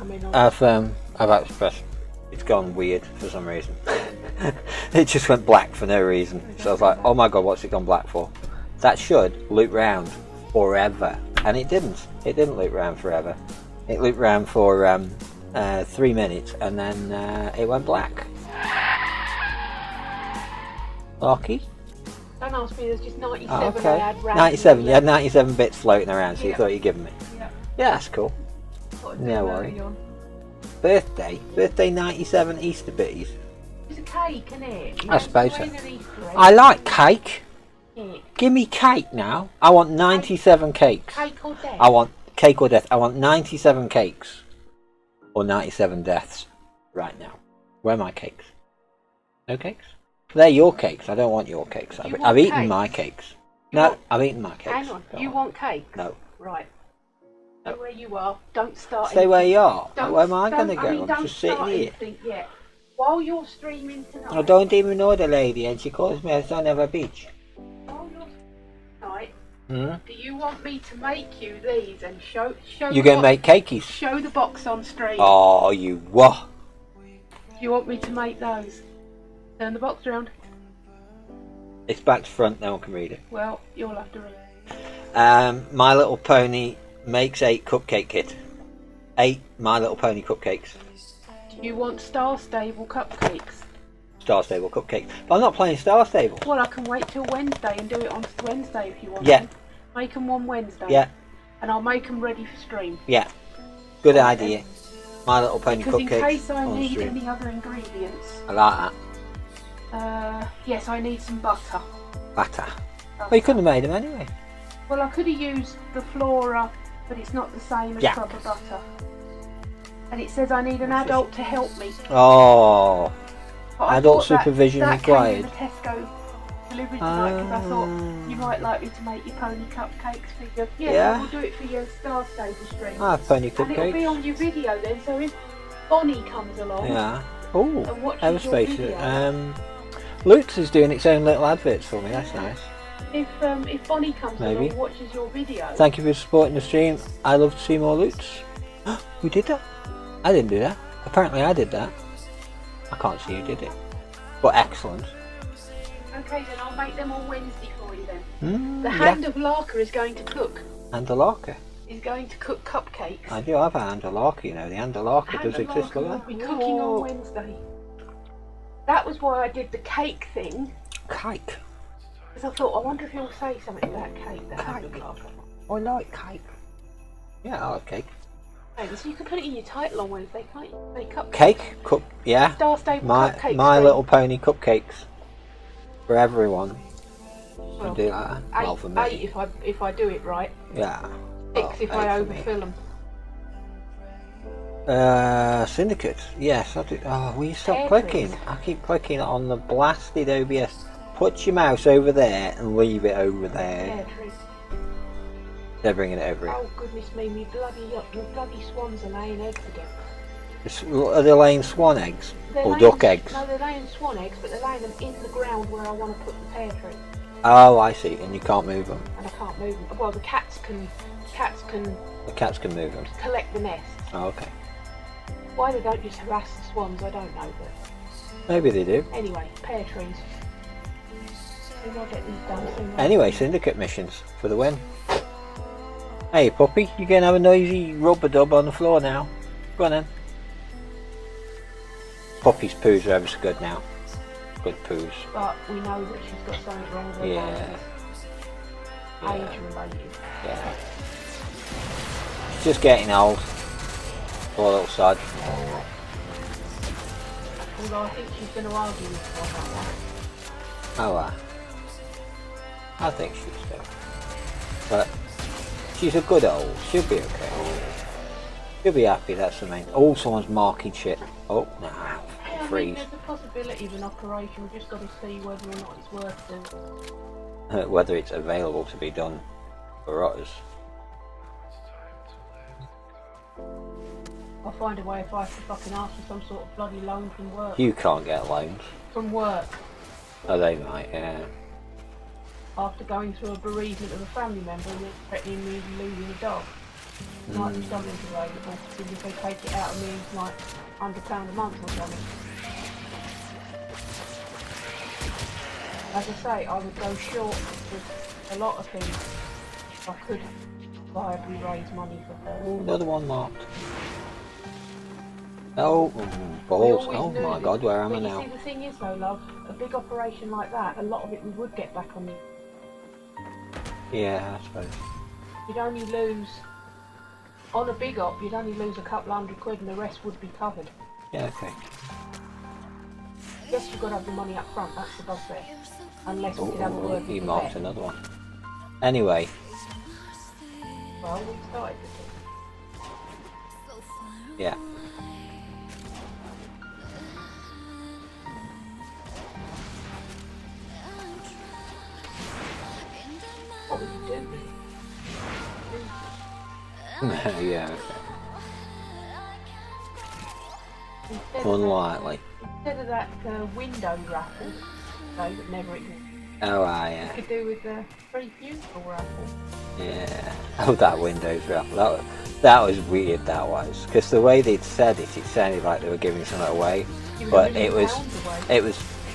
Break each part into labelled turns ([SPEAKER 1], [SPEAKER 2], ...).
[SPEAKER 1] come in on?
[SPEAKER 2] I've actually pressed. It's gone weird for some reason. It just went black for no reason. So I was like, oh my god, what's it gone black for? That should loop round forever. And it didn't. It didn't loop round forever. It looped round for 3 minutes and then it went black. Lucky?
[SPEAKER 1] Don't ask me, there's just 97
[SPEAKER 2] Oh, okay.
[SPEAKER 1] I had
[SPEAKER 2] 97, you had 97 bits floating around, so you
[SPEAKER 1] Yeah.
[SPEAKER 2] thought you'd given me.
[SPEAKER 1] Yeah.
[SPEAKER 2] Yeah, that's cool. No worry. Birthday 97 Easter bitties.
[SPEAKER 1] It's a cake, isn't it?
[SPEAKER 2] I suppose so.
[SPEAKER 1] An Easter egg.
[SPEAKER 2] I like cake.
[SPEAKER 1] Cake.
[SPEAKER 2] Give me cake now. I want 97 cakes.
[SPEAKER 1] Cake or death?
[SPEAKER 2] I want cake or death. I want 97 cakes. Or 97 deaths. Right now. Where are my cakes? No cakes? They're your cakes. I don't want your cakes. I've eaten
[SPEAKER 1] cakes?
[SPEAKER 2] my cakes.
[SPEAKER 1] You
[SPEAKER 2] No,
[SPEAKER 1] want-
[SPEAKER 2] I've eaten my cakes.
[SPEAKER 1] Hang on,
[SPEAKER 2] Go
[SPEAKER 1] you
[SPEAKER 2] on.
[SPEAKER 1] want cake?
[SPEAKER 2] No.
[SPEAKER 1] Right. Stay where you are. Don't start
[SPEAKER 2] Stay where
[SPEAKER 1] anything.
[SPEAKER 2] you are.
[SPEAKER 1] Don't-
[SPEAKER 2] Where am I going to
[SPEAKER 1] don't-
[SPEAKER 2] go?
[SPEAKER 1] I mean,
[SPEAKER 2] I'm
[SPEAKER 1] don't
[SPEAKER 2] just sitting
[SPEAKER 1] start
[SPEAKER 2] here.
[SPEAKER 1] anything yet. While you're streaming tonight.
[SPEAKER 2] I don't even know the lady and she calls me a son of a bitch.
[SPEAKER 1] While you're tonight,
[SPEAKER 2] Hmm?
[SPEAKER 1] do you want me to make you these and show
[SPEAKER 2] You're
[SPEAKER 1] the
[SPEAKER 2] going to
[SPEAKER 1] box-
[SPEAKER 2] make cakeys?
[SPEAKER 1] show the box on stream?
[SPEAKER 2] Oh, you what?
[SPEAKER 1] Do you want me to make those? Turn the box around.
[SPEAKER 2] It's back to front, no one can read it.
[SPEAKER 1] Well, you'll have to read it.
[SPEAKER 2] My Little Pony makes 8 cupcake kit. 8 My Little Pony cupcakes.
[SPEAKER 1] Do you want Star Stable cupcakes?
[SPEAKER 2] Star Stable cupcakes. But I'm not playing Star Stable.
[SPEAKER 1] Well, I can wait till Wednesday and do it on Wednesday if you want.
[SPEAKER 2] Yeah.
[SPEAKER 1] them. Make them on Wednesday.
[SPEAKER 2] Yeah,
[SPEAKER 1] And I'll make them ready for stream.
[SPEAKER 2] yeah. Good idea. My Little Pony
[SPEAKER 1] Because in
[SPEAKER 2] cupcakes
[SPEAKER 1] case I
[SPEAKER 2] on
[SPEAKER 1] need
[SPEAKER 2] stream.
[SPEAKER 1] any other ingredients,
[SPEAKER 2] I like
[SPEAKER 1] yes, I need some butter.
[SPEAKER 2] that. Batter. Well, you couldn't have made them anyway.
[SPEAKER 1] Well, I could have used the Flora, but it's not the same as
[SPEAKER 2] Yeah.
[SPEAKER 1] proper butter. And it says I need an adult to help me.
[SPEAKER 2] Oh.
[SPEAKER 1] But I
[SPEAKER 2] Adult
[SPEAKER 1] thought that-
[SPEAKER 2] supervision
[SPEAKER 1] that
[SPEAKER 2] required.
[SPEAKER 1] Came in the Tesco delivery tonight because I thought you might like me to make your pony cupcakes for you. Yeah,
[SPEAKER 2] Yeah.
[SPEAKER 1] we'll do it for your Star Stable stream.
[SPEAKER 2] I have pony
[SPEAKER 1] and it'll be
[SPEAKER 2] cupcakes.
[SPEAKER 1] on your video then, so if Bonnie comes along
[SPEAKER 2] Yeah. Oh,
[SPEAKER 1] and watches your
[SPEAKER 2] aerospace.
[SPEAKER 1] video,
[SPEAKER 2] Lutz is doing its own little adverts for me. That's nice.
[SPEAKER 1] if Bonnie comes
[SPEAKER 2] Maybe.
[SPEAKER 1] along and watches your video,
[SPEAKER 2] Thank you for supporting the stream. I love to see more Lutz. We did that? I didn't do that. Apparently I did that. I can't see who did it. But excellent.
[SPEAKER 1] okay, then I'll make them on Wednesday for you then. The
[SPEAKER 2] Yeah.
[SPEAKER 1] Hand of Larker is going to cook.
[SPEAKER 2] Andalaka.
[SPEAKER 1] Is going to cook cupcakes.
[SPEAKER 2] I do have a Andalaka, you know. The Andalaka
[SPEAKER 1] Hand
[SPEAKER 2] does
[SPEAKER 1] of
[SPEAKER 2] exist.
[SPEAKER 1] Larker
[SPEAKER 2] Look
[SPEAKER 1] will
[SPEAKER 2] at
[SPEAKER 1] be
[SPEAKER 2] that.
[SPEAKER 1] cooking
[SPEAKER 2] Whoa.
[SPEAKER 1] on Wednesday. That was why I did the cake thing.
[SPEAKER 2] Cake.
[SPEAKER 1] Because I thought, I wonder if he'll say something about cake. The Hand of
[SPEAKER 2] Cake.
[SPEAKER 1] Larker.
[SPEAKER 2] I like cake. Yeah, I like cake.
[SPEAKER 1] Hey, so you can put it in your title on Wednesday, can't you? Say cupcakes.
[SPEAKER 2] Cake? Cup? Yeah.
[SPEAKER 1] Star Stable
[SPEAKER 2] My
[SPEAKER 1] cupcakes.
[SPEAKER 2] Little Pony cupcakes. For everyone.
[SPEAKER 1] Well,
[SPEAKER 2] Do that. Well, for me.
[SPEAKER 1] 8 if I do it right.
[SPEAKER 2] Yeah.
[SPEAKER 1] 6
[SPEAKER 2] Well,
[SPEAKER 1] if
[SPEAKER 2] 8
[SPEAKER 1] I
[SPEAKER 2] for me.
[SPEAKER 1] overfill them.
[SPEAKER 2] Syndicate. Yes, I do. Oh, will you stop
[SPEAKER 1] Tetris.
[SPEAKER 2] clicking? I keep clicking on the blasted OBS. Put your mouse over there and leave it over there.
[SPEAKER 1] Yeah, true.
[SPEAKER 2] They're bringing it over here.
[SPEAKER 1] Oh goodness me, me bloody swans are laying eggs again.
[SPEAKER 2] Are they laying swan eggs?
[SPEAKER 1] They're
[SPEAKER 2] Or
[SPEAKER 1] laying-
[SPEAKER 2] duck eggs?
[SPEAKER 1] No, they're laying swan eggs, but they're laying them in the ground where I want to put the pear tree,
[SPEAKER 2] Oh, I see. And you can't move them.
[SPEAKER 1] and I can't move them. Well, the cats can
[SPEAKER 2] The cats can move them.
[SPEAKER 1] collect the nests.
[SPEAKER 2] Oh, okay.
[SPEAKER 1] Why they don't just harass the swans, I don't know. But
[SPEAKER 2] Maybe they do.
[SPEAKER 1] anyway, pear trees. Maybe I'll get these done soon.
[SPEAKER 2] Anyway, syndicate missions for the win. Hey, puppy, you gonna have a noisy rubber dub on the floor now? Go on then. Puppy's poos are ever so good now. Good poos.
[SPEAKER 1] But we know that she's got something wrong with her
[SPEAKER 2] Yeah.
[SPEAKER 1] body.
[SPEAKER 2] Yeah.
[SPEAKER 1] Age related.
[SPEAKER 2] Yeah. She's just getting old. Poor little sod.
[SPEAKER 1] Although I think she's going to argue with her about that.
[SPEAKER 2] Oh, I think she's still. But she's a good old. She'll be okay. She'll be happy, that's the main. Oh, someone's marking shit. Oh, no.
[SPEAKER 1] Yeah, I mean,
[SPEAKER 2] Freeze.
[SPEAKER 1] there's a possibility of an operation. We've just got to see whether or not it's worth doing.
[SPEAKER 2] Whether it's available to be done for us.
[SPEAKER 1] I'll find a way if I have to fucking ask for some sort of bloody loan from work.
[SPEAKER 2] You can't get loans.
[SPEAKER 1] From work.
[SPEAKER 2] Oh, they might, yeah.
[SPEAKER 1] After going through a bereavement of a family member and threatening me with losing a dog. There might be something available, because if they take it out of me, it's like £100 a month or something. As I say, I would go short with a lot of things if I could viably raise money for her.
[SPEAKER 2] Oh, another one marked. Oh, balls. Oh my god, where am I now?
[SPEAKER 1] You see, the thing is though, love, a big operation like that, a lot of it we would get back on the...
[SPEAKER 2] Yeah, I suppose.
[SPEAKER 1] You'd only lose... On a big op, you'd only lose a couple £100 and the rest would be covered.
[SPEAKER 2] Yeah, okay.
[SPEAKER 1] Yes, you've got to have the money up front, that's the bugbear. Unless we could have a word with
[SPEAKER 2] he
[SPEAKER 1] the
[SPEAKER 2] marked
[SPEAKER 1] vet.
[SPEAKER 2] another one. Anyway.
[SPEAKER 1] Well, we started the thing.
[SPEAKER 2] Yeah.
[SPEAKER 1] What would you do?
[SPEAKER 2] Yeah, okay. Unlikely.
[SPEAKER 1] Instead of that window raffle, no, but never existed.
[SPEAKER 2] Oh, yeah.
[SPEAKER 1] You could do with the free funeral raffle.
[SPEAKER 2] Yeah. Oh, that Windows raffle. That was weird, that was. Because the way they'd said it, it sounded like they were giving something away. But it was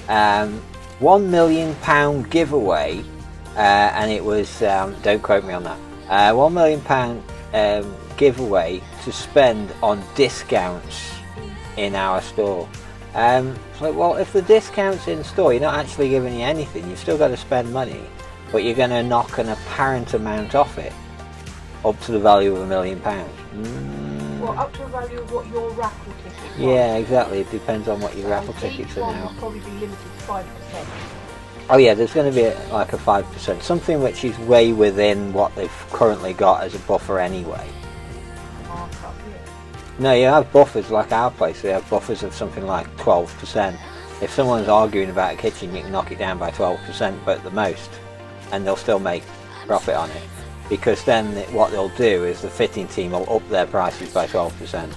[SPEAKER 2] £1 million giveaway, and it was, don't quote me on that, £1 million giveaway to spend on discounts in our store. So, well, if the discount's in store, you're not actually giving you anything. You've still got to spend money, but you're going to knock an apparent amount off it, up to the value of £1 million.
[SPEAKER 1] Well, up to the value of what your raffle ticket was.
[SPEAKER 2] Yeah, exactly. It depends on what your raffle tickets are
[SPEAKER 1] Each one
[SPEAKER 2] now.
[SPEAKER 1] will probably be limited to 5%.
[SPEAKER 2] Oh yeah, there's going to be like a 5%, something which is way within what they've currently got as a buffer anyway.
[SPEAKER 1] Markup, yeah.
[SPEAKER 2] No, you have buffers like our place. They have buffers of something like 12%. If someone's arguing about a kitchen, you can knock it down by 12%, but at the most, and they'll still make profit on it. Because then what they'll do is the fitting team will up their prices by 12%,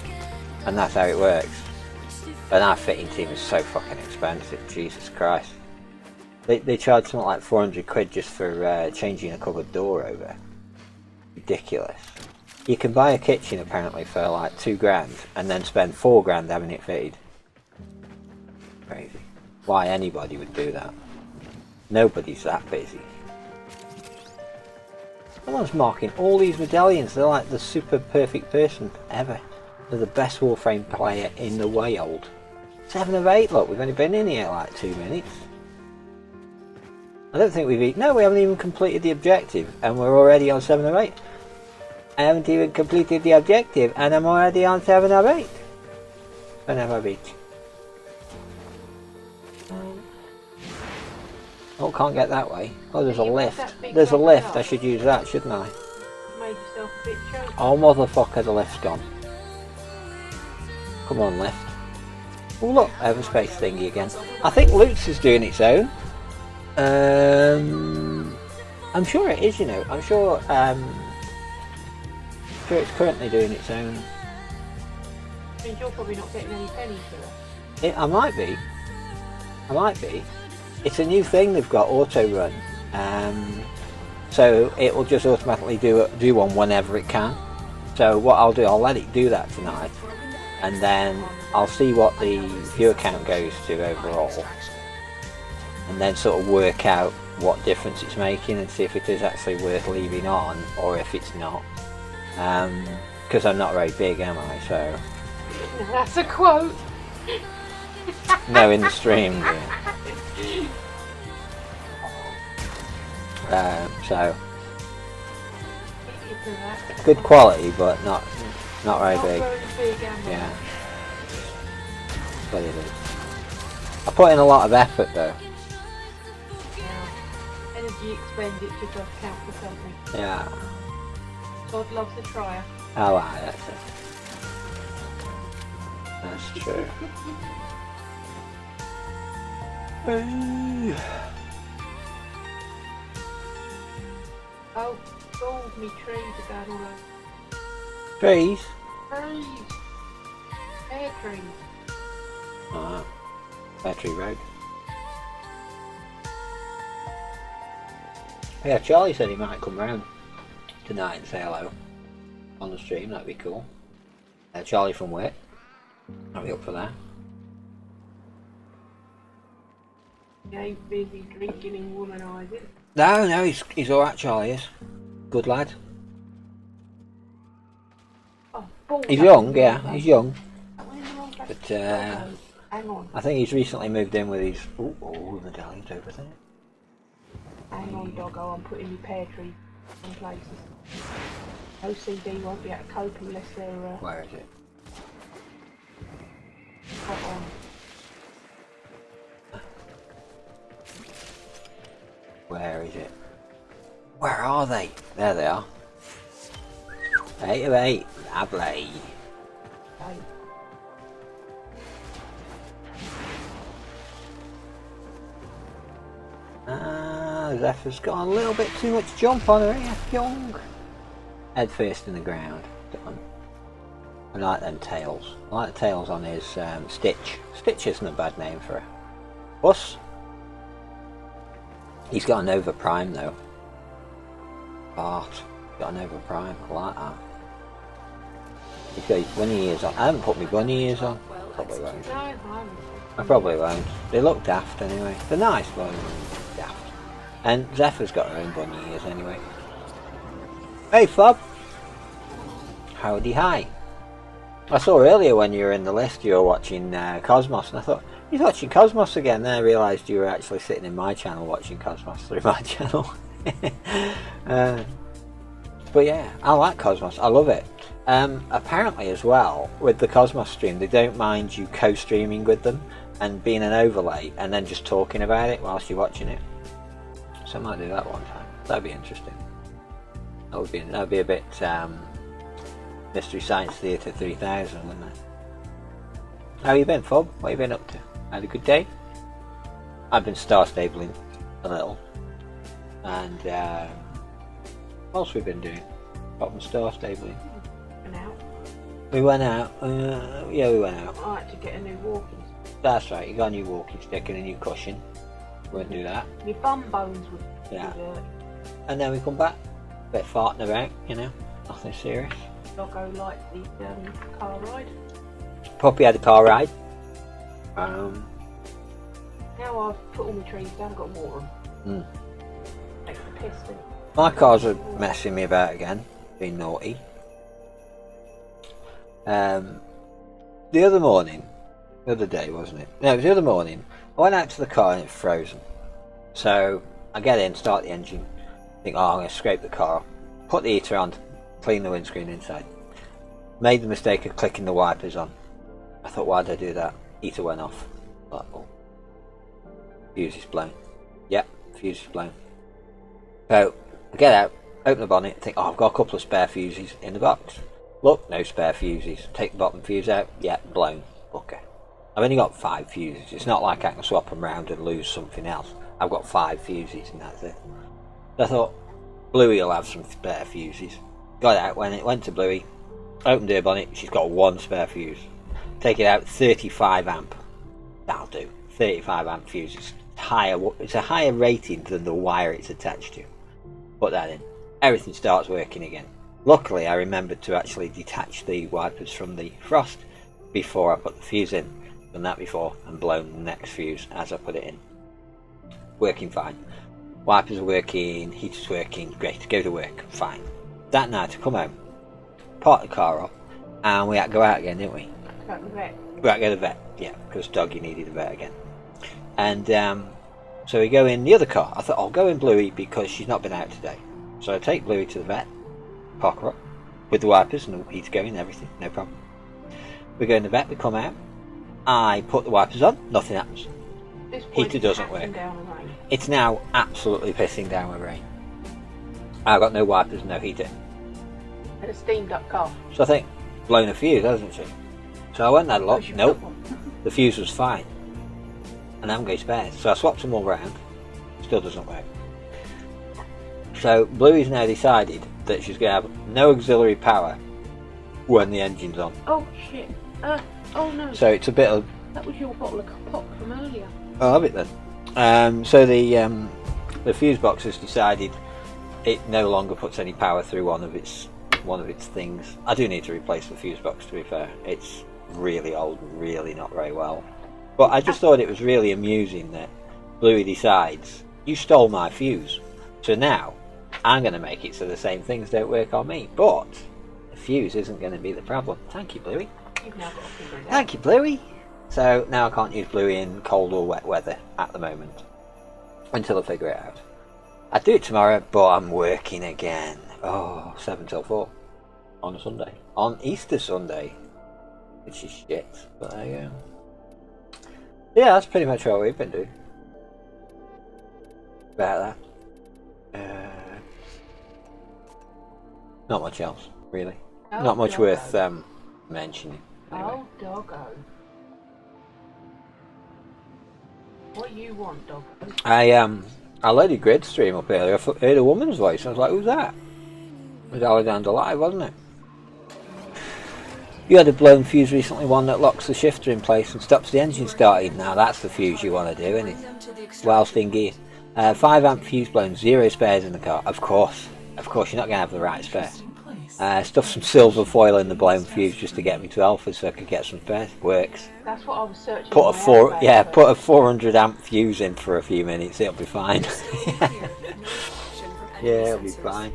[SPEAKER 2] and that's how it works. And our fitting team is so fucking expensive, Jesus Christ. They charge something like £400 just for changing a cupboard door over. Ridiculous. You can buy a kitchen apparently for like £2,000 and then spend £4,000 having it fitted. Crazy. Why anybody would do that? Nobody's that busy. Someone's marking all these medallions. They're like the super perfect person ever. They're the best Warframe player in the world. 7 of 8, look, we've only been in here like 2 minutes. I don't think we haven't even completed the objective and we're already on 7 of 8. I haven't even completed the objective and I'm already on 7 of 8. 7 of 8. Oh, can't get that way. Oh, there's a lift. There's a lift. I should use that, shouldn't I?
[SPEAKER 1] You made yourself a bit choky.
[SPEAKER 2] Oh, motherfucker, the lift's gone. Come on, lift. Oh, look, overspace thingy again. I think Lutz is doing its own. I'm sure it is, you know. I'm sure it's currently doing its own.
[SPEAKER 1] Means you're probably not getting any pennies for it.
[SPEAKER 2] I might be. It's a new thing they've got, auto run. So it will just automatically do one whenever it can. So what I'll do, I'll let it do that tonight, and then I'll see what the viewer count goes to overall, and then sort of work out what difference it's making and see if it is actually worth leaving on or if it's not. Because I'm not very big, am I? So
[SPEAKER 1] that's a quote.
[SPEAKER 2] no, in the stream. Yeah. So good quality, but not very big. Yeah. That's what it is. I put in a lot of effort though.
[SPEAKER 1] Yeah. Energy expenditure does count for something.
[SPEAKER 2] Yeah.
[SPEAKER 1] God loves a trier.
[SPEAKER 2] Oh, that's it. That's true.
[SPEAKER 1] Oh, balls, me trees are going all over.
[SPEAKER 2] Trees?
[SPEAKER 1] Trees! Pear trees.
[SPEAKER 2] Ah, Battery Road. Yeah, Charlie said he might come round tonight and say hello. on the stream, that'd be cool. Charlie from work, I'll be up for that.
[SPEAKER 1] Yeah, he's busy drinking and womanising.
[SPEAKER 2] No, he's alright, Charlie is. Good lad.
[SPEAKER 1] Oh,
[SPEAKER 2] he's young, yeah, he's young. But
[SPEAKER 1] hang on.
[SPEAKER 2] I think he's recently moved in with his... Oh, the medallion's over there.
[SPEAKER 1] Hang on, doggo, I'm putting my pear tree in places. OCD won't be able to cope unless they're...
[SPEAKER 2] Where is it?
[SPEAKER 1] Spot on.
[SPEAKER 2] Where is it? Where are they? There they are. 8 of 8. Lovely.
[SPEAKER 1] Okay.
[SPEAKER 2] Zephyr's got a little bit too much jump on her here. Young. Head first in the ground. Done. I like them tails. I like the tails on his Stitch. Stitch isn't a bad name for a bus. He's got an Nova Prime though. Bart. Got an Nova Prime. I like that. He's got his bunny ears on. I haven't put my bunny ears on. Probably won't. I probably won't. They look daft anyway. They're nice, but daft. And Zephyr's got her own bunny ears anyway. Hey Fob! Howdy hi. I saw earlier when you were in the list you were watching Cosmos, and I thought, you're watching Cosmos again. Then I realised you were actually sitting in my channel watching Cosmos through my channel. But yeah, I like Cosmos. I love it. Apparently as well, with the Cosmos stream, they don't mind you co-streaming with them and being an overlay and then just talking about it whilst you're watching it. So I might do that one time. That'd be interesting. That'd be a bit Mystery Science Theatre 3000, wouldn't it? How you been, Fob? What have you been up to? Had a good day? I've been star stabling a little. And what else have we been doing? Apart from star stabling. We went out. Yeah, we went out.
[SPEAKER 1] I had to get a new walking stick.
[SPEAKER 2] That's right, you got a new walking stick and a new cushion. We won't do that.
[SPEAKER 1] My bum bones were
[SPEAKER 2] Yeah. And then we come back. Bit of farting about, you know. Nothing serious.
[SPEAKER 1] Doggo liked the car ride.
[SPEAKER 2] Poppy had a car ride.
[SPEAKER 1] Now I've put all my trees down, I've got to water them. Makes the piss in.
[SPEAKER 2] My cars are messing me about again. Being naughty. The other day wasn't it? No, it was the other morning. I went out to the car and it's frozen. So I get in, start the engine, think, oh, I'm going to scrape the car, put the heater on, clean the windscreen inside. Made the mistake of clicking the wipers on. I thought, why did I do that? Heater went off. Like, oh. Fuse is blown. Yep, fuse is blown. So I get out, open the bonnet, think, oh, I've got a couple of spare fuses in the box. Look, no spare fuses. Take the bottom fuse out. Yeah, blown. Okay. I've only got 5 fuses. It's not like I can swap them round and lose something else. I've got 5 fuses and that's it. So I thought, Bluey will have some spare fuses. Got out, when it went to Bluey, opened her bonnet, she's got 1 spare fuse. Take it out, 35 amp. That'll do. 35 amp fuse. It's a higher rating than the wire it's attached to. Put that in. Everything starts working again. Luckily, I remembered to actually detach the wipers from the frost before I put the fuse in. Done that before and blown the next fuse as I put it in. Working fine. Wipers are working, heater's working, great, go to work, fine. That night I come home, park the car up, and we had to go out again, didn't we?
[SPEAKER 1] Go to the vet.
[SPEAKER 2] We had to go to the vet, yeah, because Doggy needed a vet again. And so we go in the other car. I thought, I'll go in Bluey because she's not been out today. So I take Bluey to the vet, park her up, with the wipers and the heater going and everything, no problem. We go in the vet, we come out, I put the wipers on, nothing happens. Heater doesn't work. It's now absolutely pissing down with rain. I've got no wipers, no heater.
[SPEAKER 1] And a steamed up car.
[SPEAKER 2] So I think, blown a fuse, hasn't she? So I went and had a look, nope, the fuse was fine. And I haven't got spares. So I swapped them all round, still doesn't work. So Bluey's now decided that she's going to have no auxiliary power when the engine's on.
[SPEAKER 1] Oh shit. Oh no.
[SPEAKER 2] So it's a bit of...
[SPEAKER 1] That was your bottle of pop from earlier.
[SPEAKER 2] I'll have it then. So the fuse box has decided it no longer puts any power through one of its one of its things. I do need to replace the fuse box, to be fair. It's really old and really not very well. But I just thought it was really amusing that Bluey decides, you stole my fuse, so now I'm going to make it so the same things don't work on me. But the fuse isn't going to be the problem. Thank you, Bluey.
[SPEAKER 1] You've now got to figure it out.
[SPEAKER 2] Thank you, Bluey. So now I can't use Bluey in cold or wet weather at the moment, until I figure it out. I'd do it tomorrow, but I'm working again. Oh, 7 till 4 on a Sunday. On Easter Sunday, which is shit, but there you go. Yeah, that's pretty much what we've been doing. About that. Not much else, really.
[SPEAKER 1] Oh,
[SPEAKER 2] Not much
[SPEAKER 1] doggo.
[SPEAKER 2] worth mentioning. Anyway.
[SPEAKER 1] Oh, doggo. What you want, doggo?
[SPEAKER 2] I let a grid stream up earlier. I heard a woman's voice. I was like, "Who's that?" It was Alexander Live, wasn't it? You had a blown fuse recently, one that locks the shifter in place and stops the engine starting. Now that's the fuse you want to do, isn't it? Whilst in gear. 5 amp fuse blown, 0 spares in the car. Of course, you're not going to have the right spare. Stuffed some silver foil in the blown fuse just to get me to alpha so I could get some spares. Works.
[SPEAKER 1] That's what I was searching.
[SPEAKER 2] Put a
[SPEAKER 1] for.
[SPEAKER 2] put a 400 amp fuse in for a few minutes. It'll be fine. Yeah, it'll be fine.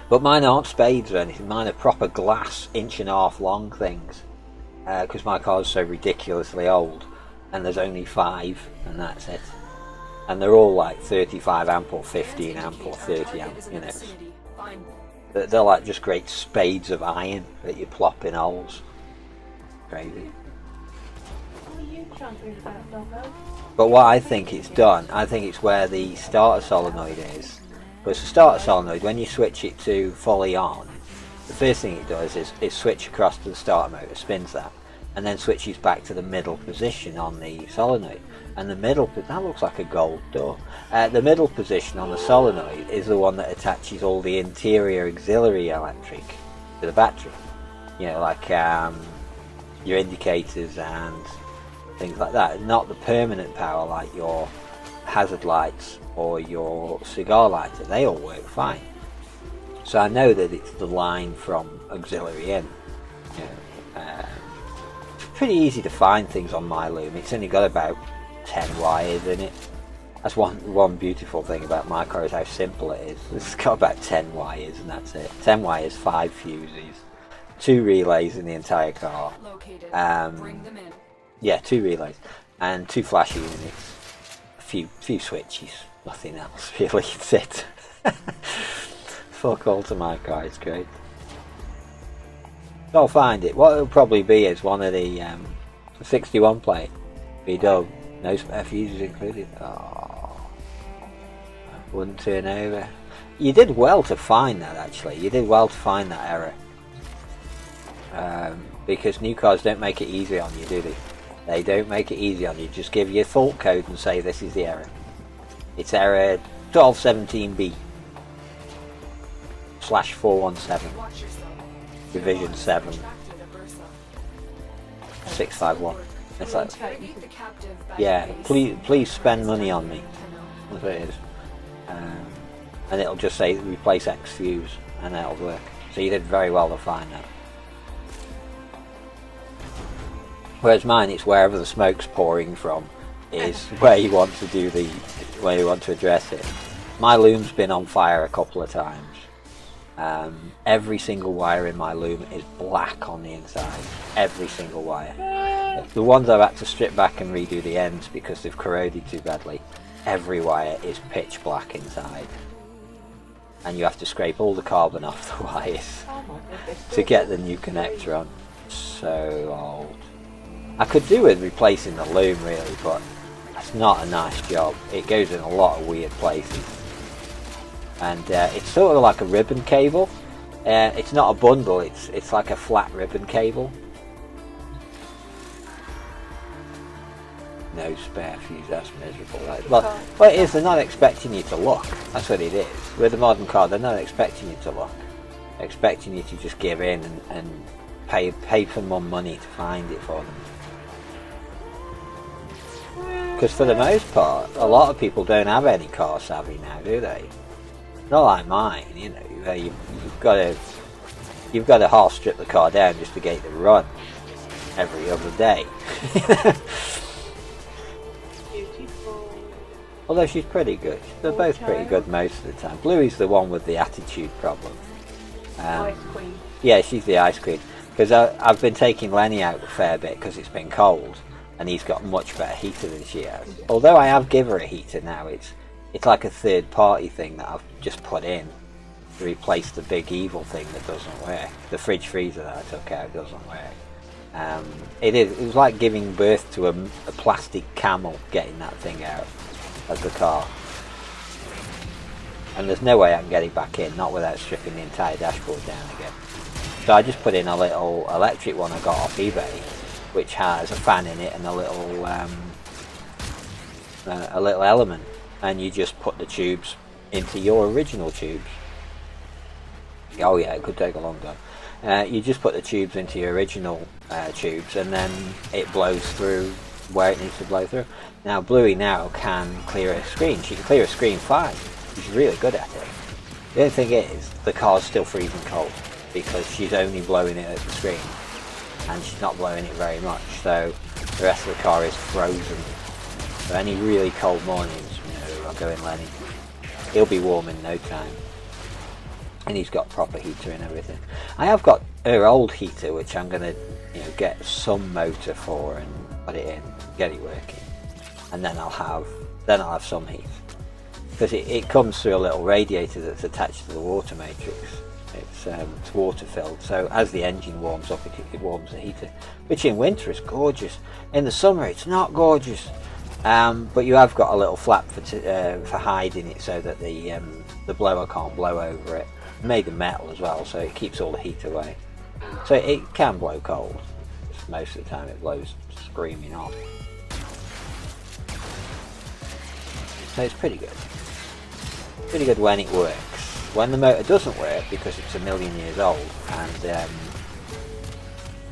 [SPEAKER 2] But mine aren't spades or anything. Mine are proper glass 1.5 inch long things. Because my car's so ridiculously old, and there's only 5, and that's it. And they're all like 35 amp or 15 amp or 30 amp. You know, they're like just great spades of iron that you plop in holes. Crazy.
[SPEAKER 1] What are you chumping about, doggo?
[SPEAKER 2] But what I think it's done, I think it's where the starter solenoid is. Because the starter solenoid, when you switch it to fully on, the first thing it does is switch across to the starter motor, spins that, and then switches back to the middle position on the solenoid. And the middle, that looks like a gold door. The middle position on the solenoid is the one that attaches all the interior auxiliary electric to the battery. You know, like your indicators and things like that. Not the permanent power like your hazard lights or your cigar lighter. They all work fine. So I know that it's the line from auxiliary in. You know, it's pretty easy to find things on my loom. It's only got about 10 wires in it. That's one beautiful thing about my car, is how simple it is. It's got about 10 wires and that's it. 10 wires, 5 fuses, 2 relays in the entire car. Yeah, 2 relays and 2 flash units, a few switches, nothing else really. That's it. Fuck all to my car, it's great. I'll find it. What it'll probably be is one of the 61 plate VW. No spare fuses included. Oh, wouldn't turn over. You did well to find that, actually. You did well to find that error. Because new cars don't make it easy on you, do they? They don't make it easy on you. Just give you a fault code and say this is the error. It's error 1217B /417 revision 7 651. It's like, yeah, please spend money on me. That's what it is. And it'll just say replace X fuse, and that'll work. So you did very well to find that. Whereas mine, it's wherever the smoke's pouring from is where you want to do where you want to address it. My loom's been on fire a couple of times. Every single wire in my loom is black on the inside. Every single wire. The ones I've had to strip back and redo the ends because they've corroded too badly, every wire is pitch black inside. And you have to scrape all the carbon off the wires to get the new connector on. So old. I could do with replacing the loom really, but it's not a nice job. It goes in a lot of weird places. And it's sort of like a ribbon cable. It's not a bundle, it's like a flat ribbon cable. No spare fuse, that's miserable. Well, it is, they're not expecting you to look. That's what it is. With a modern car, they're not expecting you to look. They're expecting you to just give in and pay for more money to find it for them. Because for the most part, a lot of people don't have any car savvy now, do they? Not like mine, you know. You've got to you've got to half strip the car down just to get it to run every other day.
[SPEAKER 1] Beautiful.
[SPEAKER 2] Although she's pretty good. They're both pretty good most of the time. Bluey's the one with the attitude problem.
[SPEAKER 1] Ice queen.
[SPEAKER 2] Yeah, she's the ice queen. Because I've been taking Lenny out a fair bit because it's been cold, and he's got much better heater than she has. Although I have given her a heater now, it's like a third party thing that I've just put in to replace the big evil thing that doesn't work. The fridge freezer that I took out doesn't work. It was like giving birth to a plastic camel, getting that thing out of the car. And there's no way I can get it back in, not without stripping the entire dashboard down again. So I just put in a little electric one I got off eBay, which has a fan in it and a little element, and you just put the tubes into your original tubes. Oh yeah, it could take a long time. You just put the tubes into your original tubes, and then it blows through where it needs to blow through. Now Bluey now can clear a screen. She can clear a screen fine. She's really good at it. The only thing is, the car's still freezing cold because she's only blowing it at the screen, and she's not blowing it very much. So the rest of the car is frozen. So any really cold mornings, I'll go in Lenny. He'll be warm in no time. And he's got proper heater and everything. I have got her old heater, which I'm gonna, get some motor for and put it in, get it working, and then I'll have some heat, because it comes through a little radiator that's attached to the water matrix. It's water filled, so as the engine warms up, it warms the heater, which in winter is gorgeous. In the summer, it's not gorgeous, but you have got a little flap for hiding it so that the blower can't blow over it. Made of metal as well, so it keeps all the heat away. So it can blow cold. Just most of the time it blows screaming off. So it's pretty good. Pretty good when it works. When the motor doesn't work, because it's a million years old and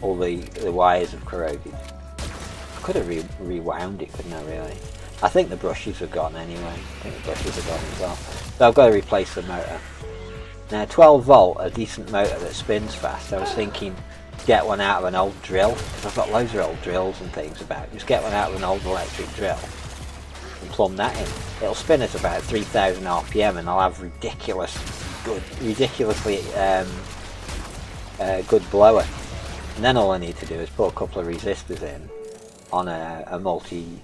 [SPEAKER 2] all the wires have corroded. I could have rewound it, couldn't I really? I think the brushes are gone anyway. I think the brushes are gone as well. So I've got to replace the motor. Now 12 volt, a decent motor that spins fast. I was thinking get one out of an old drill, because I've got loads of old drills and things about. Just get one out of an old electric drill and plumb that in. It'll spin at about 3,000 RPM and I'll have ridiculously good blower. And then all I need to do is put a couple of resistors in on a multi-point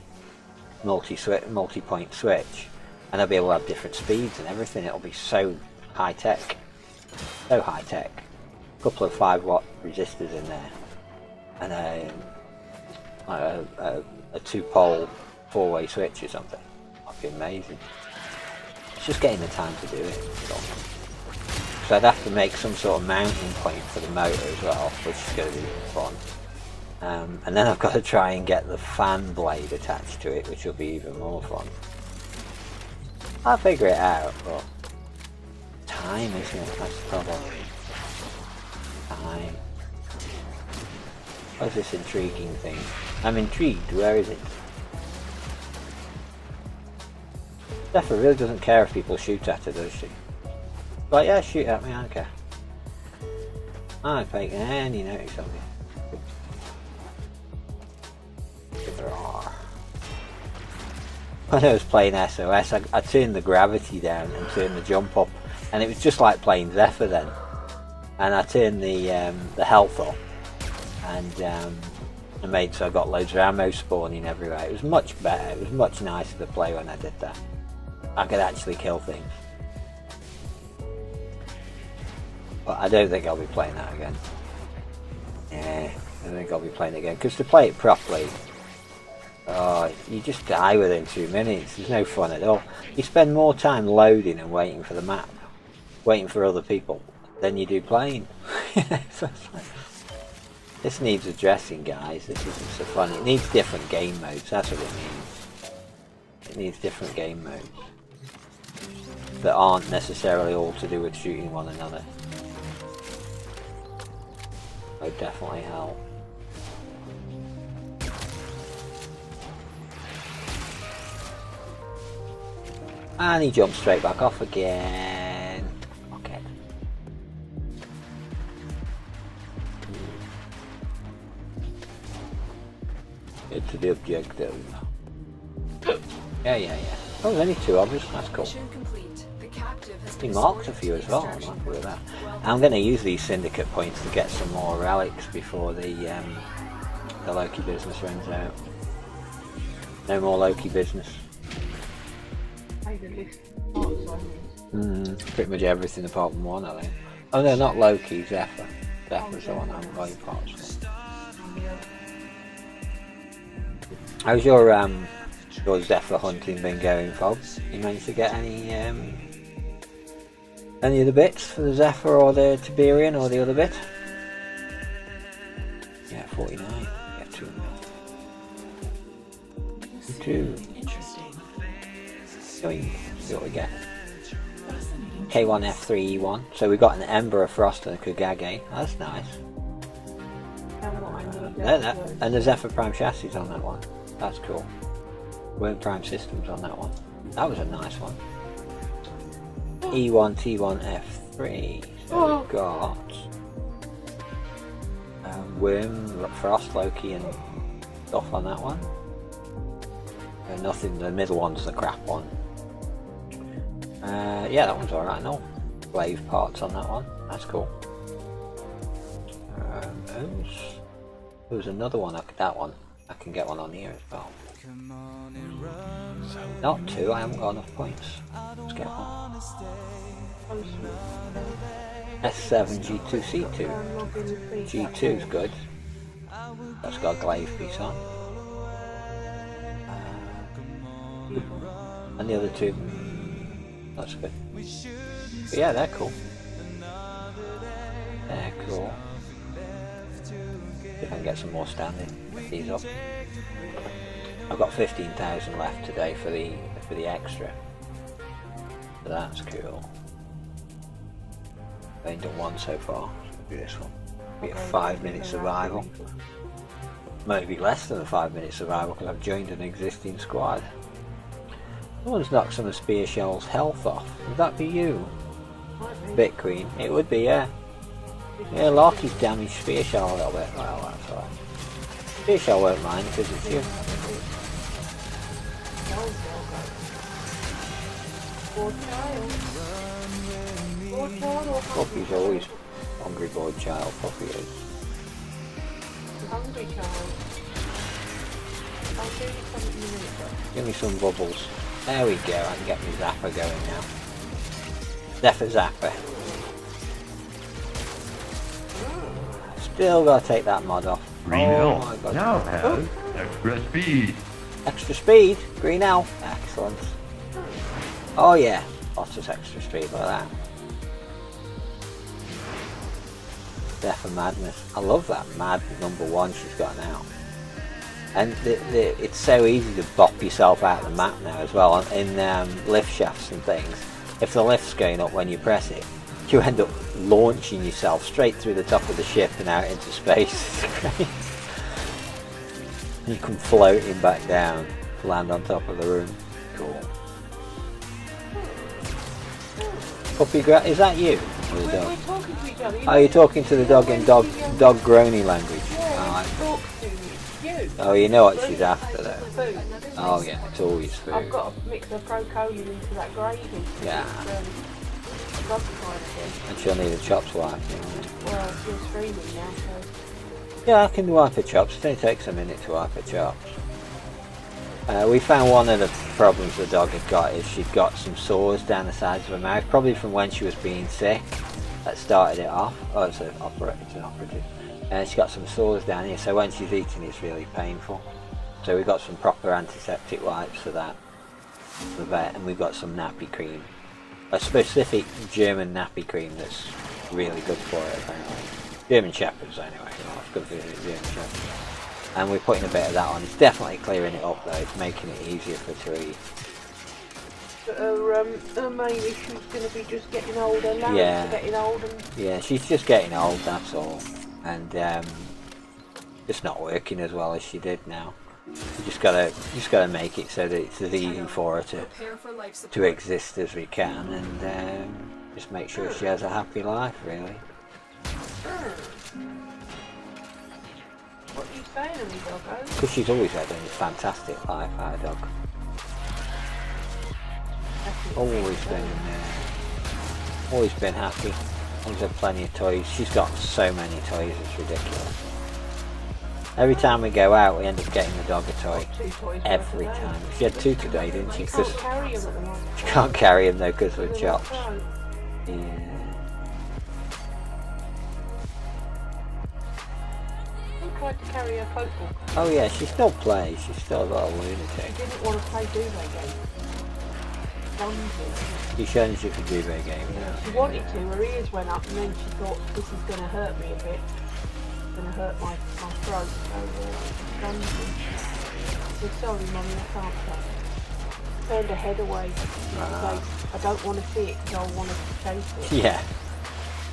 [SPEAKER 2] switch, and I'll be able to have different speeds and everything. It'll be so high tech. A couple of 5 watt resistors in there, and a 2-pole 4-way switch or something. That'd be amazing. It's just getting the time to do it. So I'd have to make some sort of mounting point for the motor as well, which is going to be fun. And then I've got to try and get the fan blade attached to it, which will be even more fun. I'll figure it out, but time, isn't it? That's the problem. Time. What's this intriguing thing? I'm intrigued. Where is it? Steffa really doesn't care if people shoot at her, does she? Like, yeah, shoot at me, I don't care. I'm not taking any notice of you. If there are. When I was playing SOS, I turned the gravity down and turned the jump up, and it was just like playing Zephyr then. And I turned the health up, and I made so I got loads of ammo spawning everywhere. It was much better. It was much nicer to play when I did that. I could actually kill things. But I don't think I'll be playing that again. Yeah, I don't think I'll be playing it again, because to play it properly, you just die within 2 minutes. There's no fun at all. You spend more time loading and waiting for the map, waiting for other people, than you do playing. So it's like, this needs addressing, guys. This isn't so fun. It needs different game modes. That's what it needs. It needs different game modes that aren't necessarily all to do with shooting one another. Would definitely help. And he jumps straight back off again. Okay. the objective. Yeah. Oh, there's only 2 of us. That's cool. He marked a few as well. I'm happy with that. I'm going to use these syndicate points to get some more relics before the Loki business runs out. No more Loki business. Pretty much everything apart from one, I think. Oh no, not Loki, Zephyr. Zephyr's the one I'm going parts for. How's your Zephyr hunting been going, Fob? You managed to get any of the bits for the Zephyr or the Tiberian or the other bit? Yeah, 49. Yeah, 2 now. 2. See what we get. K1 F3 E1. So we got an Ember, a Frost, and a Kugage. That's nice. And the Zephyr Prime chassis on that one. That's cool. Worm Prime Systems on that one. That was a nice one. E1 T1 F3. So we've got Worm, Frost, Loki, and stuff on that one. And nothing. The middle one's the crap one. Yeah, that one's alright. No glaive parts on that one. That's cool. There was another one. That one. I can get one on here as well. Not 2. I haven't got enough points. Let's get one. S7 G2 C2. G2's good. That's got a glaive piece on. And the other 2. That's good. But yeah, they're cool. They're cool. See if I can get some more standing. Pick these up. I've got 15,000 left today for the extra. So that's cool. I've only done one so far. So do this one. Be a 5-minute survival. Maybe less than a 5-minute survival because I've joined an existing squad. Someone's knocked some of Spear Shell's health off. Would that be you? Bit Queen? It would be, yeah. Yeah, Larky's damaged Spear Shell a little bit. Well, that's alright. Spear Shell won't mind because it's you. Puppy's always hungry boy child. Puppy is.
[SPEAKER 1] Hungry child. I'll show you something in a minute.
[SPEAKER 2] Give me some bubbles. There we go, I can get my Zapper going now. Zephyr Zapper. Still gotta take that mod off.
[SPEAKER 3] Green Elf now has extra speed.
[SPEAKER 2] Extra speed? Green Elf. Excellent. Oh yeah, lots of extra speed like that. Zephyr Madness. I love that mad #1 she's got now. And it's so easy to bop yourself out of the map now as well in lift shafts and things. If the lift's going up when you press it, you end up launching yourself straight through the top of the ship and out into space. It's great. And you come floating back down to land on top of the room. Cool. Puppy is that you? Or the dog?
[SPEAKER 1] We're talking to each other.
[SPEAKER 2] Oh, you're talking to the dog in dog groany language. Oh, you know what she's after though.
[SPEAKER 1] Food.
[SPEAKER 2] Oh yeah, it's always food.
[SPEAKER 1] I've got to mix the procolin into that gravy.
[SPEAKER 2] Yeah.
[SPEAKER 1] Love kind of thing.
[SPEAKER 2] And she'll need a chops wipe.
[SPEAKER 1] Well, you're streaming now, so.
[SPEAKER 2] Yeah, I can wipe her chops. It only takes a minute to wipe her chops. We found one of the problems the dog had got is she'd got some sores down the sides of her mouth, probably from when she was being sick. That started it off. Oh, it's an operative. And she's got some sores down here, so when she's eating it's really painful. So we've got some proper antiseptic wipes for that, the vet, and we've got some nappy cream. A specific German nappy cream that's really good for it apparently. German Shepherds anyway, it's good for the German Shepherds. And we're putting a bit of that on. It's definitely clearing it up though, it's making it easier for her to eat.
[SPEAKER 1] But her main issue is going to be just getting older, getting old and...
[SPEAKER 2] Yeah, she's just getting old, that's all. And just not working as well as she did now. You just gotta make it so that it's as easy for her to exist as we can, and just make sure she has a happy life, really.
[SPEAKER 1] What you saying to me, doggo?
[SPEAKER 2] Because she's always had a fantastic life, our dog. Always been happy. Always had plenty of toys. She's got so many toys, it's ridiculous. Every time we go out, we end up getting the dog a toy.
[SPEAKER 1] 2 toys
[SPEAKER 2] Every
[SPEAKER 1] worth of
[SPEAKER 2] time. She had 2 today, didn't she?
[SPEAKER 1] You
[SPEAKER 2] Because
[SPEAKER 1] can't carry them at the moment.
[SPEAKER 2] she can't carry him though because of the chops.
[SPEAKER 1] No.
[SPEAKER 2] Yeah.
[SPEAKER 1] Who tried to carry her football?
[SPEAKER 2] Oh yeah, she still plays. She's still a little
[SPEAKER 1] She
[SPEAKER 2] lunatic.
[SPEAKER 1] didn't want to play duvet games.
[SPEAKER 2] She shown she could do their game now.
[SPEAKER 1] She wanted to, her ears went up, and then she thought, this is going to hurt me a bit. It's going to hurt my throat. So, she said, sorry, Mummy, I can't play. Turned her head away. I don't want to see it because I want to chase it.
[SPEAKER 2] Yeah.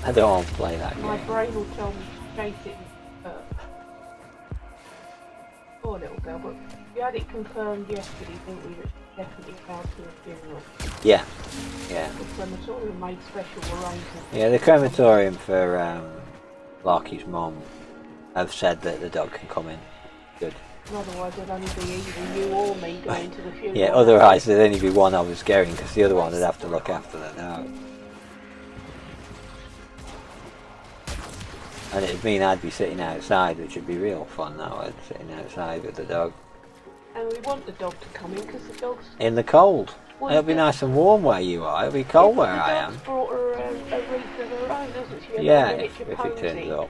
[SPEAKER 2] I don't want to play that
[SPEAKER 1] My
[SPEAKER 2] game.
[SPEAKER 1] brain will tell me to chase it and hurt. Poor little girl, but we had it confirmed yesterday, didn't we, that she's definitely allowed to a funeral.
[SPEAKER 2] Yeah. Yeah.
[SPEAKER 1] The crematorium made special arrangements.
[SPEAKER 2] Yeah, the crematorium for Larky's mum have said that the dog can come in. Good.
[SPEAKER 1] Otherwise, it'd only be either you or me going to the funeral.
[SPEAKER 2] Yeah, otherwise there'd only be one of us going because the other one would have to look after the dog. And it'd mean I'd be sitting outside, which would be real fun now, sitting outside with the dog.
[SPEAKER 1] And we want the dog to come in because the dog's...
[SPEAKER 2] In the cold.
[SPEAKER 1] Well,
[SPEAKER 2] It'll be nice and warm where you are, it'll be cold where I am.
[SPEAKER 1] The dog's brought her a wreath of her own, hasn't she?
[SPEAKER 2] Yeah,
[SPEAKER 1] A
[SPEAKER 2] if
[SPEAKER 1] miniature
[SPEAKER 2] it
[SPEAKER 1] posy
[SPEAKER 2] turns up.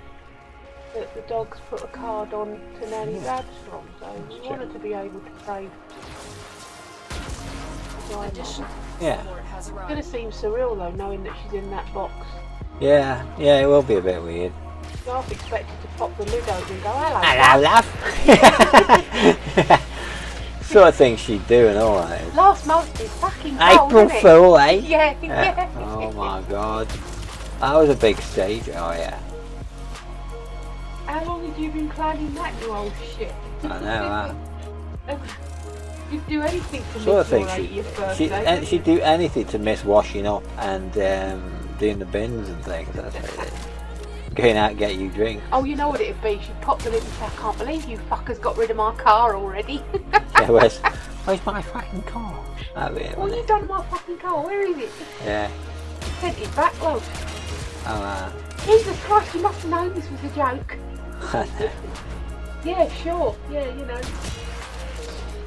[SPEAKER 1] that the dog's put a card on to Nanny Babs from, so we want her to be able to say...
[SPEAKER 2] Yeah.
[SPEAKER 1] It's going to seem surreal though, knowing that she's in that box.
[SPEAKER 2] Yeah, it will be a bit weird.
[SPEAKER 1] You half expected to pop the lid open and go, hello,
[SPEAKER 2] Hello, love. Sort of thing she'd do and all that.
[SPEAKER 1] Last month is fucking cold,
[SPEAKER 2] April
[SPEAKER 1] isn't it?
[SPEAKER 2] Fool, eh?
[SPEAKER 1] Yeah.
[SPEAKER 2] Oh my god. That was a big stage, oh yeah.
[SPEAKER 1] How long have you been planning that, you old shit?
[SPEAKER 2] I know that.
[SPEAKER 1] You'd do anything to miss
[SPEAKER 2] Sort of
[SPEAKER 1] your
[SPEAKER 2] thing
[SPEAKER 1] 80th birthday.
[SPEAKER 2] she'd do anything to miss washing up and doing the bins and things, that's what it is. Going out and get you drinks.
[SPEAKER 1] Oh, you know what it'd be? She'd pop the lid and say, I can't believe you fuckers got rid of my car already.
[SPEAKER 2] Yeah, where's my fucking car? That'd be it,
[SPEAKER 1] What
[SPEAKER 2] wouldn't
[SPEAKER 1] you
[SPEAKER 2] it?
[SPEAKER 1] done to my fucking car? Where is it?
[SPEAKER 2] Yeah.
[SPEAKER 1] Sent it back, love.
[SPEAKER 2] Oh,
[SPEAKER 1] Jesus Christ, you must have known this was a joke. Yeah, sure. Yeah, you know.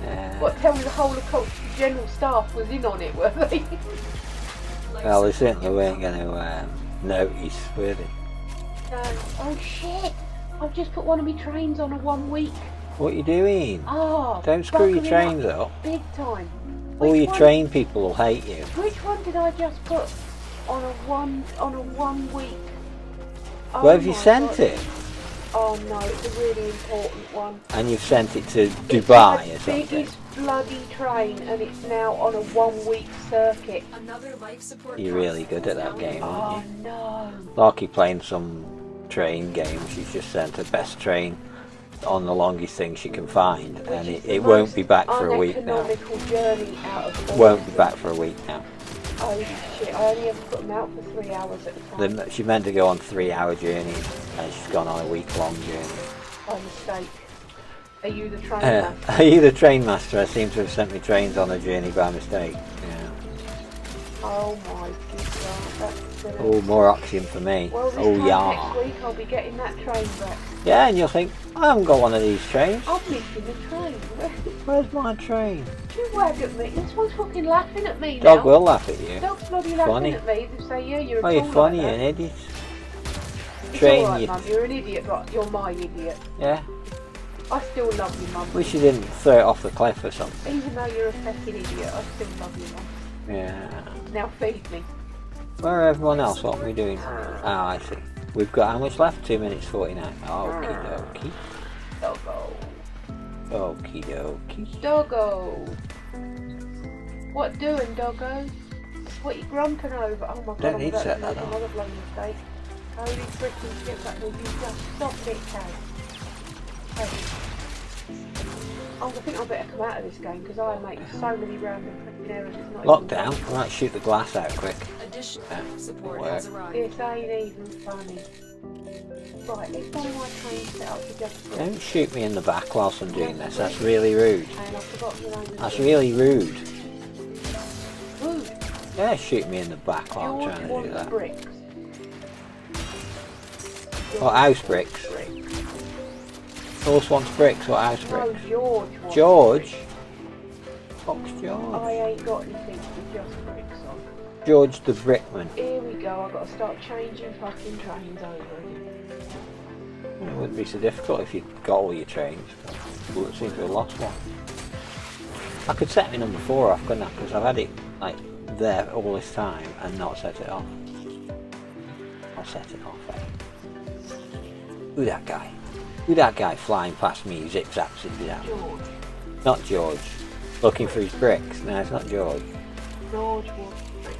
[SPEAKER 2] yeah.
[SPEAKER 1] What, tell me the whole of Culture General staff was in on it, were they?
[SPEAKER 2] Well, they certainly weren't going to notice, were they?
[SPEAKER 1] Oh shit! I've just put one of my trains on a 1 week.
[SPEAKER 2] What are you doing?
[SPEAKER 1] Oh,
[SPEAKER 2] Don't screw your
[SPEAKER 1] buckling
[SPEAKER 2] trains up.
[SPEAKER 1] Big time.
[SPEAKER 2] All
[SPEAKER 1] Which
[SPEAKER 2] your
[SPEAKER 1] one-
[SPEAKER 2] train people will hate you.
[SPEAKER 1] Which one did I just put on a 1 week? Oh
[SPEAKER 2] Where have you
[SPEAKER 1] my
[SPEAKER 2] sent
[SPEAKER 1] God.
[SPEAKER 2] it?
[SPEAKER 1] Oh no, it's a really important one.
[SPEAKER 2] And you've sent it to Dubai or
[SPEAKER 1] It's the
[SPEAKER 2] something?
[SPEAKER 1] biggest bloody train, and it's now on a 1 week circuit.
[SPEAKER 4] Another life support.
[SPEAKER 2] You're really good at that game,
[SPEAKER 1] Oh
[SPEAKER 2] aren't you?
[SPEAKER 1] no.
[SPEAKER 2] Larky playing some train game, she's just sent her best train on the longest thing she can find, and
[SPEAKER 1] Which is
[SPEAKER 2] it
[SPEAKER 1] the
[SPEAKER 2] won't
[SPEAKER 1] most
[SPEAKER 2] be back for a week now.
[SPEAKER 1] uneconomical journey out of all
[SPEAKER 2] Won't
[SPEAKER 1] of
[SPEAKER 2] be
[SPEAKER 1] them.
[SPEAKER 2] back for a week now.
[SPEAKER 1] Oh shit, I only ever put them out for 3 hours at a time.
[SPEAKER 2] She meant to go on 3-hour journeys, and she's gone on a week-long journey.
[SPEAKER 1] By mistake. Are you the train
[SPEAKER 2] Are
[SPEAKER 1] master?
[SPEAKER 2] you the train master? I seem to have sent me trains on a journey by mistake. Yeah.
[SPEAKER 1] Oh my god, that's gonna...
[SPEAKER 2] Oh, more oxygen for me.
[SPEAKER 1] Well, this
[SPEAKER 2] Oh
[SPEAKER 1] time
[SPEAKER 2] yeah.
[SPEAKER 1] next week I'll be getting that train back.
[SPEAKER 2] Yeah, and you'll think, I haven't got one of these trains.
[SPEAKER 1] I'm missing the train.
[SPEAKER 2] Where's my train?
[SPEAKER 1] You wag at me. This one's fucking laughing at me
[SPEAKER 2] Dog
[SPEAKER 1] now.
[SPEAKER 2] will laugh at you.
[SPEAKER 1] Dog's bloody laughing
[SPEAKER 2] Funny.
[SPEAKER 1] at me. They say, yeah, you're a
[SPEAKER 2] Oh, you're
[SPEAKER 1] tool
[SPEAKER 2] funny,
[SPEAKER 1] like
[SPEAKER 2] you're an
[SPEAKER 1] that.
[SPEAKER 2] idiot.
[SPEAKER 1] It's
[SPEAKER 2] Train
[SPEAKER 1] alright,
[SPEAKER 2] you.
[SPEAKER 1] Mum. You're an idiot, but you're my idiot.
[SPEAKER 2] Yeah.
[SPEAKER 1] I still love you, Mum.
[SPEAKER 2] Wish you didn't throw it off the cliff or something.
[SPEAKER 1] Even though you're a fucking idiot, I still love you, Mum.
[SPEAKER 2] Yeah.
[SPEAKER 1] Now feed me.
[SPEAKER 2] Where are everyone else? What are we doing? Ah, I see. We've got how much left? 2 minutes 49. Okie dokie.
[SPEAKER 1] Doggo.
[SPEAKER 2] Okie dokie.
[SPEAKER 1] Doggo. What doing, Doggo? What you grumping over? Oh my god,
[SPEAKER 2] Don't
[SPEAKER 1] I'm
[SPEAKER 2] need
[SPEAKER 1] about
[SPEAKER 2] to
[SPEAKER 1] to
[SPEAKER 2] set
[SPEAKER 1] make
[SPEAKER 2] that on.
[SPEAKER 1] another bloody mistake. Holy freaking shit, that will you just stop it, Kay. Hey. I think I better come out of this game because I am making so many random freaking errors. It's not
[SPEAKER 2] Lockdown.
[SPEAKER 1] even
[SPEAKER 2] I might shoot the glass out quick.
[SPEAKER 4] Additional
[SPEAKER 2] Yeah.
[SPEAKER 4] support
[SPEAKER 2] Work.
[SPEAKER 4] has arrived.
[SPEAKER 1] This ain't even funny. Right, is one of my trains set up for just bricks?
[SPEAKER 2] Don't shoot me in the back whilst I'm doing this. That's really rude.
[SPEAKER 1] And I forgot the name of
[SPEAKER 2] That's
[SPEAKER 1] the
[SPEAKER 2] really rude.
[SPEAKER 1] Rude.
[SPEAKER 2] Yeah, shoot me in the back while I'm
[SPEAKER 1] George
[SPEAKER 2] trying to do
[SPEAKER 1] wants
[SPEAKER 2] that.
[SPEAKER 1] bricks.
[SPEAKER 2] Or house bricks. Horse wants bricks or house
[SPEAKER 1] No,
[SPEAKER 2] bricks.
[SPEAKER 1] George wants
[SPEAKER 2] George?
[SPEAKER 1] bricks.
[SPEAKER 2] Fox
[SPEAKER 1] I
[SPEAKER 2] George.
[SPEAKER 1] ain't got anything with just bricks on.
[SPEAKER 2] George the Brickman.
[SPEAKER 1] Here we go, I've got to start changing fucking trains over again.
[SPEAKER 2] It wouldn't be so difficult if you got all your trains. But it seems to have lost one. I could set my number 4 off, couldn't I? Because I've had it like there all this time and not set it off. I'll set it off, eh? Who that guy? Who that guy flying past me, zigzags it down?
[SPEAKER 1] George.
[SPEAKER 2] Not George. Looking for his bricks. No, it's not George.
[SPEAKER 1] George wants bricks.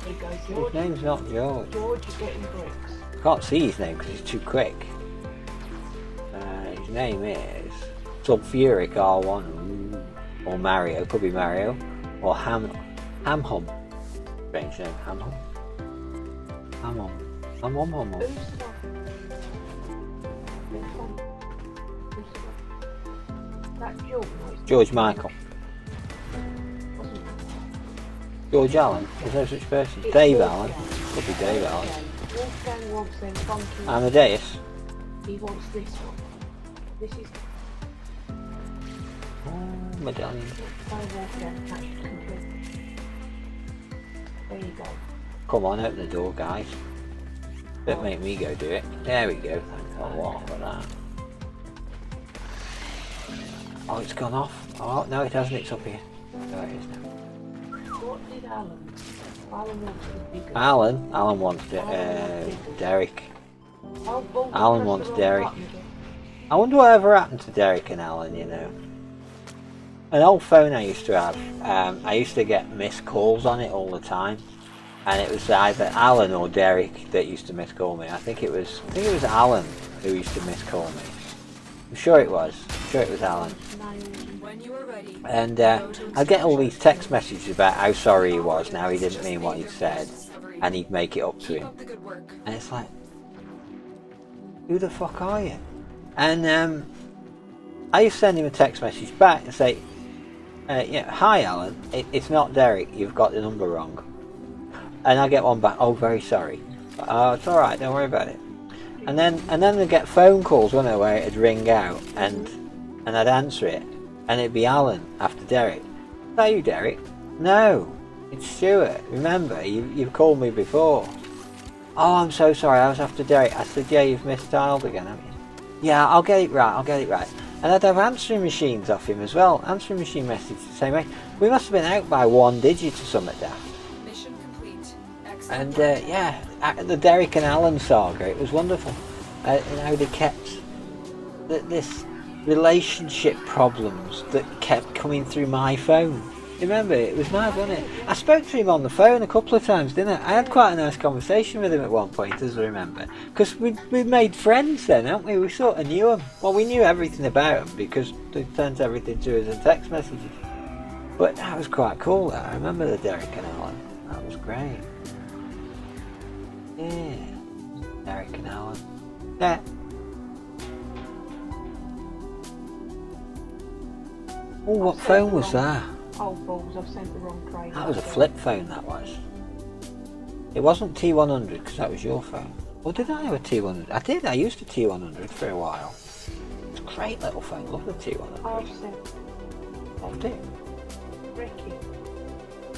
[SPEAKER 1] There you go,
[SPEAKER 2] His
[SPEAKER 1] George.
[SPEAKER 2] name's not George.
[SPEAKER 1] George is getting bricks.
[SPEAKER 2] I can't see his name because he's too quick. His name is Sulfuric R1. Ooh. Or Mario. Could be Mario. Or Ham Hum. Strange name. Ham Hum. Ham Hum. Ham Hum Hum Hum.
[SPEAKER 1] Who's the one? Who's the one? Who's the one? That George. No, it's
[SPEAKER 2] George Michael.
[SPEAKER 1] wasn't it?
[SPEAKER 2] George Allen. Is there such a person?
[SPEAKER 1] It's
[SPEAKER 2] Dave
[SPEAKER 1] Wolfgang.
[SPEAKER 2] Allen. Could be Dave Allen.
[SPEAKER 1] Wolfgang wants them funky.
[SPEAKER 2] Amadeus.
[SPEAKER 1] He wants this one. This is
[SPEAKER 2] Oh, medallion.
[SPEAKER 1] by Wolfgang attached completely. There you go.
[SPEAKER 2] Come on, open the door, guys. Don't make me go do it. There we go. Thanks a lot for that. Oh, it's gone off. Oh, no, it hasn't. It's up here. There it is now.
[SPEAKER 1] What did Alan? Alan wants the bigger.
[SPEAKER 2] Alan wants Derek.
[SPEAKER 1] Oh, Bolton
[SPEAKER 2] Alan
[SPEAKER 1] pressed
[SPEAKER 2] wants
[SPEAKER 1] the wrong
[SPEAKER 2] Derek.
[SPEAKER 1] button again.
[SPEAKER 2] I wonder whatever happened to Derek and Alan, you know. An old phone I used to have, I used to get missed calls on it all the time. And it was either Alan or Derek that used to miss call me. I think it was Alan who used to miss call me. I'm sure it was. Alan.
[SPEAKER 4] When you are ready,
[SPEAKER 2] And I'd get all these text messages about how sorry he was, now he didn't mean what he'd said, and he'd make it up to
[SPEAKER 4] keep
[SPEAKER 2] him.
[SPEAKER 4] up the good work.
[SPEAKER 2] And it's like, who the fuck are you? And I used to send him a text message back and say, yeah, hi Alan, it's not Derek, you've got the number wrong. And I get one back, oh, very sorry. Oh, it's alright, don't worry about it. And then they'd get phone calls, wouldn't they, where it'd ring out and I'd answer it and it'd be Alan after Derek. Is that you, Derek? No, it's Stuart. Remember, you've called me before. Oh, I'm so sorry, I was after Derek. I said, yeah, you've misdialed again, haven't you? Yeah, I'll get it right. And I'd have answering machines off him as well. Answering machine messages the same way. We must have been out by one digit or something daft.
[SPEAKER 4] Mission complete. Excellent.
[SPEAKER 2] And yeah, the Derek and Alan saga, it was wonderful. And how they kept this relationship problems that kept coming through my phone. Remember, it was mad, wasn't it? I spoke to him on the phone a couple of times, didn't I? I had quite a nice conversation with him at one point, as I remember. Because we made friends then, haven't we? We sort of knew him. Well, we knew everything about him because they sent everything to us in text messages. But that was quite cool, that. I remember the Derek and Alan. That was great. Yeah. Derek and Alan. Yeah. Oh, what phone was that?
[SPEAKER 1] Oh balls, I've sent the wrong train.
[SPEAKER 2] That was a flip phone, that was. It wasn't T100 because that was your phone. Or did I have a T100? I did, I used a T100 for a while. It's a great little phone, love the T100.
[SPEAKER 1] I've sent
[SPEAKER 2] Loved it.
[SPEAKER 1] Ricky.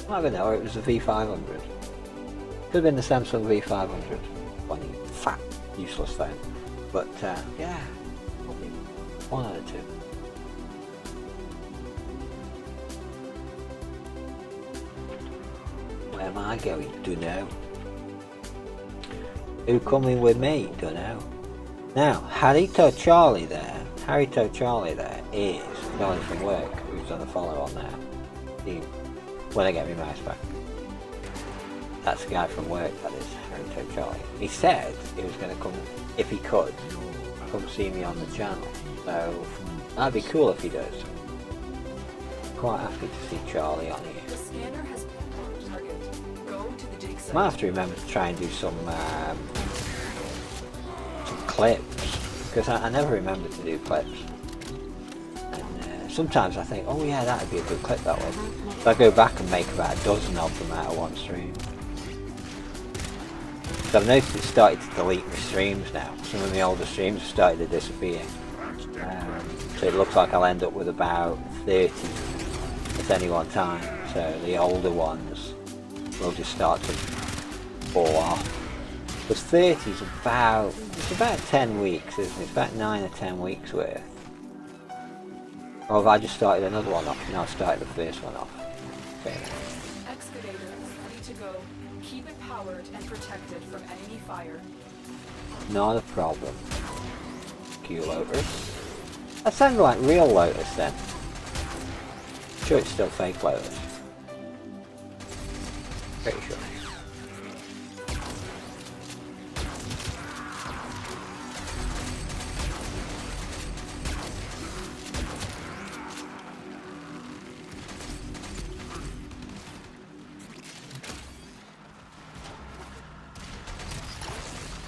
[SPEAKER 2] I don't know, it was the V500. Could have been the Samsung V500. Funny, fat, useless phone. But yeah, probably one of the two. Where am I going? Don't know. Who coming with me? Don't know. Now, Harito Charlie there is Johnny from work, who's done a follow on there. When I get my mouse back. That's the guy from work, that is Harito Charlie. He said he was going to come, if he could, come see me on the channel. So, that'd be cool if he does. Quite happy to see Charlie on here.
[SPEAKER 4] The scanner has picked target. Go to the dig
[SPEAKER 2] I
[SPEAKER 4] site.
[SPEAKER 2] might have to remember to try and do some clips, because I never remember to do clips. And sometimes I think, oh yeah, that would be a good clip, that one. So I go back and make about a dozen of them out of one stream. So I've noticed it started to delete my streams now. Some of the older streams have started to disappear. So it looks like I'll end up with about 30 at any one time. So the older ones will just start to fall off. Because 30 is about, it's about 10 weeks, isn't it? It's about 9 or 10 weeks worth. Or have I just started another one off? No, I started the first one off. Okay.
[SPEAKER 4] Excavator is ready to go. Keep it powered and protected from enemy fire.
[SPEAKER 2] Not a problem. Q Lotus. That sounded like real Lotus then. Sure it's still fake Lotus. Pretty sure.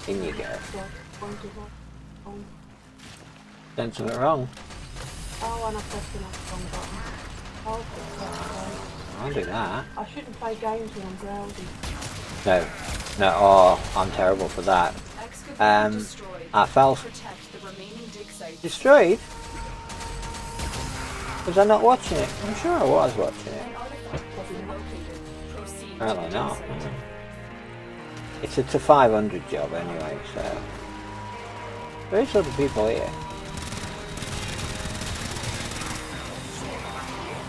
[SPEAKER 2] In you go. Done something wrong.
[SPEAKER 1] Oh, and I pressed the wrong button. Oh, for
[SPEAKER 2] I'll do that.
[SPEAKER 1] I shouldn't play games when I'm grounded.
[SPEAKER 2] No, oh, I'm terrible for that.
[SPEAKER 4] Excavator destroyed.
[SPEAKER 2] I fell.
[SPEAKER 4] Protect the remaining dig sites.
[SPEAKER 2] Destroyed? Was I not watching it? I'm sure I was watching it.
[SPEAKER 4] An artifact has been located. Proceed to
[SPEAKER 2] Apparently
[SPEAKER 4] dig
[SPEAKER 2] not.
[SPEAKER 4] site.
[SPEAKER 2] It's a to 500 job anyway, so there is other people here.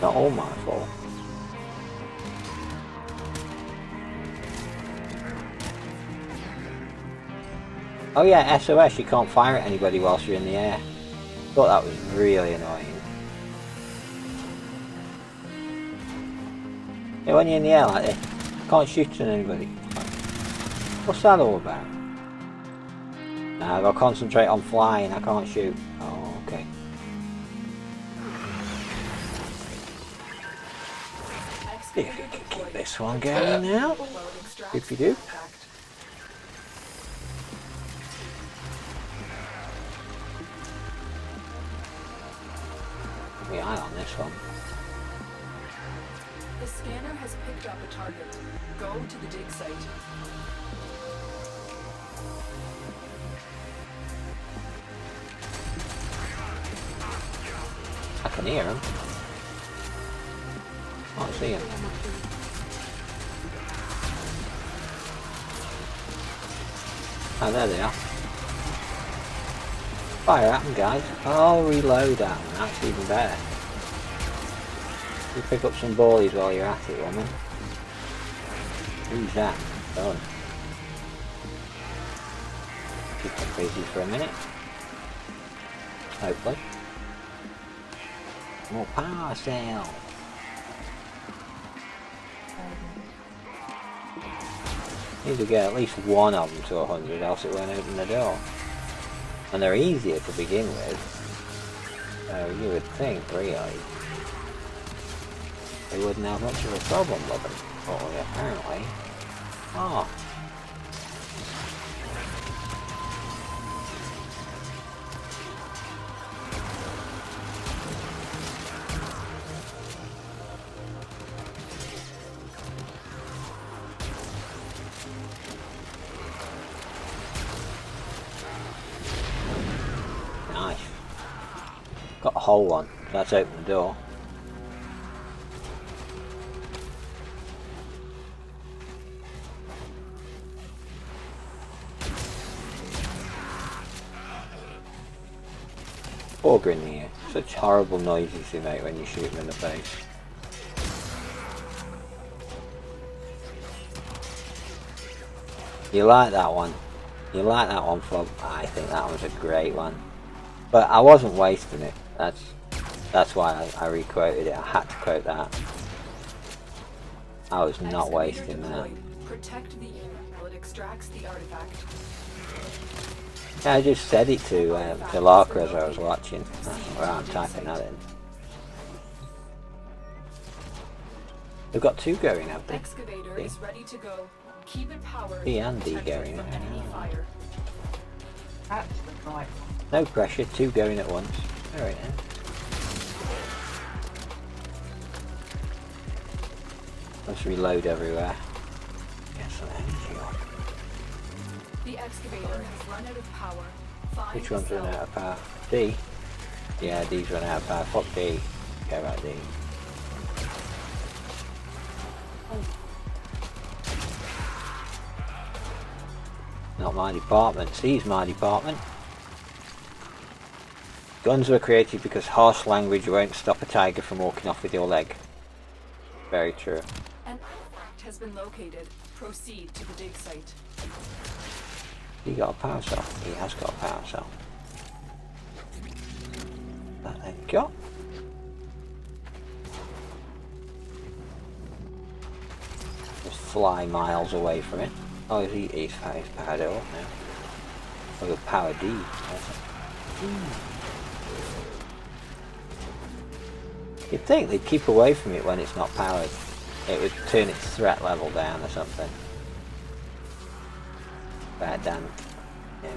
[SPEAKER 2] Not all my fault. Oh yeah, SOS, you can't fire at anybody whilst you're in the air. Thought that was really annoying. Yeah, when you're in the air like this, you can't shoot at anybody. What's that all about? Nah, I've got to concentrate on flying, I can't shoot. Oh, okay. See if you can keep this one going now. If you do. Keep my eye on this one.
[SPEAKER 4] The scanner has picked up a target. Go to the dig site.
[SPEAKER 2] I can hear him. Can't see him. Oh, there they are. Fire at them, guys. Oh, reload at them. That's even better. You pick up some ballies while you're at it, woman. Who's that? Done. Keep them busy for a minute. Hopefully. More power cell. Need to get at least one of them to 100, else it won't open the door. And they're easier to begin with. So you would think, really, they wouldn't have much of a problem with them. But apparently, oh. Nice. Got a whole one. That's opened the door. Ogre in here. Such horrible noises they make when you shoot them in the face. You like that one? You like that one, Flub? I think that was a great one. But I wasn't wasting it. That's why I re-quoted it. I had to quote that. I was not wasting that.
[SPEAKER 4] Protect the unit while it extracts the artifact.
[SPEAKER 2] Yeah, I just said it to Larka as I was watching. That's where I'm typing that in. They've got two going, have they?
[SPEAKER 4] Excavator is ready to go. Keep it powered.
[SPEAKER 2] B and D
[SPEAKER 4] protected
[SPEAKER 2] going.
[SPEAKER 4] from enemy fire.
[SPEAKER 1] That's the right one.
[SPEAKER 2] No pressure, 2 going at once. Alright then. Let's reload everywhere. Get some energy on.
[SPEAKER 4] The excavator has run out of power. Find
[SPEAKER 2] Which one's
[SPEAKER 4] the
[SPEAKER 2] run
[SPEAKER 4] cell.
[SPEAKER 2] out of power? D? Yeah, D's run out of power. Fuck D. Care about D. Not my department. C's my department. Guns were created because harsh language won't stop a tiger from walking off with your leg. Very true.
[SPEAKER 4] An artifact has been located. Proceed to the dig site.
[SPEAKER 2] He got a power cell. He has got a power cell. That then got. Just fly miles away from it. Oh, he's powered it up now. Oh, the power D. You'd think they'd keep away from it when it's not powered. It would turn its threat level down or something. Bad damn. Yeah.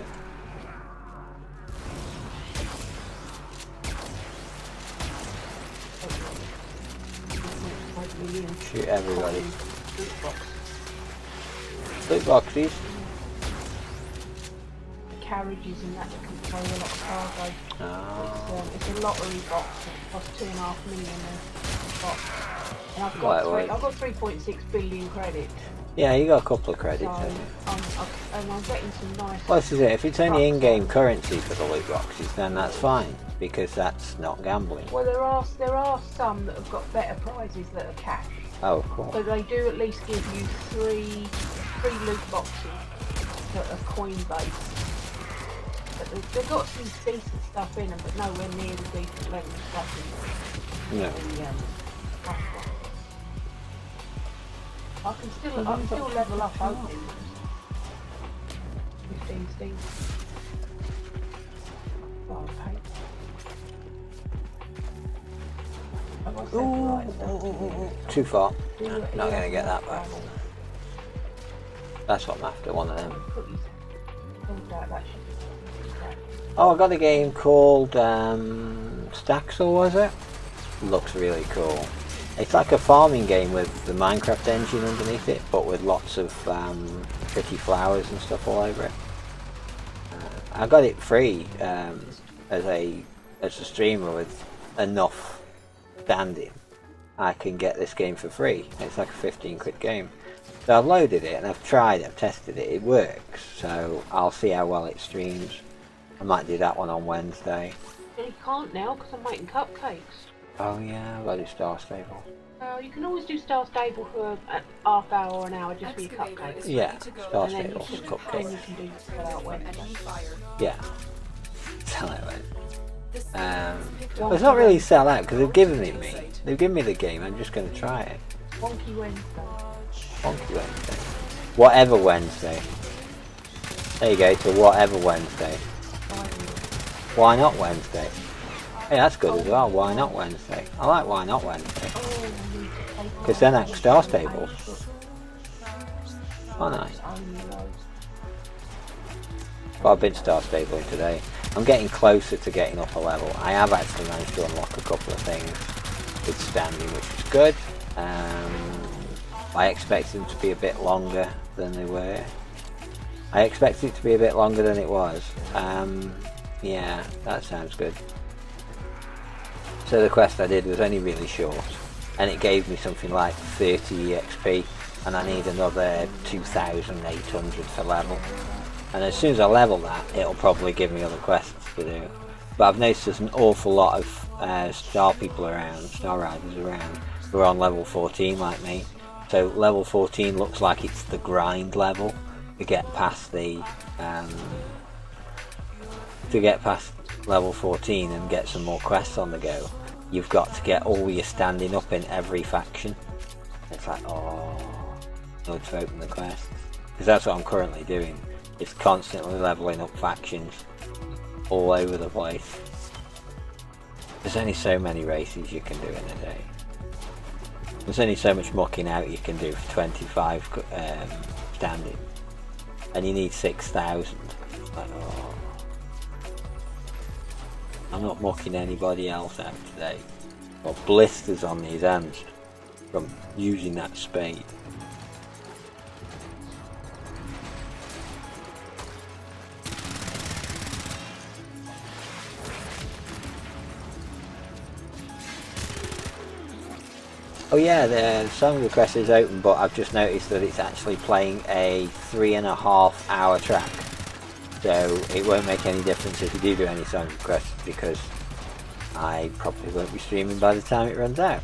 [SPEAKER 2] Shoot everybody. Loot boxes.
[SPEAKER 1] The carriages and that can carry a lot of cargo.
[SPEAKER 2] Oh.
[SPEAKER 1] It's a lottery box. It costs 2.5 million a box. And I've
[SPEAKER 2] Right,
[SPEAKER 1] got
[SPEAKER 2] right.
[SPEAKER 1] I've got 3.6 billion credits.
[SPEAKER 2] Yeah, you got a couple of
[SPEAKER 1] So
[SPEAKER 2] credits, haven't you?
[SPEAKER 1] I'm getting some nice.
[SPEAKER 2] Well, this is it. If it's only in-game currency for the loot boxes, then that's fine because that's not gambling.
[SPEAKER 1] Well, there are some that have got better prizes that are cash.
[SPEAKER 2] Oh, cool.
[SPEAKER 1] So they do at least give you three loot boxes that are coin based. But they've got some decent stuff in them, but nowhere near the decent level stuff in
[SPEAKER 2] No.
[SPEAKER 1] the cash one. I can still level up opening them. 15 steam. Oh, okay. Have I said the right stuff?
[SPEAKER 2] Too far.
[SPEAKER 1] Do it,
[SPEAKER 2] Not
[SPEAKER 1] yeah,
[SPEAKER 2] going to get that back.
[SPEAKER 1] right.
[SPEAKER 2] That's what I'm after, one of them.
[SPEAKER 1] Put your- that should be right.
[SPEAKER 2] Oh, I got a game called Staxel, was it? Looks really cool. It's like a farming game with the Minecraft engine underneath it, but with lots of pretty flowers and stuff all over it. I got it free as a streamer with enough standing. I can get this game for free. It's like a 15 quid game. So I've loaded it and I've tried it, I've tested it, it works. So I'll see how well it streams. I might do that one on Wednesday.
[SPEAKER 1] You can't now because I'm making cupcakes.
[SPEAKER 2] Oh yeah, I've got to do Star Stable.
[SPEAKER 1] You can always do Star Stable for a half hour or an hour just for your
[SPEAKER 4] Excavator
[SPEAKER 1] cupcakes.
[SPEAKER 4] is
[SPEAKER 2] Yeah,
[SPEAKER 4] ready to go.
[SPEAKER 2] Star
[SPEAKER 1] And then you
[SPEAKER 2] Stable's
[SPEAKER 1] can, then
[SPEAKER 2] cupcakes.
[SPEAKER 1] you can do that out
[SPEAKER 4] From
[SPEAKER 1] Wednesday.
[SPEAKER 4] enemy fire.
[SPEAKER 2] Yeah. Sell out then.
[SPEAKER 4] The cell
[SPEAKER 2] Um,
[SPEAKER 4] has picked
[SPEAKER 2] Well,
[SPEAKER 4] up
[SPEAKER 2] it's not
[SPEAKER 4] the
[SPEAKER 2] really sell out because they've given
[SPEAKER 4] dig
[SPEAKER 2] it me.
[SPEAKER 4] site.
[SPEAKER 2] They've given me the game. I'm just going to try it.
[SPEAKER 1] Wonky Wednesday.
[SPEAKER 2] Wonky Wednesday. Whatever Wednesday. There you go, to whatever Wednesday. Why not Wednesday? Hey, that's good as well. Why not Wednesday? I like why not Wednesday. Because then that's Star Stables. Oh, nice. But I've been Star Stabling today. I'm getting closer to getting up a level. I have actually managed to unlock a couple of things with standing, which is good. I expected them to be a bit longer than they were. I expected it to be a bit longer than it was. Yeah, that sounds good. So the quest I did was only really short, and it gave me something like 30 EXP, and I need another 2,800 for level. And as soon as I level that, it'll probably give me other quests to do. But I've noticed there's an awful lot of star people around, star riders around, who are on level 14 like me. So level 14 looks like it's the grind level to get past the level 14 and get some more quests on the go. You've got to get all your standing up in every faction. It's like, oh, no to open the quests, because that's what I'm currently doing. It's constantly leveling up factions all over the place. There's only so many races you can do in a day. There's only so much mucking out you can do for 25 standing, and you need 6,000. Like, oh. I'm not mucking anybody else out today. Got blisters on these hands from using that spade. Oh yeah, the song request is open, but I've just noticed that it's actually playing a 3.5 hour track. So it won't make any difference if you do any song requests, because I probably won't be streaming by the time it runs out.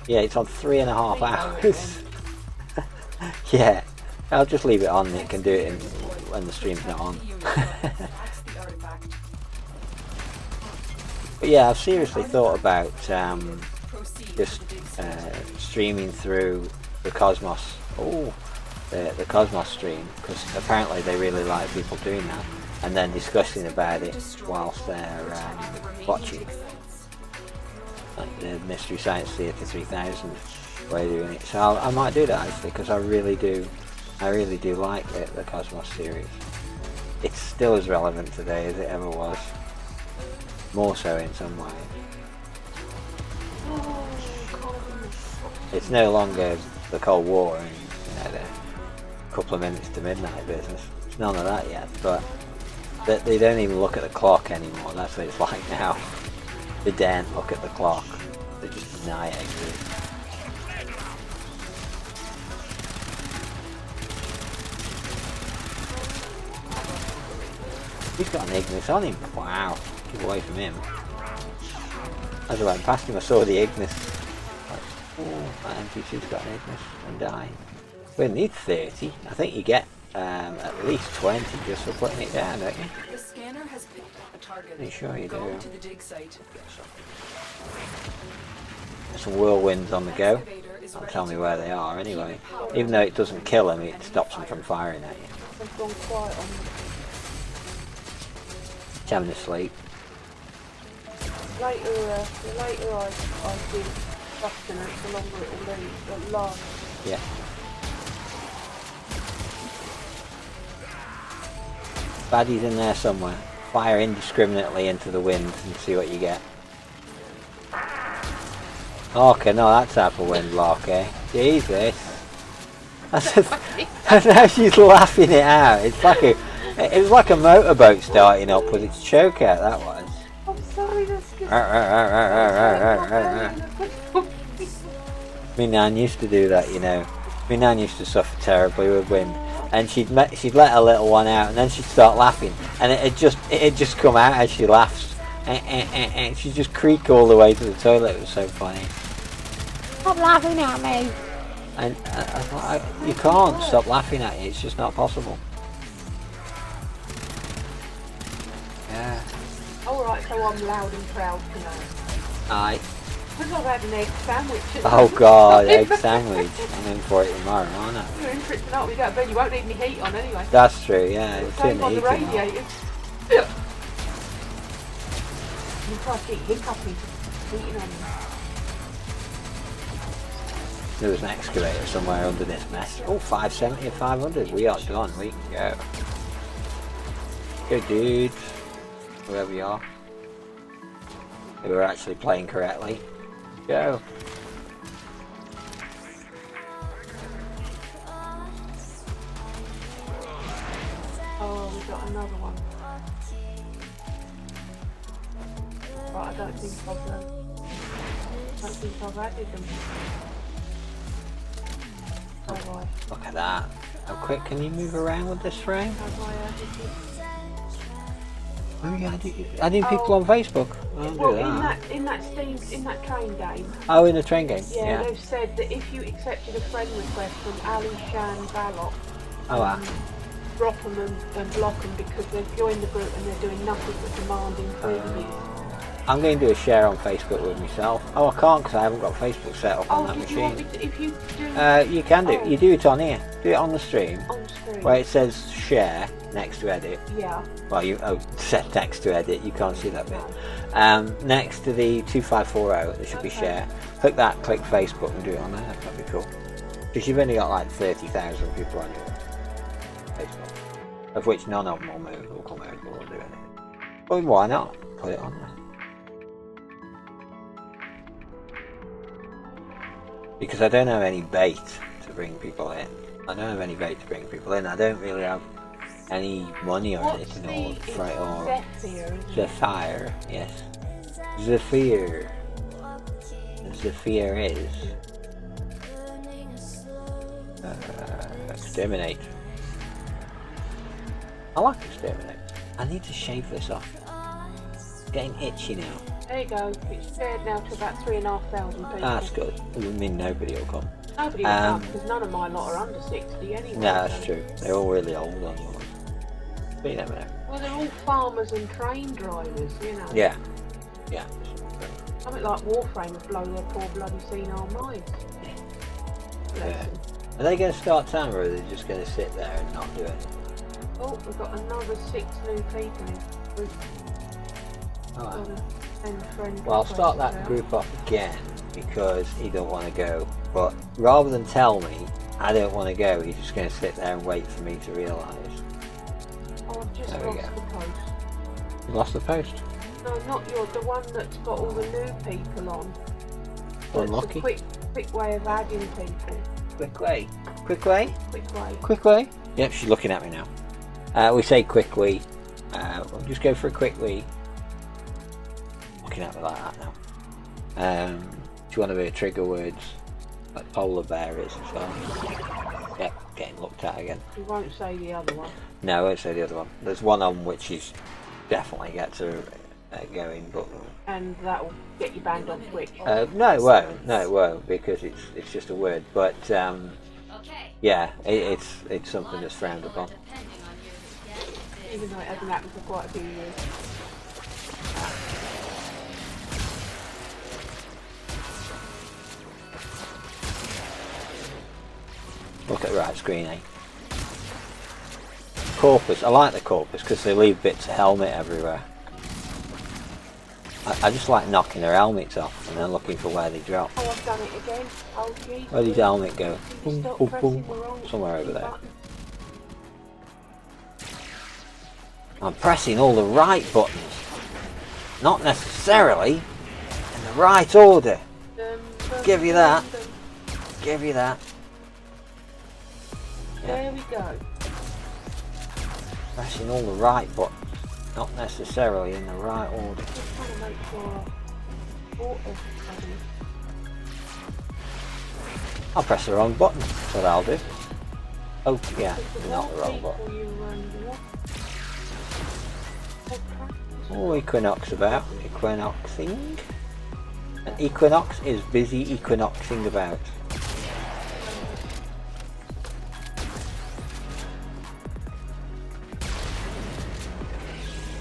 [SPEAKER 2] Yeah, it's on 3.5 hours. Yeah, I'll just leave it on and it can do it when the stream's not on. But yeah, I've seriously thought about just streaming through the Cosmos. Oh, the Cosmos stream, because apparently they really like people doing that, and then discussing about it whilst they're watching. Like the Mystery Science Theatre 3000 way of doing it. So I might do that actually, because I really do like the Cosmos series. It's still as relevant today as it ever was. More so in some way. It's no longer the Cold War and the couple of minutes to midnight business. It's none of that yet, but they don't even look at the clock anymore. That's what it's like now. They daren't look at the clock. They just deny it exists. He's got an Ignis on him. Wow. Keep away from him. As I went past him, I saw the Ignis. Like, oh, that NPC's got an Ignis and dying. We need 30. I think you get at least 20 just for putting it down, don't you?
[SPEAKER 4] The scanner has picked up a target.
[SPEAKER 2] Pretty sure you
[SPEAKER 4] Go
[SPEAKER 2] do.
[SPEAKER 4] to the dig site.
[SPEAKER 2] Some whirlwinds on the go. Don't tell me where they are anyway. Even though it doesn't kill them, it stops them from firing at you.
[SPEAKER 1] They've gone quiet on me.
[SPEAKER 2] It's having a sleep.
[SPEAKER 1] The later I do sustenance, the longer it will last.
[SPEAKER 2] Yeah. Baddie's in there somewhere. Fire indiscriminately into the wind and see what you get. Okay, no, that's out for wind lock, eh? Jesus. And now she's laughing it out. It was like a motorboat starting up with its choke out, that was.
[SPEAKER 1] I'm sorry, that's just...
[SPEAKER 2] My nan used to do that, you know. My nan used to suffer terribly with wind, and she'd let a little one out, and then she'd start laughing, and it'd just come out as she laughs, and she'd just creak all the way to the toilet. It was so funny. Stop laughing at me! And I thought, you can't stop laughing at it. It's just not possible. Yeah.
[SPEAKER 1] Alright, so I'm loud and proud tonight.
[SPEAKER 2] Aye.
[SPEAKER 1] Because I've had an egg sandwich.
[SPEAKER 2] Oh god, egg sandwich. I'm in for it tomorrow, aren't I?
[SPEAKER 1] You're in for it tonight when you go to bed. You won't need any heat on anyway.
[SPEAKER 2] That's true, yeah.
[SPEAKER 1] It'll
[SPEAKER 2] It's
[SPEAKER 1] save
[SPEAKER 2] in the
[SPEAKER 1] on the
[SPEAKER 2] heating on.
[SPEAKER 1] radiators. You try to keep hiccuping. Heating on them.
[SPEAKER 2] There was an excavator somewhere under this mess. Oh, 570 or 500. We are done. We can go. Go, dudes. Whoever you are. They were actually playing correctly. Go.
[SPEAKER 1] Oh, we've got another one. But I don't think I've added them. Have I?
[SPEAKER 2] Look at that. How quick can you move around with this frame?
[SPEAKER 1] Have I added them?
[SPEAKER 2] Oh yeah, adding people on Facebook. I don't
[SPEAKER 1] Well,
[SPEAKER 2] do that.
[SPEAKER 1] in that train game,
[SPEAKER 2] Oh, in the train game?
[SPEAKER 1] yeah, they've said that if you accepted a friend request from Ali Shan Balok,
[SPEAKER 2] Oh, wow.
[SPEAKER 1] drop them and block them because they've joined the group and they're doing nothing but demanding previews.
[SPEAKER 2] I'm going to do a share on Facebook with myself. Oh, I can't because I haven't got Facebook set up on that
[SPEAKER 1] did you want me
[SPEAKER 2] machine.
[SPEAKER 1] to, if you do
[SPEAKER 2] You can do.
[SPEAKER 1] Oh.
[SPEAKER 2] You do it on here. Do it on the stream.
[SPEAKER 1] on screen?
[SPEAKER 2] Where it says share next to edit.
[SPEAKER 1] Yeah.
[SPEAKER 2] Well, you set next to edit. You can't see that bit. Next to the 2540, there should be share. Click that. Click Facebook and do it on there. That'd be cool. Because you've only got like 30,000 people on your Facebook, of which none of them will move. Will come over. Will do anything. Well, why not? Put it on there. Because I don't have any bait to bring people in. I don't have any bait to bring people in. I don't really have any money or
[SPEAKER 1] What's
[SPEAKER 2] anything or
[SPEAKER 1] the
[SPEAKER 2] freight or
[SPEAKER 1] Zephyr?
[SPEAKER 2] Zephyr, yes. Zephyr. Zephyr is exterminate. I like exterminate. I need to shave this off. It's getting itchy now.
[SPEAKER 1] There you go. It's shared now to about 3,500 people.
[SPEAKER 2] That's good. It would mean nobody will come.
[SPEAKER 1] Nobody will come because none of my lot are under 60 anyway.
[SPEAKER 2] No, that's true. They're all really old on yours. But you never know.
[SPEAKER 1] Well, they're all farmers and train drivers, you know.
[SPEAKER 2] Yeah. Yeah.
[SPEAKER 1] Something like Warframe would blow their poor bloody senile minds.
[SPEAKER 2] Yeah. Are they going to start time or are they just going to sit there and not do it?
[SPEAKER 1] Oh, we've got another 6 new people in the group.
[SPEAKER 2] Oh,
[SPEAKER 1] Friend
[SPEAKER 2] well, I'll start that group up again because he don't want to go. But rather than tell me I don't want to go, he's just going to sit there and wait for me to realise.
[SPEAKER 1] Oh, I've just
[SPEAKER 2] There we
[SPEAKER 1] lost
[SPEAKER 2] go.
[SPEAKER 1] the post.
[SPEAKER 2] You lost the post.
[SPEAKER 1] No, not yours. The one that's got all the new people on.
[SPEAKER 2] Unlucky.
[SPEAKER 1] It's a quick way of adding people.
[SPEAKER 2] Quick way. Quick way.
[SPEAKER 1] Quick way.
[SPEAKER 2] Quick way. Yep, she's looking at me now. We say quick wee. We'll just go for a quick wee. Looking at me like that now. Do you want to be a trigger words like polar bear is as well? Yep, getting looked at again.
[SPEAKER 1] You won't say the other one.
[SPEAKER 2] No, I won't say the other one. There's one on which is definitely get to going, but
[SPEAKER 1] And that'll get you banned on Twitch.
[SPEAKER 2] no, it won't. No, it won't because it's just a word. But yeah, it's something that's frowned upon.
[SPEAKER 1] Even though it hasn't happened for quite a few years.
[SPEAKER 2] Look at the right screen, eh? Corpus. I like the corpus because they leave bits of helmet everywhere. I just like knocking their helmets off and then looking for where they drop.
[SPEAKER 1] Oh, I've done it again. Oh, geez.
[SPEAKER 2] Where did the helmet go?
[SPEAKER 1] You
[SPEAKER 2] Boom,
[SPEAKER 1] stop
[SPEAKER 2] boom,
[SPEAKER 1] pressing
[SPEAKER 2] boom.
[SPEAKER 1] the wrong
[SPEAKER 2] Somewhere over there.
[SPEAKER 1] button.
[SPEAKER 2] I'm pressing all the right buttons. Not necessarily in the right order. Give you that. Give you that.
[SPEAKER 1] There we go.
[SPEAKER 2] Pressing all the right buttons. Not necessarily in the right order.
[SPEAKER 1] Just trying to make sure auto.
[SPEAKER 2] I'll press the wrong button. That's what I'll do. Oh, yeah, not the wrong button. Oh, Equinox about. Equinoxing. An Equinox is busy equinoxing about.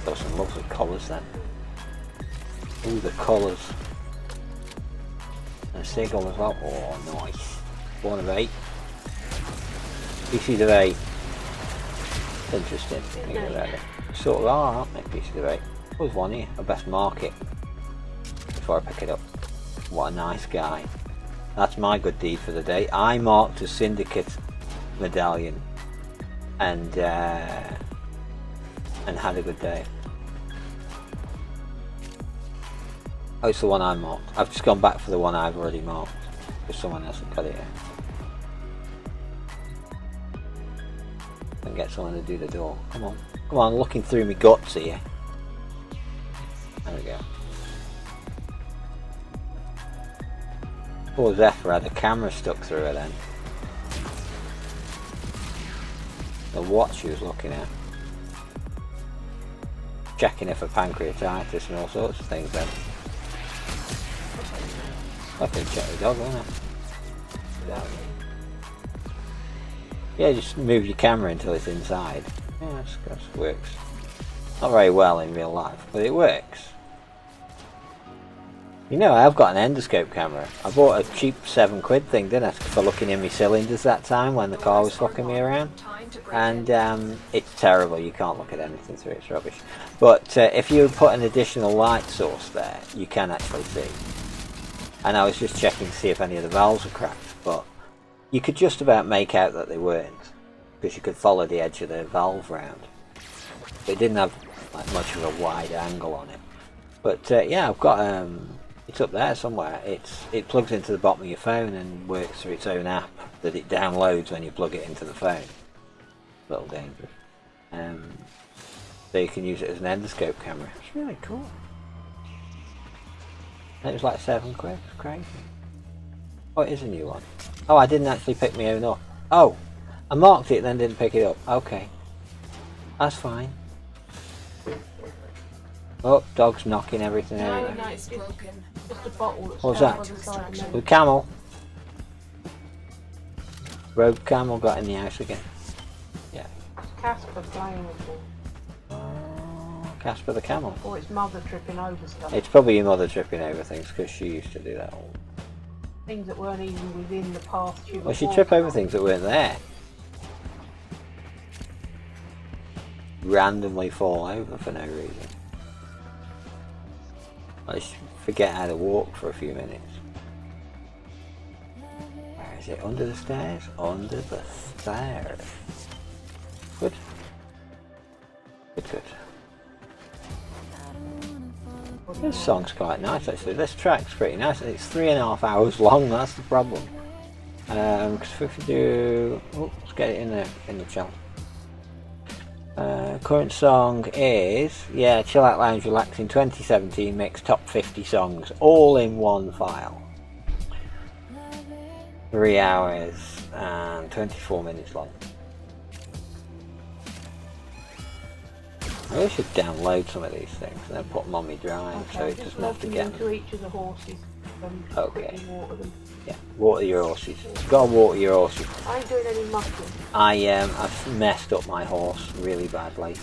[SPEAKER 2] Got some lovely colours then. Ooh, the colours. And a seagull as well. Oh, nice. 1 of 8. Pieces of 8. Interesting. Think about it. Sort of are, aren't they? Pieces of 8. There's one here. I best mark it before I pick it up. What a nice guy. That's my good deed for the day. I marked a syndicate medallion and had a good day. Oh, it's the one I marked. I've just gone back for the one I've already marked because someone else had got it here. And get someone to do the door. Come on. Come on, looking through my guts here. There we go. Poor Zephyr had a camera stuck through her then. The watch she was looking at. Checking if her pancreatitis and all sorts of things then. I can check the dog, won't I? Yeah, just move your camera until it's inside. Yeah, that works. Not very well in real life, but it works. You know, I've got an endoscope camera. I bought a cheap £7 thing, didn't I, for looking in my cylinders that time when the car was fucking me around. And it's terrible. You can't look at anything through it. It's rubbish. But if you put an additional light source there, you can actually see. And I was just checking to see if any of the valves were cracked, but you could just about make out that they weren't, because you could follow the edge of the valve round. It didn't have like much of a wide angle on it. But yeah, I've got it's up there somewhere. It plugs into the bottom of your phone and works through its own app that it downloads when you plug it into the phone. A little dangerous. So you can use it as an endoscope camera. It's really cool. And it was like £7. It's crazy. Oh, it is a new one. Oh, I didn't actually pick my own up. Oh, I marked it then didn't pick it up. Okay. That's fine. Oh, dog's knocking everything over.
[SPEAKER 4] No, it's broken.
[SPEAKER 1] Just a bottle that's
[SPEAKER 2] What's
[SPEAKER 1] down
[SPEAKER 2] that?
[SPEAKER 1] by the side of
[SPEAKER 2] The
[SPEAKER 1] me.
[SPEAKER 2] camel. Rogue camel got in the house again. Yeah.
[SPEAKER 1] Casper playing with it.
[SPEAKER 2] Casper the camel.
[SPEAKER 1] Or it's mother tripping over stuff.
[SPEAKER 2] It's probably your mother tripping over things because she used to do that all.
[SPEAKER 1] Things that weren't even within the path she was
[SPEAKER 2] Well, she'd
[SPEAKER 1] walking
[SPEAKER 2] trip over
[SPEAKER 1] on.
[SPEAKER 2] things that weren't there. Randomly fall over for no reason. I just forget how to walk for a few minutes. Where is it? Under the stairs? Under the stairs. Good. Good, good. This song's quite nice actually. This track's pretty nice. It's 3.5 hours long, that's the problem. Because if we do... Oh, let's get it in the channel. Current song is, yeah, Chill Out Lounge Relaxing 2017 mix top 50 songs, all in one file. 3 hours and 24 minutes long. I really should download some of these things and then put them on my drive so it
[SPEAKER 1] just
[SPEAKER 2] doesn't have to
[SPEAKER 1] log
[SPEAKER 2] get
[SPEAKER 1] them into each of the horses.
[SPEAKER 2] Okay.
[SPEAKER 1] Quickly water them.
[SPEAKER 2] Yeah, water your horses. Gotta water your horses.
[SPEAKER 1] I ain't doing any mucking.
[SPEAKER 2] I've messed up my horse really badly.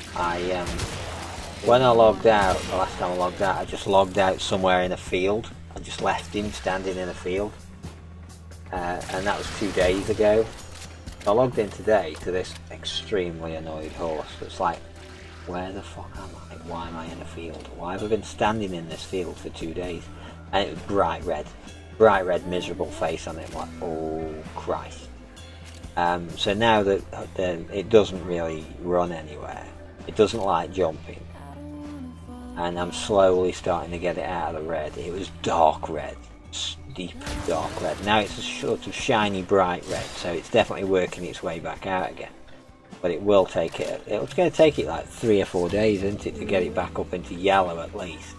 [SPEAKER 2] When I logged out, the last time I logged out, I just logged out somewhere in a field. I just left him standing in a field. And that was 2 days ago. I logged in today to this extremely annoyed horse that's like, where the fuck am I? Why am I in a field? Why have I been standing in this field for 2 days? And it was bright red, miserable face on it. I'm like, oh Christ. So now that it doesn't really run anywhere, it doesn't like jumping, and I'm slowly starting to get it out of the red. It was dark red, deep dark red. Now it's a sort of shiny bright red, so it's definitely working its way back out again. But it will take it. It's going to take it like 3 or 4 days, isn't it, to get it back up into yellow at least,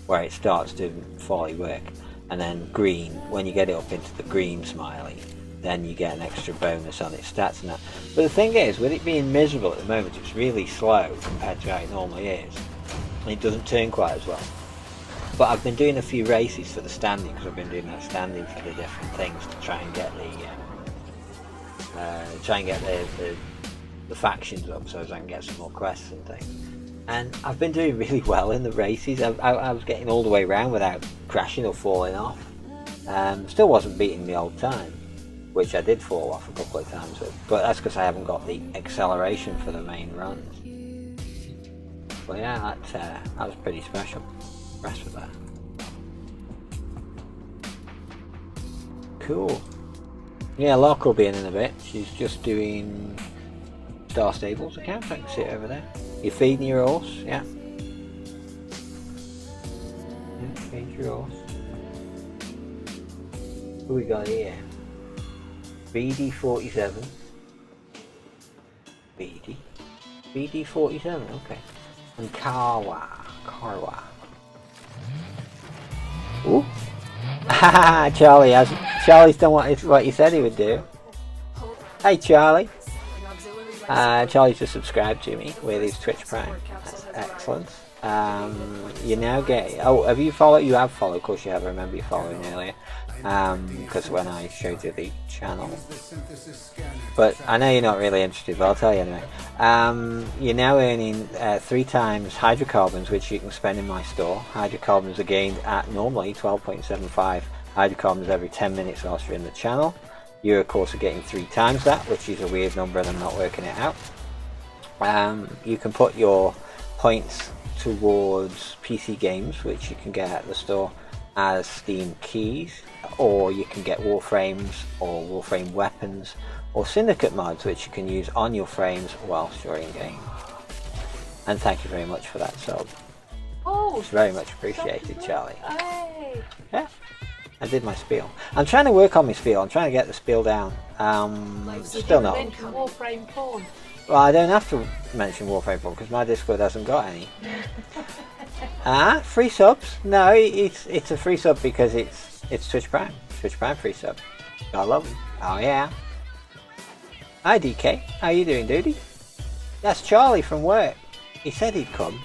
[SPEAKER 2] where it starts to fully work. And then green, when you get it up into the green smiley, then you get an extra bonus on its stats and that. But the thing is, with it being miserable at the moment, it's really slow compared to how it normally is, and it doesn't turn quite as well. But I've been doing a few races for the standing, because I've been doing that standing for the different things to try and get the factions up, so as I can get some more quests and things. And I've been doing really well in the races. I was getting all the way around without crashing or falling off. Still wasn't beating the old time, which I did fall off a couple of times with, but that's because I haven't got the acceleration for the main runs. But yeah, that was pretty special. Impressed with that. Cool. Yeah, Lark will be in a bit. She's just doing Star Stables account. I can see it over there. You're feeding your horse, yeah. Yeah, feed your horse. Who we got here? BD47. BD47, okay. And Karwa. Ooh. Charlie's done what he said he would do. Hey Charlie. Charlie's just subscribed to me with his Twitch Prime. That's excellent. You now get... Oh, have you followed? You have followed, of course you have. I remember you following earlier. Because when I showed you the channel. But I know you're not really interested, but I'll tell you anyway. You're now earning 3 times hydrocarbons, which you can spend in my store. Hydrocarbons are gained at normally 12.75 hydrocarbons every 10 minutes whilst you're in the channel. You of course are getting 3 times that, which is a weird number and I'm not working it out. You can put your points towards PC games, which you can get at the store as Steam keys, or you can get Warframes or Warframe weapons or Syndicate mods, which you can use on your frames whilst you're in game. And thank you very much for that sub.
[SPEAKER 1] Oh,
[SPEAKER 2] It's very much appreciated, Charlie.
[SPEAKER 1] Hey.
[SPEAKER 2] Yeah, I did my spiel. I'm trying to work on my spiel. I'm trying to get the spiel down. Still not.
[SPEAKER 1] Mention Warframe porn.
[SPEAKER 2] Well, I don't have to mention Warframe because my Discord hasn't got any. Free subs? No, it's a free sub because it's Twitch Prime. Twitch Prime free sub. I love them. Oh yeah. Hi DK, how you doing, dude? That's Charlie from work. He said he'd come.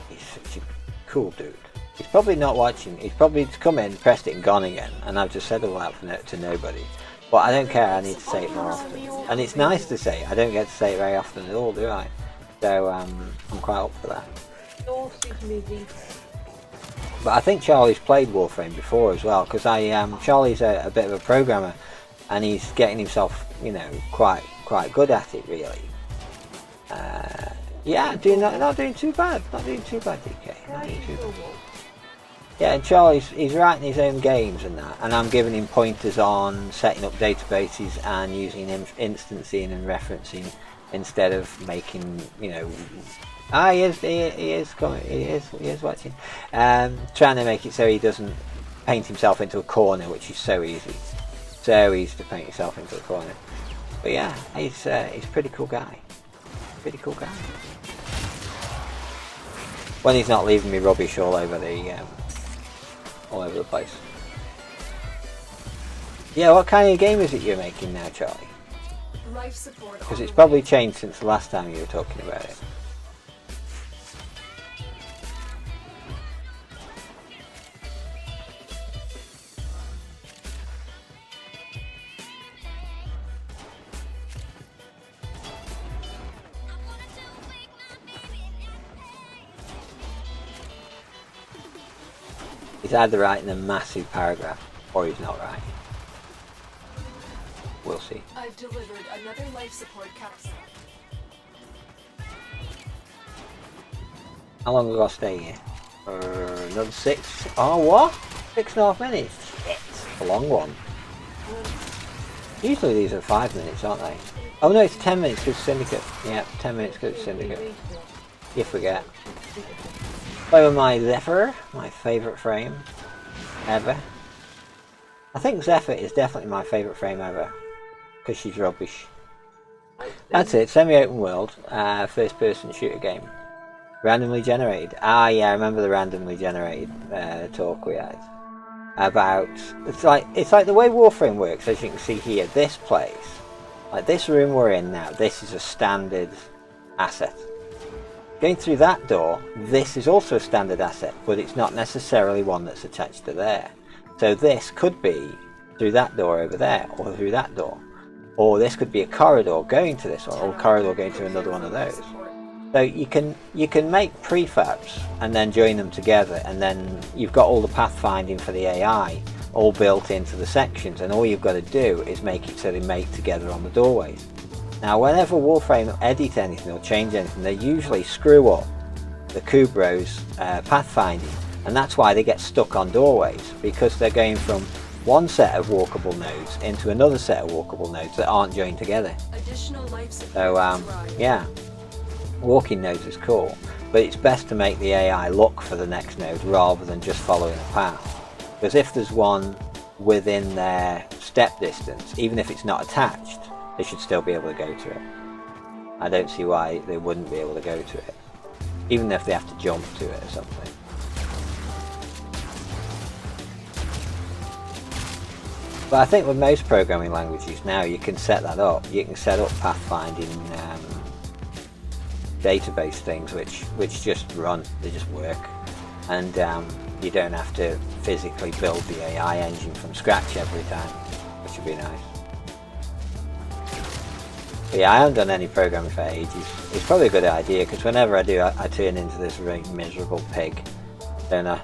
[SPEAKER 2] He's such a cool dude. He's probably not watching. He's probably come in, pressed it and gone again. And I've just said all that to nobody. But I don't care, I need to say it more often. And it's nice to say. I don't get to say it very often at all, do I? So I'm quite up for that. But I think Charlie's played Warframe before as well, because Charlie's a bit of a programmer, and he's getting himself, you know, quite good at it, really. Yeah, not doing too bad. Not doing too bad, DK. Not doing too bad. Yeah, and Charlie's he's writing his own games and that, and I'm giving him pointers on setting up databases and using instancing and referencing instead of making, you know. He is watching. Trying to make it so he doesn't paint himself into a corner, which is so easy. So easy to paint yourself into a corner. But yeah, he's a pretty cool guy. Pretty cool guy. When he's not leaving me rubbish all over the place. Yeah, what kind of game is it you're making now, Charlie?
[SPEAKER 4] Life support.
[SPEAKER 2] Because it's probably changed since the last time you were talking about it. He's either writing a massive paragraph or he's not writing. We'll see.
[SPEAKER 4] I've delivered another life support capsule.
[SPEAKER 2] How long have I stay here? Another 6. Oh, what? 6.5 minutes? It's a long one. Usually these are 5 minutes, aren't they? Oh no, it's 10 minutes because Syndicate. Yeah, 10 minutes because Syndicate. You forget. Play with my Zephyr, my favourite frame ever. I think Zephyr is definitely my favourite frame ever because she's rubbish. That's it, semi-open world, first-person shooter game. Randomly generated. Yeah, I remember the randomly generated talk we had about. It's like the way Warframe works, as you can see here. This place, like this room we're in now, this is a standard asset. Going through that door, this is also a standard asset, but it's not necessarily one that's attached to there. So this could be through that door over there, or through that door. Or this could be a corridor going to this one, or a corridor going to another one of those. So you can make prefabs and then join them together, and then you've got all the pathfinding for the AI all built into the sections, and all you've got to do is make it so they mate together on the doorways. Now, whenever Warframe edit anything or change anything, they usually screw up the Kubro's pathfinding, and that's why they get stuck on doorways, because they're going from one set of walkable nodes into another set of walkable nodes that aren't joined together. So, yeah, walking nodes is cool, but it's best to make the AI look for the next node rather than just following a path. Because if there's one within their step distance, even if it's not attached, they should still be able to go to it. I don't see why they wouldn't be able to go to it, even if they have to jump to it or something. But I think with most programming languages now, you can set that up. You can set up pathfinding database things which just run, they just work, and you don't have to physically build the AI engine from scratch every time, which would be nice. But yeah, I haven't done any programming for ages. It's probably a good idea, because whenever I do, I turn into this really miserable pig, don't I?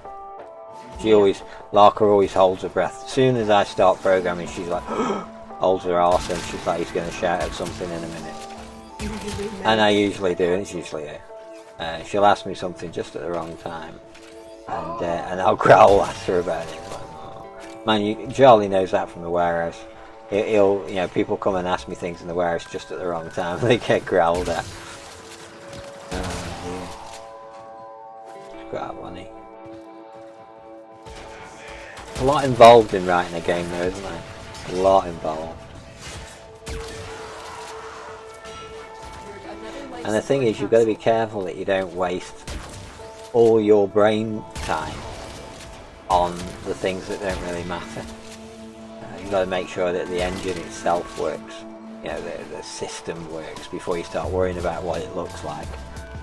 [SPEAKER 2] Larka always holds her breath. As soon as I start programming, she's like, holds her arse, and she's like, he's going to shout at something in a minute. And I usually do, and it's usually her. She'll ask me something just at the wrong time, and I'll growl at her about it. Like, oh. Man, Charlie knows that from the warehouse. People come and ask me things in the warehouse just at the wrong time, and they get growled at. crap, wasn't he? A lot involved in writing a game there, isn't there? A lot involved. And the thing is, you've got to be careful that you don't waste all your brain time on the things that don't really matter. You've got to make sure that the engine itself works, you know, the system works before you start worrying about what it looks like.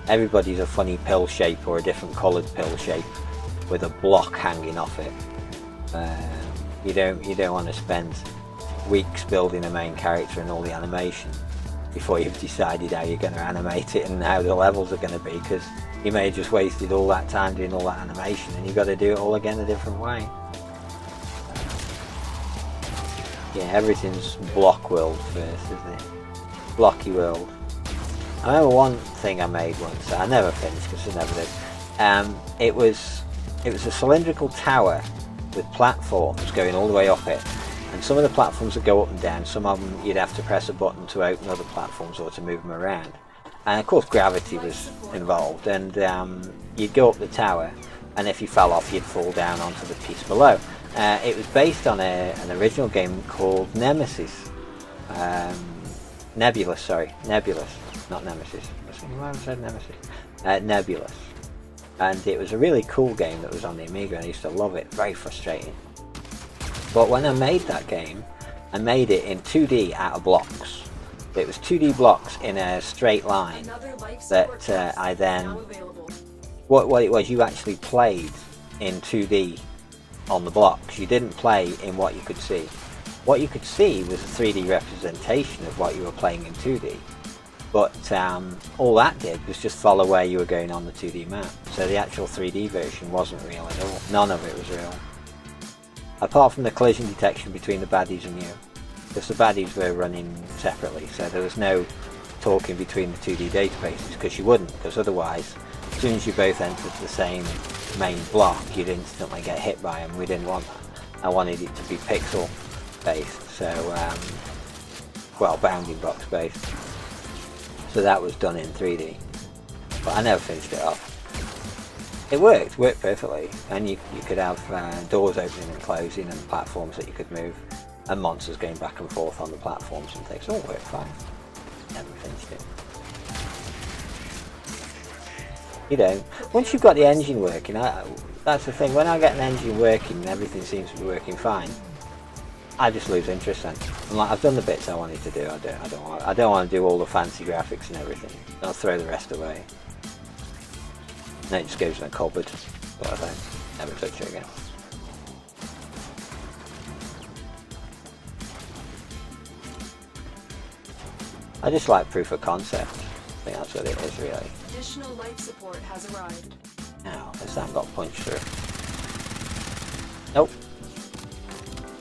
[SPEAKER 2] Everybody's a funny pill shape or a different coloured pill shape with a block hanging off it. You don't want to spend weeks building a main character and all the animation before you've decided how you're going to animate it and how the levels are going to be, because you may have just wasted all that time doing all that animation and you've got to do it all again a different way. Yeah, everything's block world first, isn't it? Blocky world. I remember one thing I made once, I never finished because I never did. It was a cylindrical tower with platforms going all the way up it, and some of the platforms would go up and down, some of them you'd have to press a button to open other platforms or to move them around, and of course gravity was involved, and you'd go up the tower, and if you fell off you'd fall down onto the piece below. It was based on an original game called Nemesis. Nebulous, not Nemesis. Why have I said Nemesis? Nebulous. And it was a really cool game that was on the Amiga, and I used to love it. Very frustrating. But when I made that game, I made it in 2D out of blocks. It was 2D blocks in a straight line that I then... What it was, you actually played in 2D on the blocks. You didn't play in what you could see. What you could see was a 3D representation of what you were playing in 2D. But all that did was just follow where you were going on the 2D map. So the actual 3D version wasn't real at all. None of it was real. Apart from the collision detection between the baddies and you. Because the baddies were running separately, so there was no talking between the 2D databases, because you wouldn't, because otherwise, as soon as you both entered the same main block, you'd instantly get hit by them. We didn't want that. I wanted it to be pixel based, so, well, bounding box based. So that was done in 3D, but I never finished it off. It worked perfectly, and you could have doors opening and closing and platforms that you could move, and monsters going back and forth on the platforms and things. It all worked fine. Never finished it. You know, once you've got the engine working, that's the thing, when I get an engine working and everything seems to be working fine, I just lose interest then. I'm like, I've done the bits I wanted to do. I don't want to do all the fancy graphics and everything. I'll throw the rest away. And it just goes in a cupboard, but I don't never touch it again. I just like proof of concept. I think that's what it is, really.
[SPEAKER 4] Additional life support has arrived.
[SPEAKER 2] Now, has that got punched through? Nope.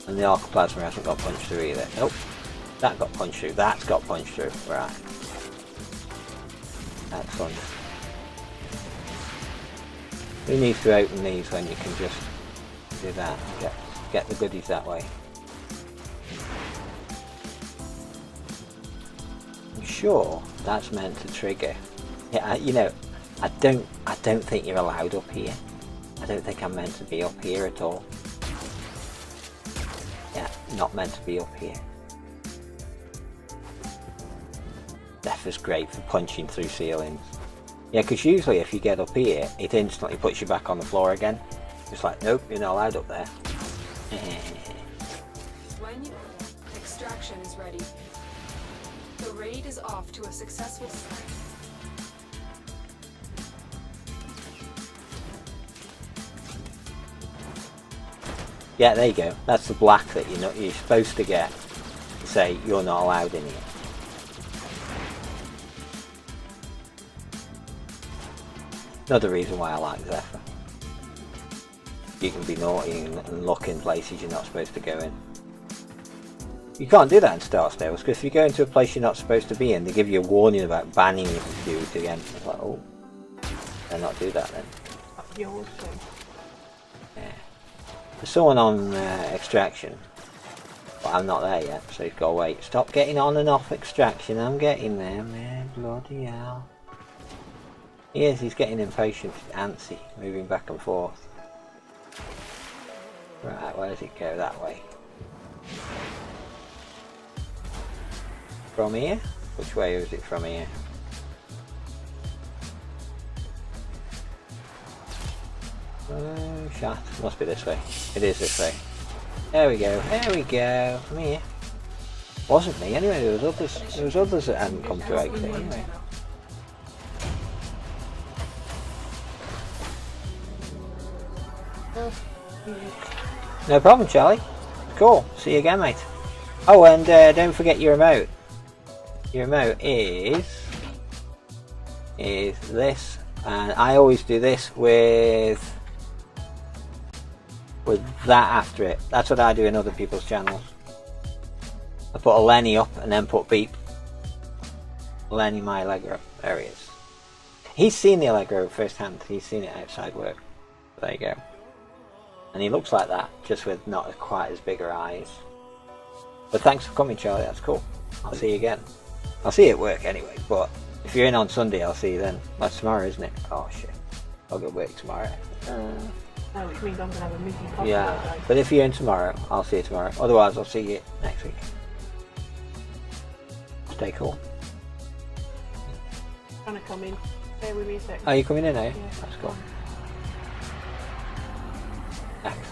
[SPEAKER 2] And the arcoplasma hasn't got punched through either. Nope. That got punched through. That's got punched through. Right. Excellent. Who needs to open these when you can just do that and get the goodies that way? I'm sure that's meant to trigger. Yeah, you know, I don't think you're allowed up here. I don't think I'm meant to be up here at all. Yeah, not meant to be up here. Death is great for punching through ceilings. Yeah, because usually if you get up here, it instantly puts you back on the floor again. It's like, nope, you're not allowed up there.
[SPEAKER 4] When extraction is ready, the raid is off to a successful start.
[SPEAKER 2] Yeah, there you go. That's the black that you're supposed to get to say you're not allowed in here. Another reason why I like Zephyr. You can be naughty and look in places you're not supposed to go in. You can't do that in Star Stales, because if you go into a place you're not supposed to be in, they give you a warning about banning you to do it again. It's like, oh, they'll not do that then.
[SPEAKER 1] Yours too.
[SPEAKER 2] Yeah. There's someone on Extraction, but I'm not there yet, so you've got to wait. Stop getting on and off Extraction, I'm getting there, man. Bloody hell. He is, he's getting impatient, antsy, moving back and forth. Right, where does it go? That way. From here? Which way is it from here? Oh, shit. Must be this way. It is this way. There we go. There we go. Come here. Wasn't me anyway. There was others. There was others that hadn't come to exit anyway. No problem, Charlie. Cool. See you again, mate. Oh, and don't forget your remote. Your remote is this, and I always do this with that after it. That's what I do in other people's channels. I put a Lenny up and then put beep. Lenny my Allegro. There he is. He's seen the Allegro firsthand. He's seen it outside work. There you go. And he looks like that, just with not quite as bigger eyes. But thanks for coming, Charlie. That's cool. I'll see you again. I'll see you at work anyway. But if you're in on Sunday, I'll see you then. That's tomorrow, isn't it? Oh shit. I'll go work tomorrow.
[SPEAKER 1] No, which means I'm going to have a meeting coffee.
[SPEAKER 2] Yeah, but if you're in tomorrow, I'll see you tomorrow. Otherwise, I'll see you next week. Stay cool.
[SPEAKER 1] Trying to come in. Bear with me a second.
[SPEAKER 2] Are you coming in, eh?
[SPEAKER 1] Yeah,
[SPEAKER 2] That's cool. Excellent.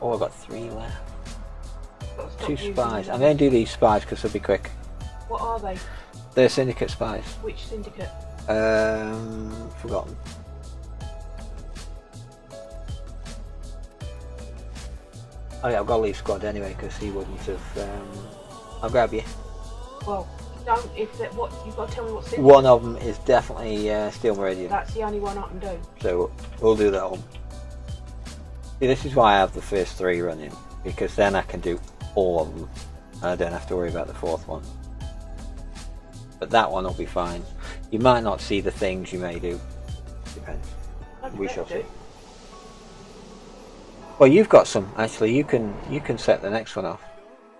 [SPEAKER 2] Oh, I've got 3 left.
[SPEAKER 1] Got to stop
[SPEAKER 2] 2
[SPEAKER 1] using
[SPEAKER 2] spies.
[SPEAKER 1] them.
[SPEAKER 2] I'm going to do these spies because they'll be quick.
[SPEAKER 1] What are they?
[SPEAKER 2] They're syndicate spies.
[SPEAKER 1] Which syndicate?
[SPEAKER 2] Forgotten. Oh yeah, I've got to leave squad anyway because he wouldn't have. I'll grab you.
[SPEAKER 1] Well, don't. If that, what you've got to tell me what syndicate.
[SPEAKER 2] One of them is definitely Steel Meridian.
[SPEAKER 1] That's the only one I can do.
[SPEAKER 2] So we'll do that one. See, this is why I have the first 3 running, because then I can do all of them and I don't have to worry about the 4th one. But that one will be fine. You might not see the things you may do. Depends. We shall see. Well, you've got some actually. You can set the next one off,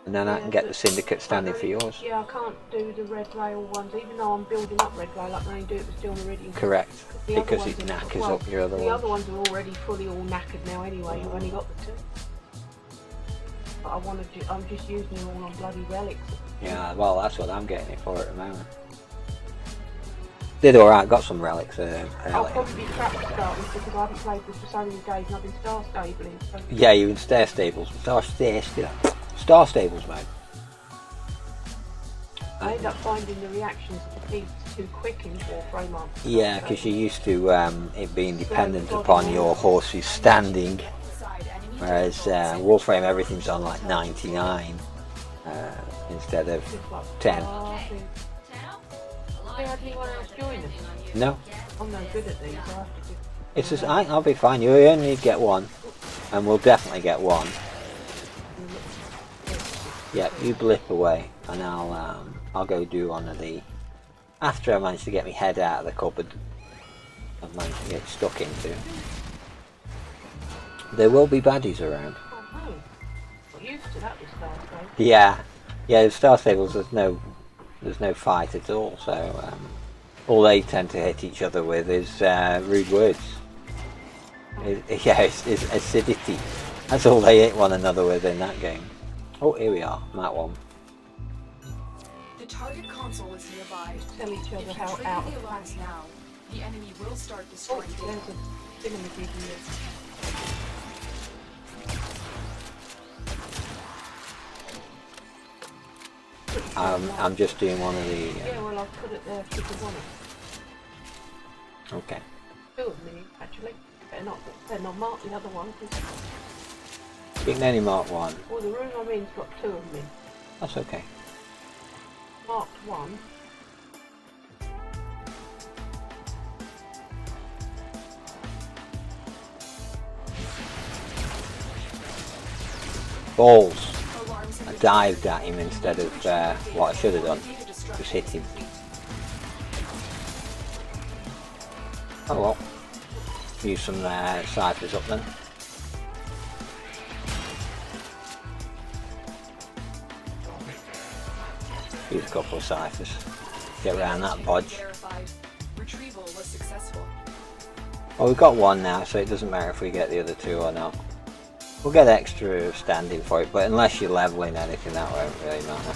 [SPEAKER 2] and then I can get the syndicate standing for yours.
[SPEAKER 1] Yeah, I can't do the red rail ones, even though I'm building up red rail. I can only do it with Steel Meridian.
[SPEAKER 2] Correct,
[SPEAKER 1] The other
[SPEAKER 2] because
[SPEAKER 1] ones
[SPEAKER 2] it
[SPEAKER 1] are-
[SPEAKER 2] knackers
[SPEAKER 1] well,
[SPEAKER 2] up your other
[SPEAKER 1] The
[SPEAKER 2] one.
[SPEAKER 1] other ones are already fully all knackered now anyway. You've only got the 2. But I want to. I'm just using them all on bloody relics.
[SPEAKER 2] Yeah, well, that's what I'm getting it for at the moment. Did alright, got some relics
[SPEAKER 1] I'll
[SPEAKER 2] earlier.
[SPEAKER 1] probably be crap to start with because I haven't played this for so many days and I've been star stabling. So
[SPEAKER 2] Yeah, you in Star Stables. Star Stables mode.
[SPEAKER 1] I end up finding the reactions to the beats too quick in Warframe.
[SPEAKER 2] Yeah, because you're used to it being dependent upon your horse's standing, whereas Warframe everything's on like 99 instead of 10.
[SPEAKER 1] Have you had anyone else join us?
[SPEAKER 2] No,
[SPEAKER 1] I'm no good at these. I have to do.
[SPEAKER 2] it's just I'll be fine. You only need to get 1, and we'll definitely get 1. Yeah, you blip away, and I'll go do one of the. After I manage to get my head out of the cupboard, I've managed to get stuck into. There will be baddies around.
[SPEAKER 1] Oh no. Got used to that with Star Stable.
[SPEAKER 2] Yeah, with Star Stables there's no fight at all, so all they tend to hit each other with is rude words. It's acidity. That's all they hit one another with in that game. Oh, here we are, map 1.
[SPEAKER 4] The target console is nearby.
[SPEAKER 1] Tell each other
[SPEAKER 4] If you
[SPEAKER 1] how
[SPEAKER 4] trigger
[SPEAKER 1] out
[SPEAKER 4] the
[SPEAKER 1] of
[SPEAKER 4] alarms
[SPEAKER 1] practice.
[SPEAKER 4] now, the enemy will start
[SPEAKER 1] Oh,
[SPEAKER 4] destroying
[SPEAKER 1] there's
[SPEAKER 4] data.
[SPEAKER 1] a thingamajig here.
[SPEAKER 2] I'm just doing one of the.
[SPEAKER 1] Yeah, well, I've put it there if you want it.
[SPEAKER 2] Okay.
[SPEAKER 1] 2 of me, actually. Better not mark the other one.
[SPEAKER 2] You can only mark 1.
[SPEAKER 1] Well, the room I'm in's got 2 of me.
[SPEAKER 2] That's okay.
[SPEAKER 1] Marked 1.
[SPEAKER 2] Balls.
[SPEAKER 4] Alarms have
[SPEAKER 2] I
[SPEAKER 4] been
[SPEAKER 2] dived at him instead of what I should have done.
[SPEAKER 4] Data destruction.
[SPEAKER 2] Just hit him. Oh well. Use some ciphers up then. Use a couple of ciphers. Get around that bodge.
[SPEAKER 4] Verified. Retrieval was successful.
[SPEAKER 2] Well, we've got one now, so it doesn't matter if we get the other two or not. We'll get extra standing for it, but unless you're leveling anything, that won't really matter.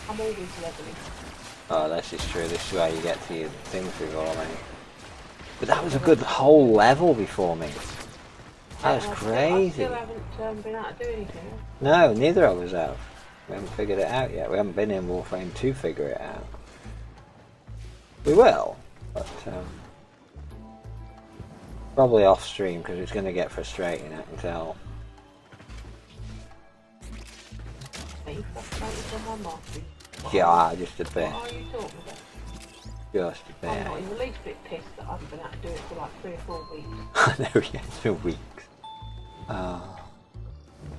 [SPEAKER 1] I'm always leveling.
[SPEAKER 2] Oh, this is true. This is where you get to your things before me. But that was a good whole level before me. That was
[SPEAKER 1] I
[SPEAKER 2] crazy.
[SPEAKER 1] still haven't been able to do anything.
[SPEAKER 2] No, neither of us have. We haven't figured it out yet. We haven't been in Warframe to figure it out. We will, but probably off stream because it's going to get frustrating, I can tell.
[SPEAKER 1] Are you frustrated on my marketing?
[SPEAKER 2] Yeah, just a bit.
[SPEAKER 1] What are you talking about?
[SPEAKER 2] Just a
[SPEAKER 1] I'm not
[SPEAKER 2] bit.
[SPEAKER 1] in the least bit pissed that I haven't been able to do it for like 3 or 4 weeks.
[SPEAKER 2] I know, yeah, it's been weeks.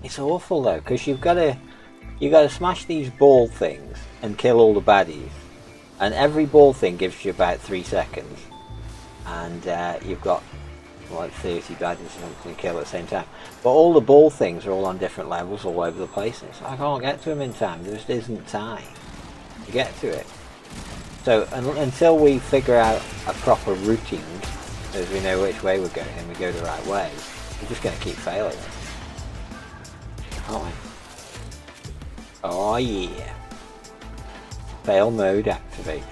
[SPEAKER 2] It's awful though, because you've got to smash these ball things and kill all the baddies, and every ball thing gives you about 3 seconds, and you've got like 30 baddies or something to kill at the same time. But all the ball things are all on different levels all over the place, and I can't get to them in time. There just isn't time to get to it. So until we figure out a proper routing, as we know which way we're going and we go the right way, we're just going to keep failing it, aren't we? Oh yeah. Fail mode activated.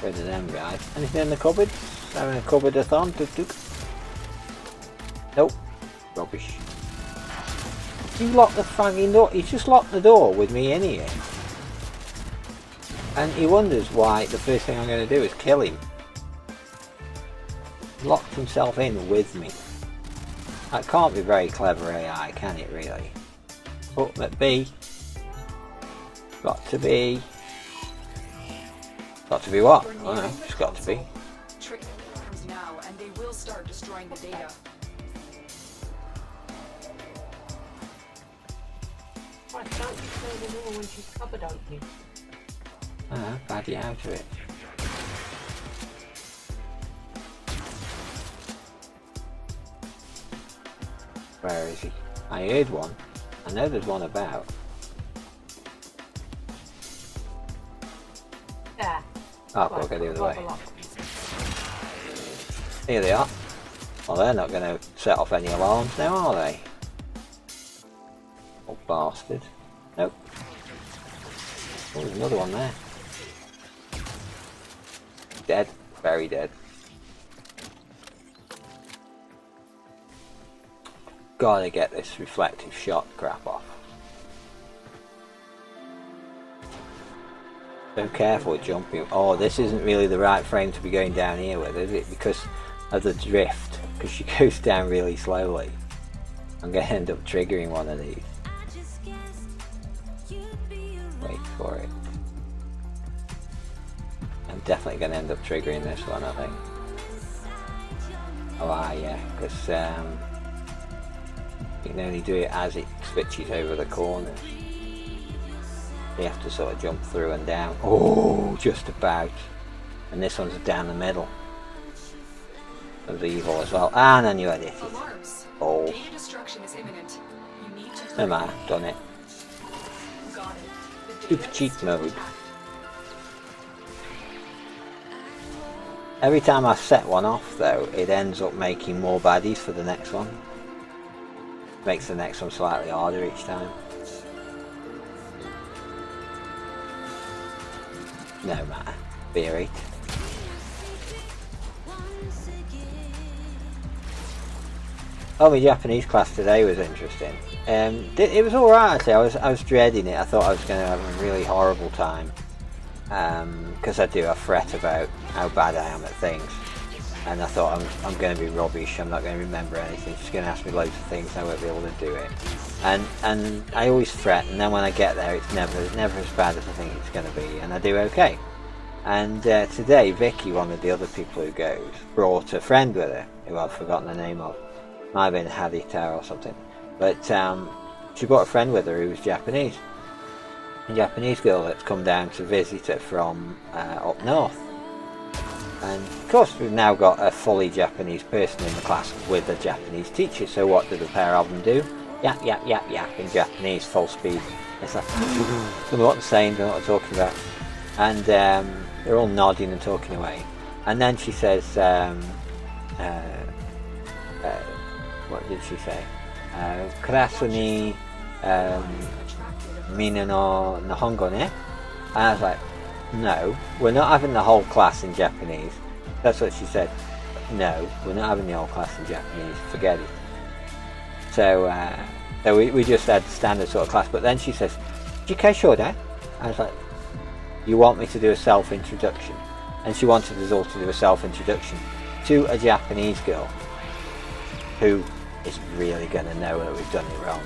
[SPEAKER 2] Rid of them guys. Anything in the cupboard? Having a cupboard-a-thon? Nope. Rubbish. You locked the fucking door. He's just locked the door with me in here. And he wonders why the first thing I'm going to do is kill him. Locked himself in with me. That can't be very clever AI, can it really? Ultimate B. Got to be. Got to be what? I don't know. It's got to be.
[SPEAKER 4] Trick comes now, and they will start destroying the data.
[SPEAKER 1] Why don't you turn the door when she's cupboard opening?
[SPEAKER 2] Baddie out of it. Where is he? I heard one. I know there's one about.
[SPEAKER 1] There.
[SPEAKER 2] Oh, we'll go the other way. Here they are. Well, they're not going to set off any alarms now, are they? Oh, bastard. Nope. Oh, there's another one there. Dead. Very dead. Gotta get this reflective shot crap off. So careful with jumping. Oh, this isn't really the right frame to be going down here with, is it? Because of the drift. Because she goes down really slowly. I'm going to end up triggering one of these. Wait for it. I'm definitely going to end up triggering this one, I think. Oh, yeah. Because you can only do it as it switches over the corners. You have to sort of jump through and down. Oh, just about. And this one's down the middle. Of evil as well. And then you edit it.
[SPEAKER 4] Alarms.
[SPEAKER 2] Oh.
[SPEAKER 4] Data destruction is imminent. You need to.
[SPEAKER 2] No matter, done it.
[SPEAKER 4] Got it. The
[SPEAKER 2] Super
[SPEAKER 4] data
[SPEAKER 2] cheat
[SPEAKER 4] is still
[SPEAKER 2] mode.
[SPEAKER 4] intact.
[SPEAKER 2] Every time I set one off though, it ends up making more baddies for the next one. Makes the next one slightly harder each time. No matter. Beer it. Oh, my Japanese class today was interesting. It was alright actually. I was dreading it. I thought I was going to have a really horrible time. Because I do a fret about how bad I am at things. And I thought I'm going to be rubbish. I'm not going to remember anything. She's going to ask me loads of things. I won't be able to do it. And I always fret. And then when I get there, it's never as bad as I think it's going to be. And I do okay. And today, Vicky, one of the other people who goes, brought a friend with her, who I've forgotten the name of. Might have been Hadita or something. But she brought a friend with her who was Japanese. A Japanese girl that's come down to visit her from up north. And of course we've now got a fully Japanese person in the class with a Japanese teacher, so what do the pair of them do? yap, yap, yap, yap in Japanese, full speed. It's like, don't know what they're saying, don't know what they're talking about. And they're all nodding and talking away. And then she says, what did she say? Kurasu ni mina no Nihongo ne? And I was like, no, we're not having the whole class in Japanese. That's what she said. No, we're not having the whole class in Japanese. Forget it. So, we just had standard sort of class. But then she says, Jikai Shoda? I was like, you want me to do a self-introduction? And she wanted us all to do a self-introduction to a Japanese girl who is really going to know that we've done it wrong.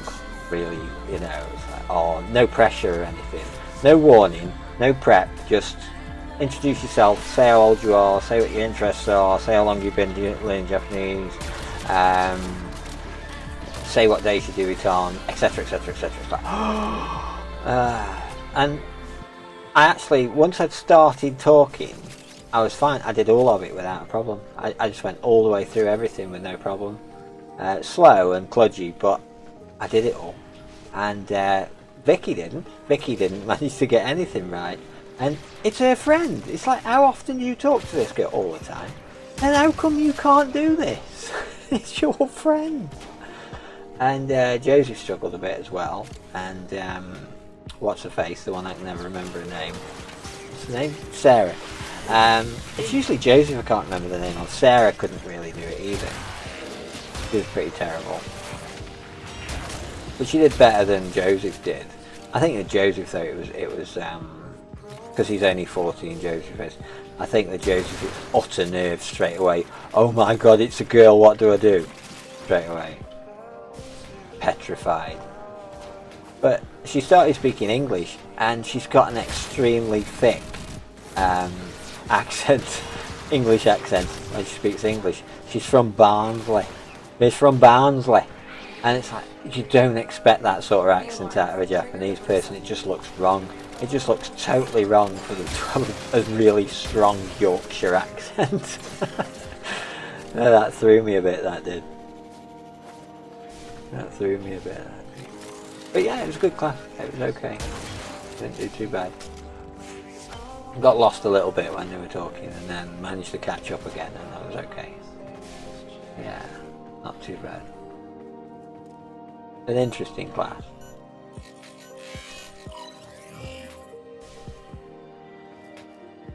[SPEAKER 2] Really, you know, it's like, oh, no pressure or anything. No warning, no prep, just introduce yourself, say how old you are, say what your interests are, say how long you've been learning Japanese, say what days you do it on, etc, etc, etc. It's like, and I actually, once I'd started talking, I was fine. I did all of it without a problem. I just went all the way through everything with no problem. Slow and kludgy, but I did it all. And Vicky didn't. Vicky didn't manage to get anything right. And it's her friend. It's like, how often do you talk to this girl? All the time. Then how come you can't do this? It's your friend. And Josie struggled a bit as well. And what's her face? The one I can never remember her name. What's her name? Sarah. It's usually Josie if I can't remember the name of. Sarah couldn't really do it either. She was pretty terrible. But she did better than Joseph did. I think that Joseph, though, it was because he's only 14, Joseph is. I think that Joseph is utter nerves straight away. Oh my god, it's a girl, what do I do? Straight away. Petrified. But she started speaking English, and she's got an extremely thick accent, English accent, when she speaks English. She's from Barnsley. It's from Barnsley. And it's like, you don't expect that sort of accent out of a Japanese person. It just looks wrong. It just looks totally wrong for them to have a really strong Yorkshire accent. That threw me a bit, that did. That threw me a bit, that did. But yeah, it was a good class. It was okay. Didn't do too bad. Got lost a little bit when they were talking and then managed to catch up again, and that was okay. Yeah, not too bad. An interesting class.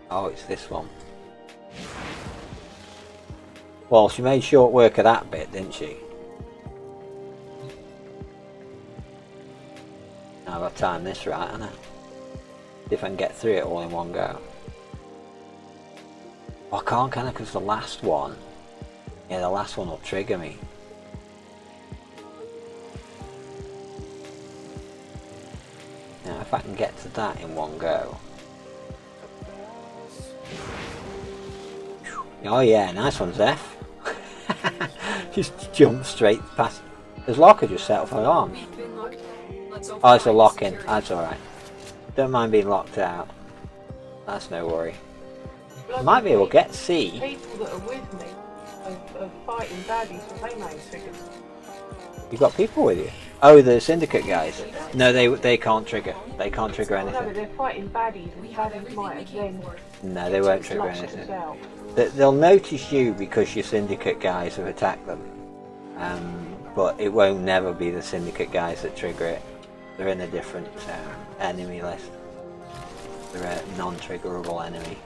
[SPEAKER 2] Oh, it's this one. Well, she made short work of that bit, didn't she? Now I've timed this right, haven't I? See if I can get through it all in one go. Oh, I can't, can I? Because the last one... Yeah, the last one will trigger me. Now, if I can get to that in one go. Oh yeah, nice one, Zeph. Just jump straight past. Does Locker just set off her arms? Oh, it's a lock-in. That's alright. Don't mind being locked out. That's no worry. Might be able to get C.
[SPEAKER 1] People that are with me are fighting baddies, so they may trigger.
[SPEAKER 2] You've got people with you? Oh, the syndicate guys. No, they can't trigger. They can't trigger
[SPEAKER 1] No, but
[SPEAKER 2] anything.
[SPEAKER 1] they're fighting baddies, and baddies might have then
[SPEAKER 2] No, they won't trigger
[SPEAKER 1] smashed
[SPEAKER 2] anything.
[SPEAKER 1] themselves.
[SPEAKER 2] They'll notice you because your syndicate guys have attacked them. But it won't never be the syndicate guys that trigger it. They're in a different enemy list. They're a non-triggerable enemy.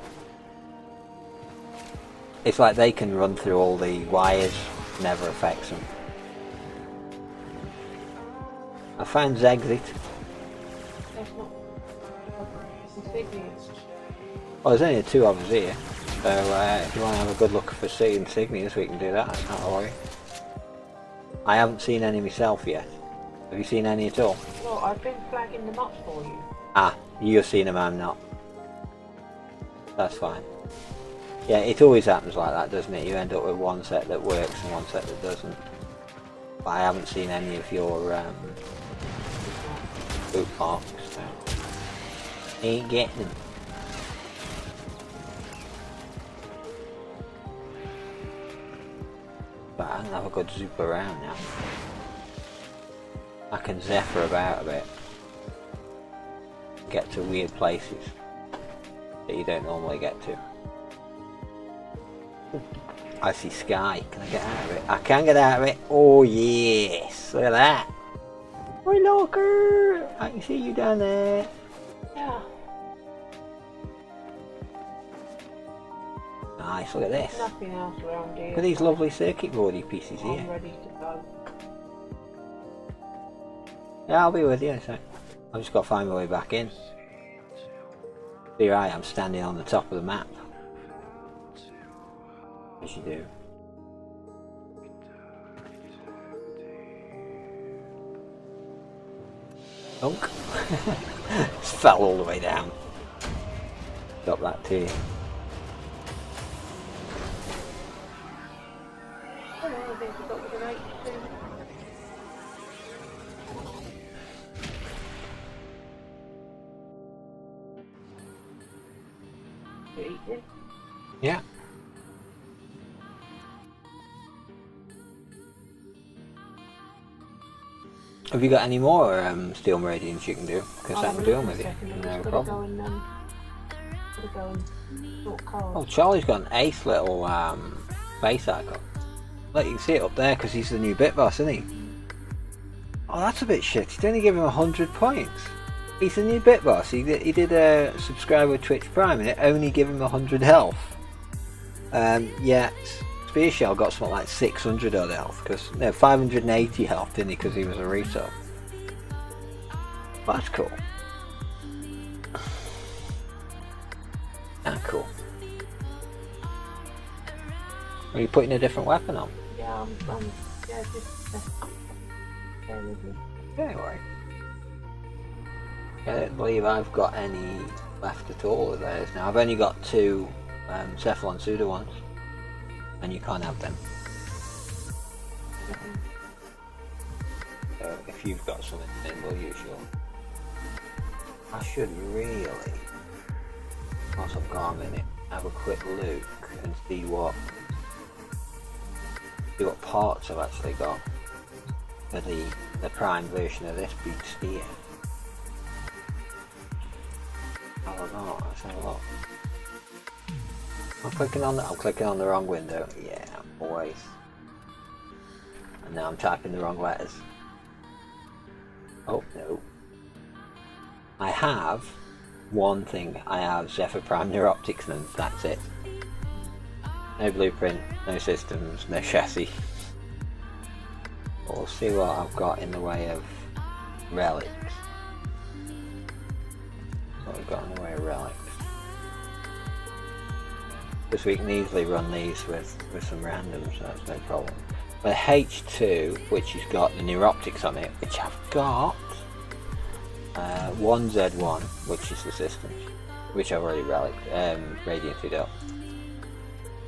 [SPEAKER 2] It's like they can run through all the wires, never affects them. I found Zegzit.
[SPEAKER 1] That's not insignias.
[SPEAKER 2] Well, there's only two of us here. So if you want to have a good look for sea insignias, we can do that, that's not a worry. I haven't seen any myself yet. Have you seen any at all?
[SPEAKER 1] Well, I've been flagging them up for you.
[SPEAKER 2] Ah, you've seen them, I'm not. That's fine. Yeah, it always happens like that, doesn't it? You end up with one set that works and one set that doesn't. But I haven't seen any of your bookmarks, so ain't getting them. But I can have a good zoop around now. I can zephyr about a bit. Get to weird places that you don't normally get to. I see sky. Can I get out of it? I can get out of it. Oh yes! Look at that. Hi Locker! I can see you down there.
[SPEAKER 1] Yeah.
[SPEAKER 2] Nice, look at this.
[SPEAKER 1] Nothing else around here.
[SPEAKER 2] Look at these lovely circuit boardy pieces
[SPEAKER 1] I'm
[SPEAKER 2] here.
[SPEAKER 1] ready to go.
[SPEAKER 2] Yeah, I'll be with you in a sec. I've just got to find my way back in. Here I am standing on the top of the map. As you do. Dunk. Just fell all the way down. Got that too.
[SPEAKER 1] I don't know, I think I got with an 82. You eating?
[SPEAKER 2] Yeah. Have you got any more steel meridians you can do? Because I can do them with you. No problem.
[SPEAKER 1] Gotta go and sort cars.
[SPEAKER 2] Oh, Charlie's got an ace little base icon. Look, you can see it up there because he's the new bit boss, isn't he? Oh, that's a bit shit. He's only given him 100 points. He's the new bit boss. He did a subscriber with Twitch Prime and it only gave him 100 health. Yet Spear Shell got something like 600 odd health, because no, 580 health, didn't he? Because he was a Rito. Well, that's cool. Ah, cool. Are you putting a different weapon on?
[SPEAKER 1] Yeah, yeah, just bear with me.
[SPEAKER 2] Don't worry. I don't believe I've got any left at all of those now. I've only got 2 Cephalon Suda ones, and you can't have them. So if you've got something, then we'll use yours. I should really, once I've got a minute, have a quick look and see what parts I've actually got for the prime version of this big steer. Have a lot. Let's have a look. I'm clicking on the wrong window. Yeah, always. And now I'm typing the wrong letters. Oh no. I have one thing. I have Zephyr Prime Neuroptics, and that's it. No blueprint, no systems, no chassis. But we'll see what I've got in the way of relics. What we've got in the way of relics. Because we can easily run these with some randoms, so that's no problem. The H2, which has got the Neuroptics on it, which I've got 1Z1, which is the systems, which I've already radianted up.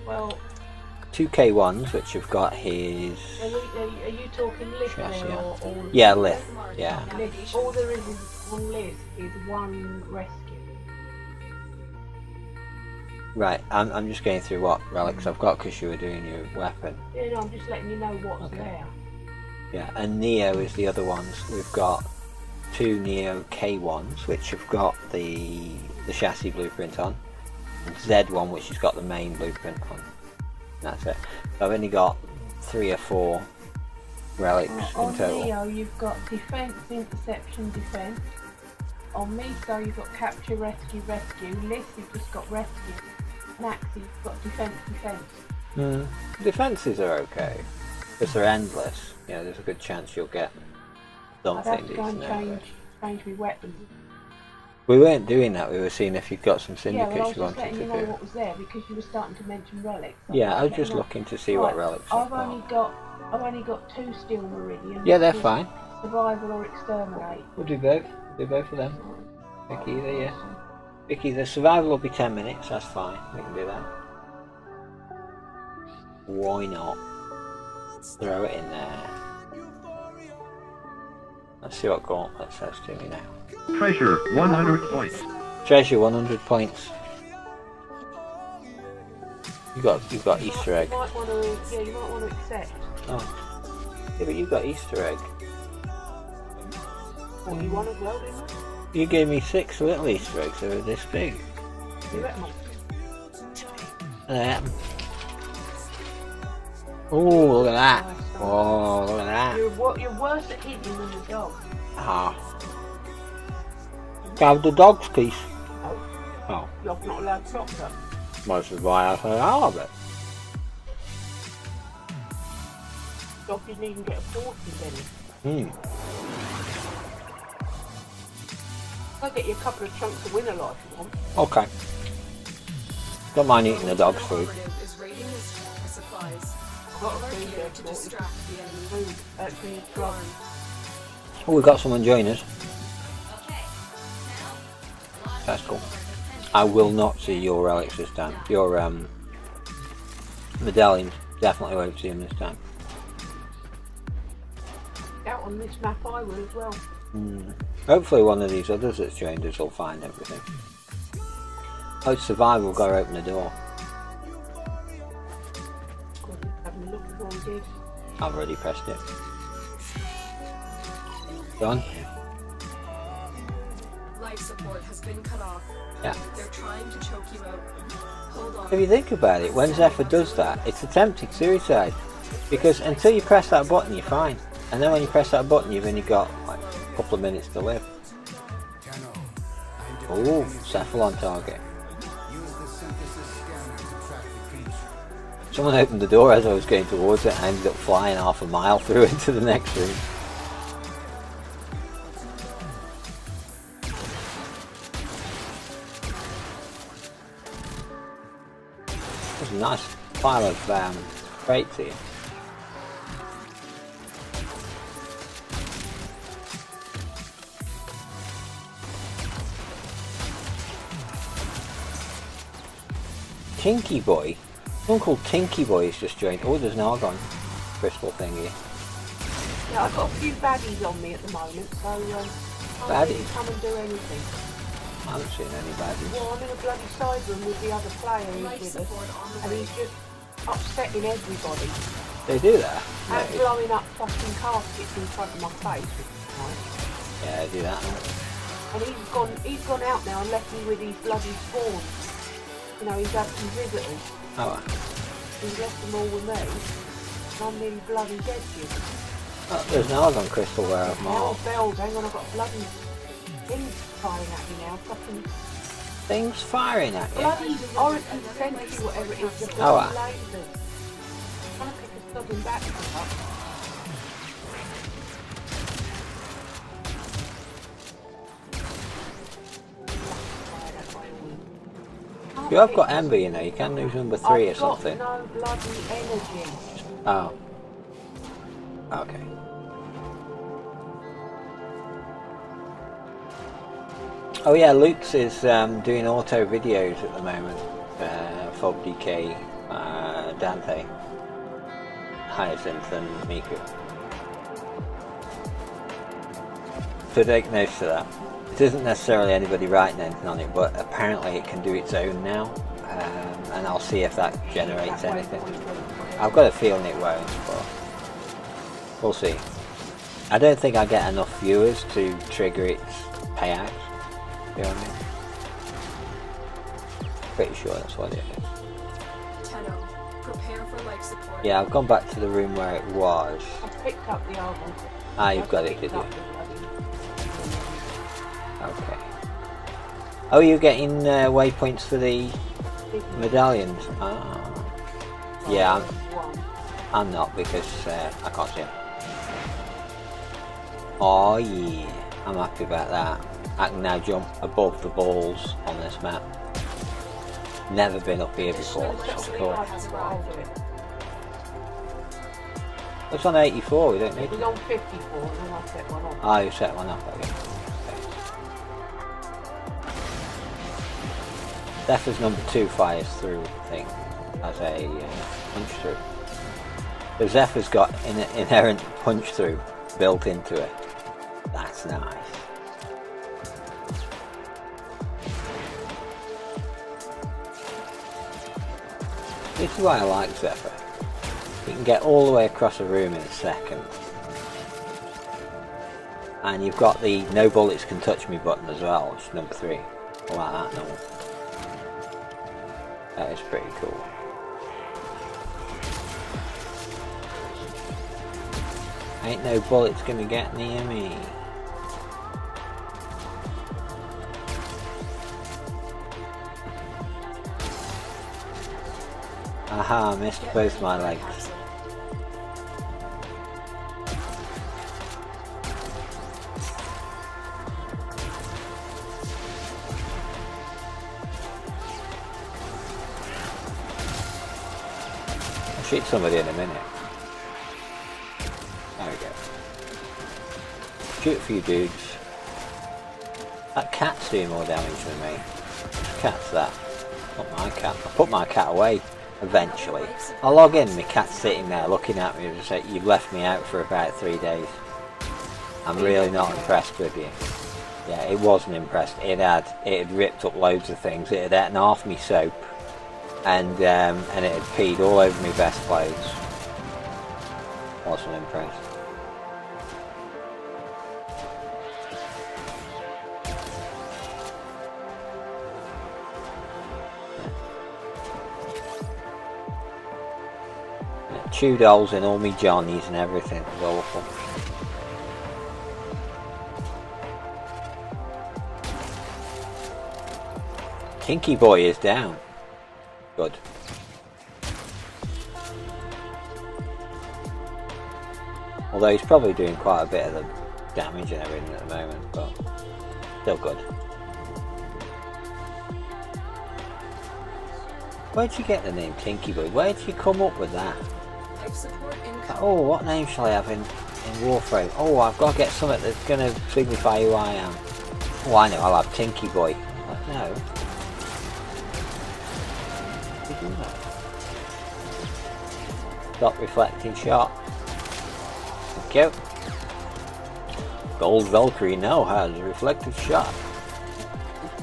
[SPEAKER 1] Well,
[SPEAKER 2] 2K1s, which have got his...
[SPEAKER 1] are you talking list
[SPEAKER 2] chassis,
[SPEAKER 1] there,
[SPEAKER 2] yeah.
[SPEAKER 1] or
[SPEAKER 2] Yeah, Lith, yeah.
[SPEAKER 1] list? All there is on list is one rescue.
[SPEAKER 2] Right, I'm just going through what relics I've got because you were doing your weapon.
[SPEAKER 1] Yeah, no, I'm just letting you know what's there.
[SPEAKER 2] Yeah, and Neo is the other ones. We've got 2 Neo K1s, which have got the chassis blueprint on. And Z1, which has got the main blueprint on. That's it. So I've only got 3 or 4 relics in
[SPEAKER 1] On
[SPEAKER 2] total.
[SPEAKER 1] Neo, you've got defense, interception, defense. On Miso, you've got capture, rescue, rescue. List, you've just got rescue. Max, you've got defense, defense.
[SPEAKER 2] Defences are okay, because they're endless. You know, there's a good chance you'll get
[SPEAKER 1] I'd
[SPEAKER 2] something
[SPEAKER 1] have to go and
[SPEAKER 2] decent.
[SPEAKER 1] change my weapons.
[SPEAKER 2] We weren't doing that, we were seeing if you've got some
[SPEAKER 1] Yeah, well, I
[SPEAKER 2] syndicates
[SPEAKER 1] was
[SPEAKER 2] you
[SPEAKER 1] just
[SPEAKER 2] wanted
[SPEAKER 1] letting
[SPEAKER 2] to
[SPEAKER 1] you know
[SPEAKER 2] do.
[SPEAKER 1] what was there because you were starting to mention relics.
[SPEAKER 2] Yeah, I was
[SPEAKER 1] Let
[SPEAKER 2] just
[SPEAKER 1] you know.
[SPEAKER 2] looking to see what
[SPEAKER 1] Right,
[SPEAKER 2] relics
[SPEAKER 1] I've
[SPEAKER 2] I've got.
[SPEAKER 1] only got 2 steel meridians.
[SPEAKER 2] Yeah, they're
[SPEAKER 1] which is
[SPEAKER 2] fine.
[SPEAKER 1] Survival or exterminate.
[SPEAKER 2] We'll do both. Do both of them. Pick either, yeah. Pick either. Survival will be 10 minutes, that's fine. We can do that. Why not? Throw it in there. Let's see what Gauntlet says to me now.
[SPEAKER 3] Treasure, 100 points.
[SPEAKER 2] Treasure, 100 points. You've got Easter egg.
[SPEAKER 1] You might want to, you might want to accept.
[SPEAKER 2] Oh. Yeah, but you've got Easter egg.
[SPEAKER 1] 41 as well, didn't
[SPEAKER 2] You gave me 6 little Easter eggs that were this big.
[SPEAKER 1] you? You reckon?
[SPEAKER 2] Yeah. Oh, look at that. Oh, look at that.
[SPEAKER 1] You're worse at hitting than the dog.
[SPEAKER 2] Ah. Have the dog's piece.
[SPEAKER 1] Oh,
[SPEAKER 2] Oh,
[SPEAKER 1] you're not allowed chocolate.
[SPEAKER 2] most of why I said all of it.
[SPEAKER 1] Dog didn't even get a portion, Dennis. I'll get you a couple of chunks of winner life if you want.
[SPEAKER 2] Okay. Don't mind eating the dog's food.
[SPEAKER 4] Operative is raiding his supplies.
[SPEAKER 1] Got
[SPEAKER 4] All
[SPEAKER 1] a
[SPEAKER 4] are
[SPEAKER 1] food
[SPEAKER 4] here
[SPEAKER 1] there
[SPEAKER 4] to
[SPEAKER 1] for
[SPEAKER 4] distract the enemy.
[SPEAKER 1] food. Actually, drug.
[SPEAKER 2] Oh, we got someone join us. That's cool. I will not see your relics this time. Your medallions. Definitely won't see them this time.
[SPEAKER 1] Out on this map I will as well.
[SPEAKER 2] Hopefully one of these others that's joined us will find everything. Oh, it's survival, we've got to open the door.
[SPEAKER 1] God, having a look before we did.
[SPEAKER 2] I've already pressed it. Done?
[SPEAKER 4] Life support has been cut off.
[SPEAKER 2] Yeah.
[SPEAKER 4] They're trying to choke you out. Hold on.
[SPEAKER 2] If you think about it, when Zephyr does that, it's attempted suicide. Because until you press that button, you're fine. And then when you press that button, you've only got like a couple of minutes to live. Oh, Zephyr on target. Someone opened the door as I was going towards it and I ended up flying half a mile through into the next room. There's a nice pile of crates here. Tinky Boy? Someone called Tinky Boy is just joined. Oh, there's an argon crystal thing here.
[SPEAKER 1] Yeah, I've got a few baddies on me at the moment, so can't really
[SPEAKER 2] Baddies?
[SPEAKER 1] come and do anything.
[SPEAKER 2] I haven't seen any baddies.
[SPEAKER 1] Well, I'm in a bloody side room with the other player
[SPEAKER 4] Life
[SPEAKER 1] who's with
[SPEAKER 4] support
[SPEAKER 1] us,
[SPEAKER 4] on the
[SPEAKER 1] and
[SPEAKER 4] way.
[SPEAKER 1] he's just upsetting everybody
[SPEAKER 2] They do that?
[SPEAKER 1] and
[SPEAKER 2] No.
[SPEAKER 1] blowing up fucking caskets in front of my face, which is nice.
[SPEAKER 2] Yeah, they do that.
[SPEAKER 1] And he's gone out now and left me with these bloody spawns. You know, he's had some visitors.
[SPEAKER 2] Oh,
[SPEAKER 1] He's left them all with me. And I'm nearly bloody dead, you.
[SPEAKER 2] oh, there's an argon crystal where I've
[SPEAKER 1] Now
[SPEAKER 2] marked.
[SPEAKER 1] bells, hang on, I've got a bloody thing firing at me now. Fucking
[SPEAKER 2] Things firing at you.
[SPEAKER 1] bloody Oracle Sentry, whatever it is, the
[SPEAKER 2] Oh,
[SPEAKER 1] bloody lasers. I'm trying to pick a stubborn back up.
[SPEAKER 2] You have got Ember, you know, you can lose number 3 or something.
[SPEAKER 1] I've got no bloody energy.
[SPEAKER 2] Oh. Okay. Oh yeah, Luke's is doing auto videos at the moment. Fob DK, Dante, Hyacinth and Miku. So take notice of that. It isn't necessarily anybody writing anything on it, but apparently it can do its own now. And I'll see if that generates anything. I've got a feeling it won't, but we'll see. I don't think I get enough viewers to trigger its payouts. You know what I mean? Pretty sure that's what it is.
[SPEAKER 4] Tenno, prepare for life support.
[SPEAKER 2] Yeah, I've gone back to the room where it was.
[SPEAKER 1] I've picked up the album.
[SPEAKER 2] Ah, you've got it, did you? Okay. Oh, you're getting waypoints for the medallions? Ah. Yeah, I'm not because I can't see them. Oh yeah, I'm happy about that. I can now jump above the balls on this map. Never been up here before, which is cool.
[SPEAKER 4] Has arrived.
[SPEAKER 2] It's on 84, we don't need
[SPEAKER 1] It was
[SPEAKER 2] it.
[SPEAKER 1] on 54 and then I set one off.
[SPEAKER 2] Ah, you set one up, okay. Zephyr's number 2 fires through thing as a punch through. The Zephyr's got an inherent punch through built into it. That's nice. This is why I like Zephyr. You can get all the way across a room in a second. And you've got the no bullets can touch me button as well, which is number 3. I like that number. That is pretty cool. Ain't no bullets gonna get near me. Aha, missed both my legs. I'll shoot somebody in a minute. There we go. Shoot a few dudes. That cat's doing more damage than me. Which cat's that? Not my cat. I'll put my cat away eventually. I'll log in, my cat's sitting there looking at me and say, you've left me out for about 3 days. I'm really not impressed with you. Yeah, it wasn't impressed. It had ripped up loads of things. It had eaten half me soap, and it had peed all over me best clothes. Wasn't impressed. Chewed holes in all me johnnies and everything. It was awful. Tinky Boy is down. Good. Although he's probably doing quite a bit of the damage and everything at the moment, but still good. Where'd you get the name Tinky Boy? Where'd you come up with that? Oh, what name shall I have in Warframe? Oh, I've got to get something that's going to signify who I am. Oh, I know, I'll have Tinky Boy. Like, no. You do that. Stop reflecting shot. Thank you. Gold Valkyrie now has a reflective shot.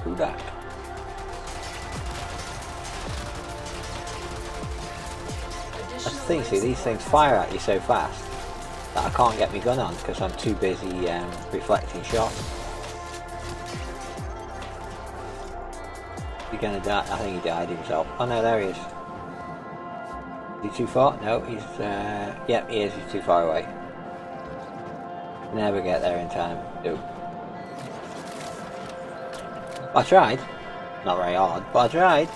[SPEAKER 2] Do that. That's the thing, see, these things fire at you so fast that I can't get my gun on because I'm too busy reflecting shots. You're gonna die. I think he died himself. Oh no, there he is. Is he too far? No, he's yep, he is. He's too far away. Never get there in time. No. I tried. Not very hard, but I tried.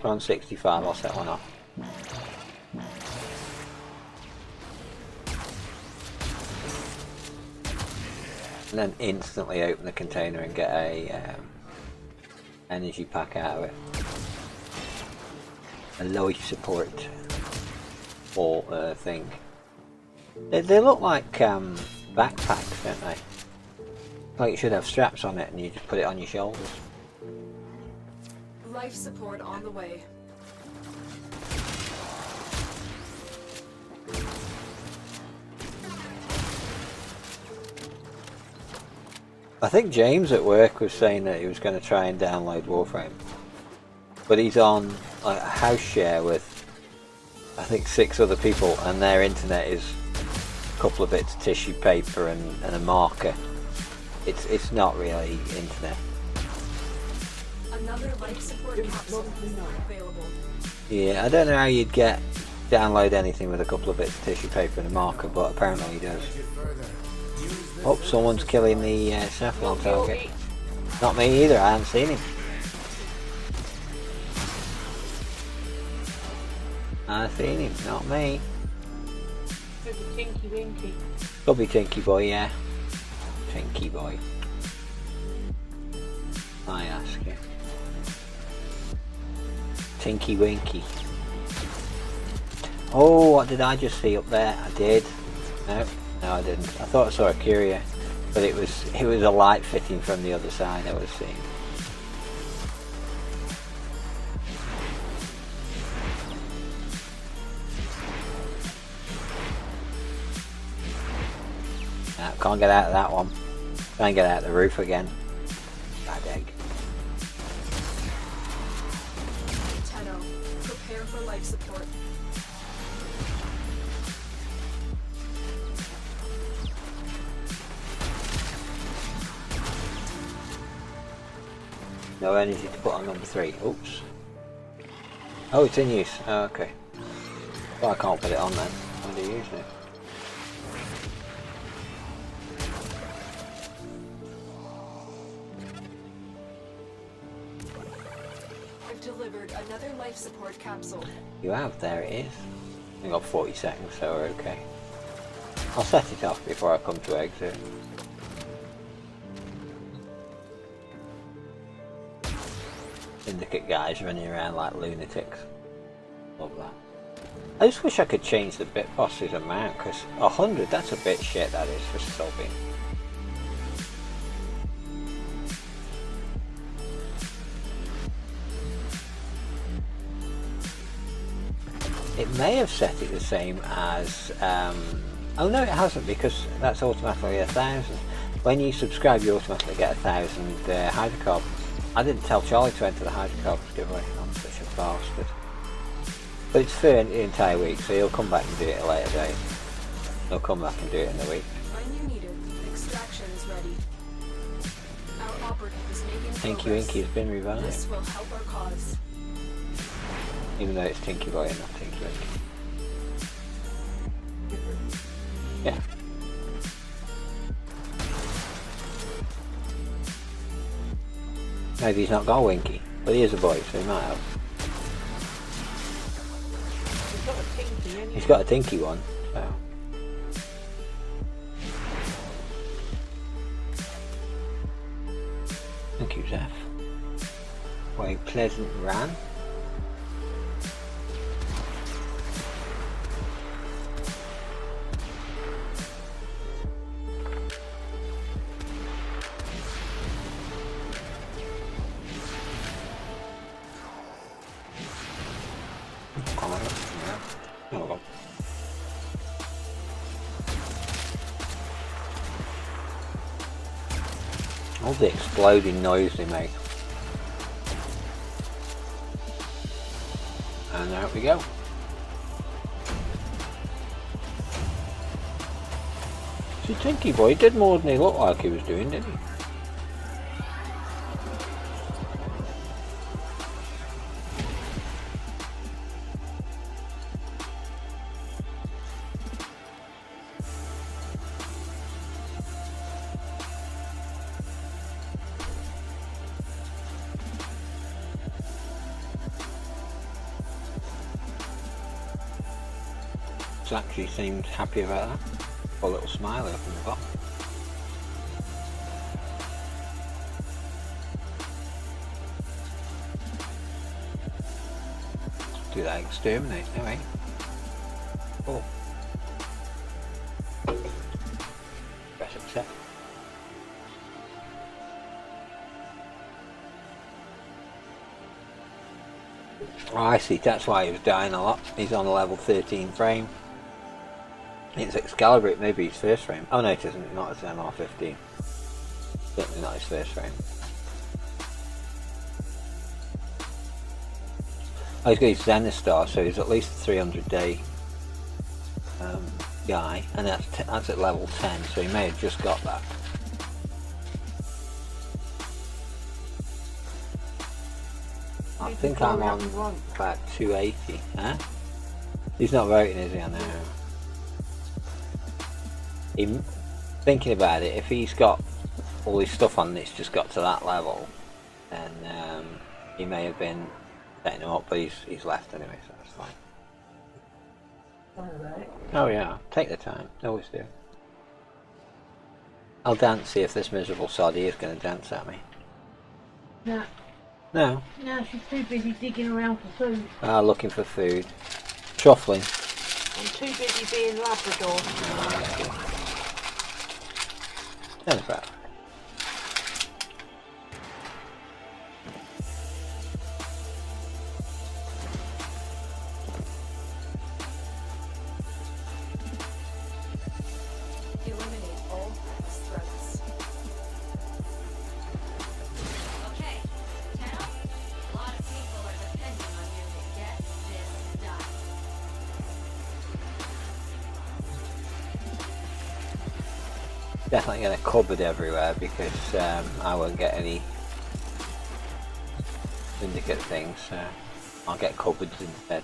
[SPEAKER 2] On 65, I'll set one off. And then instantly open the container and get a energy pack out of it. A life support or thing. They look like backpacks, don't they? Like you should have straps on it and you just put it on your shoulders.
[SPEAKER 4] Life support on the way.
[SPEAKER 2] I think James at work was saying that he was going to try and download Warframe, but he's on a house share with I think 6 other people, and their internet is a couple of bits of tissue paper and a marker. It's not really internet.
[SPEAKER 4] Another life support capsule available.
[SPEAKER 2] Yeah, I don't know how you'd download anything with a couple of bits of tissue paper and a marker, but apparently he does. Oh, someone's killing the Cephalon target. Not me either, I haven't seen him. I've seen him, not me.
[SPEAKER 1] Could be Tinky Winky.
[SPEAKER 2] Could be Tinky Boy, yeah. Tinky Boy. I ask you. Tinky Winky. Oh, what did I just see up there? I did. No, I didn't. I thought I saw a Curia, but it was a light fitting from the other side I was seeing. No, can't get out of that one. Try and get out of the roof again. Bad egg.
[SPEAKER 4] Tenno, prepare for life support.
[SPEAKER 2] No energy to put on number 3. Oops. Oh, it's in use. Oh, okay. Well, I can't put it on then. When do you use it?
[SPEAKER 4] I've delivered another life support capsule.
[SPEAKER 2] You have, there it is. I got 40 seconds, so we're okay. I'll set it off before I come to exit. Syndicate guys running around like lunatics. Love that. I just wish I could change the bit bosses amount, because 100, that's a bit shit that is for subbing. It may have set it the same as, oh no it hasn't, because that's automatically 1,000. When you subscribe you automatically get 1,000 hydrocarbons. I didn't tell Charlie to enter the hydrocarbons giveaway, I'm such a bastard. But it's for the entire week, so he'll come back and do it at a later date. He'll come back and do it in the week.
[SPEAKER 4] When you need it, extraction is ready. Our operative is making
[SPEAKER 2] Tinky
[SPEAKER 4] progress.
[SPEAKER 2] Winky has been revived.
[SPEAKER 4] This will help our cause.
[SPEAKER 2] Even though it's Tinky Boy and not Tinky Winky. Yeah. Maybe he's not got a Winky, but he is a boy, so he might have.
[SPEAKER 1] He's got a tinky anyway.
[SPEAKER 2] He's got a Tinky one, so. Thank you, Zeph. What a pleasant run. All the exploding noise they make. And out we go. See, Tinky Boy did more than he looked like he was doing, didn't he? Actually seemed happy about that. A little smiley up in the bottom. Do that exterminate now, eh? Oh. Press accept. Oh, I see, that's why he was dying a lot. He's on a level 13 frame. It's Excalibur, it may be his first frame. Oh no, it isn't, not his MR15. Certainly not his first frame. Oh, he's got his Zenistar, so he's at least a 300 day guy, and that's at level 10, so he may have just got that. I think I'm on about 280, huh? He's not voting, is he? I know. Thinking about it, if he's got all his stuff on and it's just got to that level, then he may have been setting him up, but he's left anyway, so that's fine.
[SPEAKER 1] Alright.
[SPEAKER 2] Oh yeah, take the time, always do. I'll dance, see if this miserable soddy is going to dance at me.
[SPEAKER 1] No.
[SPEAKER 2] No.
[SPEAKER 1] No, she's too busy digging around for food.
[SPEAKER 2] Looking for food. Truffling.
[SPEAKER 1] I'm too busy being Labrador.
[SPEAKER 2] That's about right.
[SPEAKER 4] Eliminate all threats.
[SPEAKER 5] Okay, now, a lot of people are depending on you to get this done.
[SPEAKER 2] Definitely get a cupboard everywhere because I won't get any syndicate things, so I'll get cupboards instead.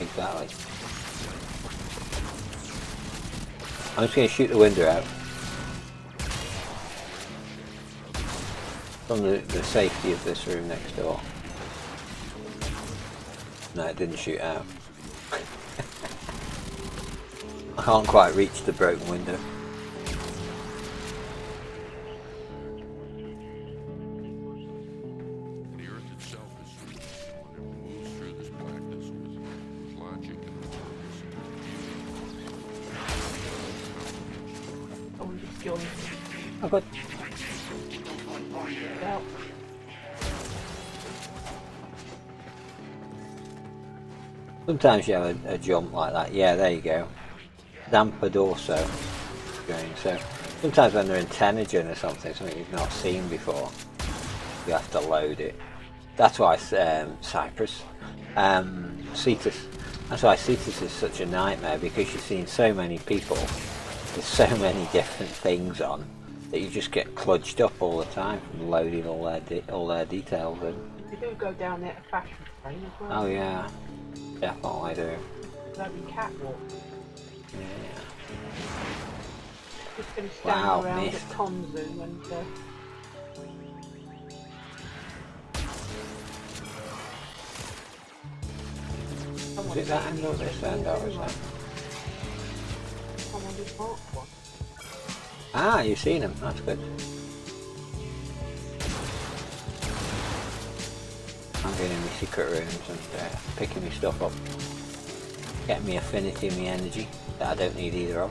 [SPEAKER 2] Exactly. I'm just going to shoot the window out. From the safety of this room next door. No, it didn't shoot out. I can't quite reach the broken window.
[SPEAKER 6] The earth itself is free. It moves through this blackness with logic and purpose.
[SPEAKER 1] Oh, we just joined.
[SPEAKER 2] Oh, good.
[SPEAKER 1] Well,
[SPEAKER 2] Sometimes you have a jump like that. Yeah, there you go. Zampa Dorso going. So sometimes when they're intelligent or something you've not seen before, you have to load it. That's why Cyprus, Cetus. That's why Cetus is such a nightmare, because you've seen so many people with so many different things on that you just get kludged up all the time from loading all their details in.
[SPEAKER 1] we do go down there to fashion train as well.
[SPEAKER 2] Oh yeah, definitely do.
[SPEAKER 1] Bloody catwalk.
[SPEAKER 2] Yeah.
[SPEAKER 1] Just going to stand
[SPEAKER 2] Wow,
[SPEAKER 1] around
[SPEAKER 2] missed.
[SPEAKER 1] at Konzu and
[SPEAKER 2] Is it that end or this end, or is that?
[SPEAKER 1] Someone did mark one.
[SPEAKER 2] Ah, you've seen him. That's good. I'm going in my secret rooms and picking my stuff up. Getting me affinity and my energy that I don't need either of.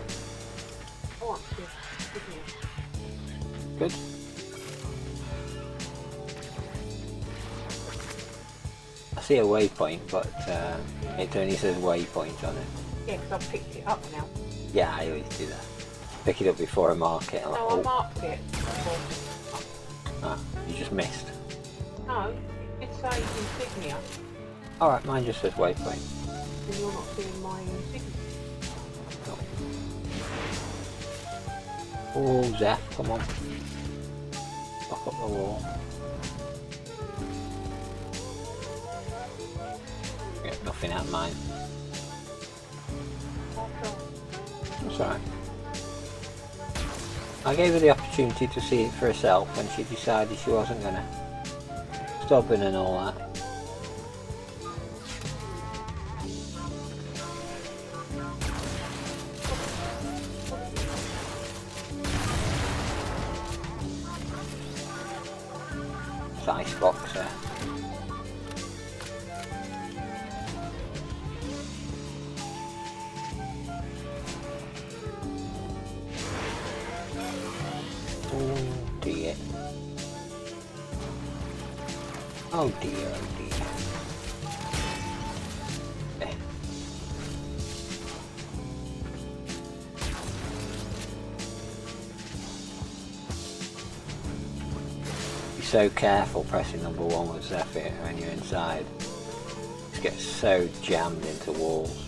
[SPEAKER 1] I want to.
[SPEAKER 2] Good. I see a waypoint, but it only says waypoint on it.
[SPEAKER 1] Yeah, because I've picked it up now.
[SPEAKER 2] Yeah, I always do that. Pick it up before I mark it.
[SPEAKER 1] No, I
[SPEAKER 2] Oh,
[SPEAKER 1] marked it.
[SPEAKER 2] ah, you just missed.
[SPEAKER 1] No, it says insignia,
[SPEAKER 2] Alright, mine just says waypoint.
[SPEAKER 1] and you're not seeing my insignia.
[SPEAKER 2] Oh, Zeph, come on. Lock up the wall. Get nothing out of mine. That's alright. I gave her the opportunity to see it for herself when she decided she wasn't gonna. Stubborn and all that. Icebox there. Oh dear. Oh dear, oh dear. Eh. Be so careful pressing number 1 with Zephyr when you're inside. Just get so jammed into walls.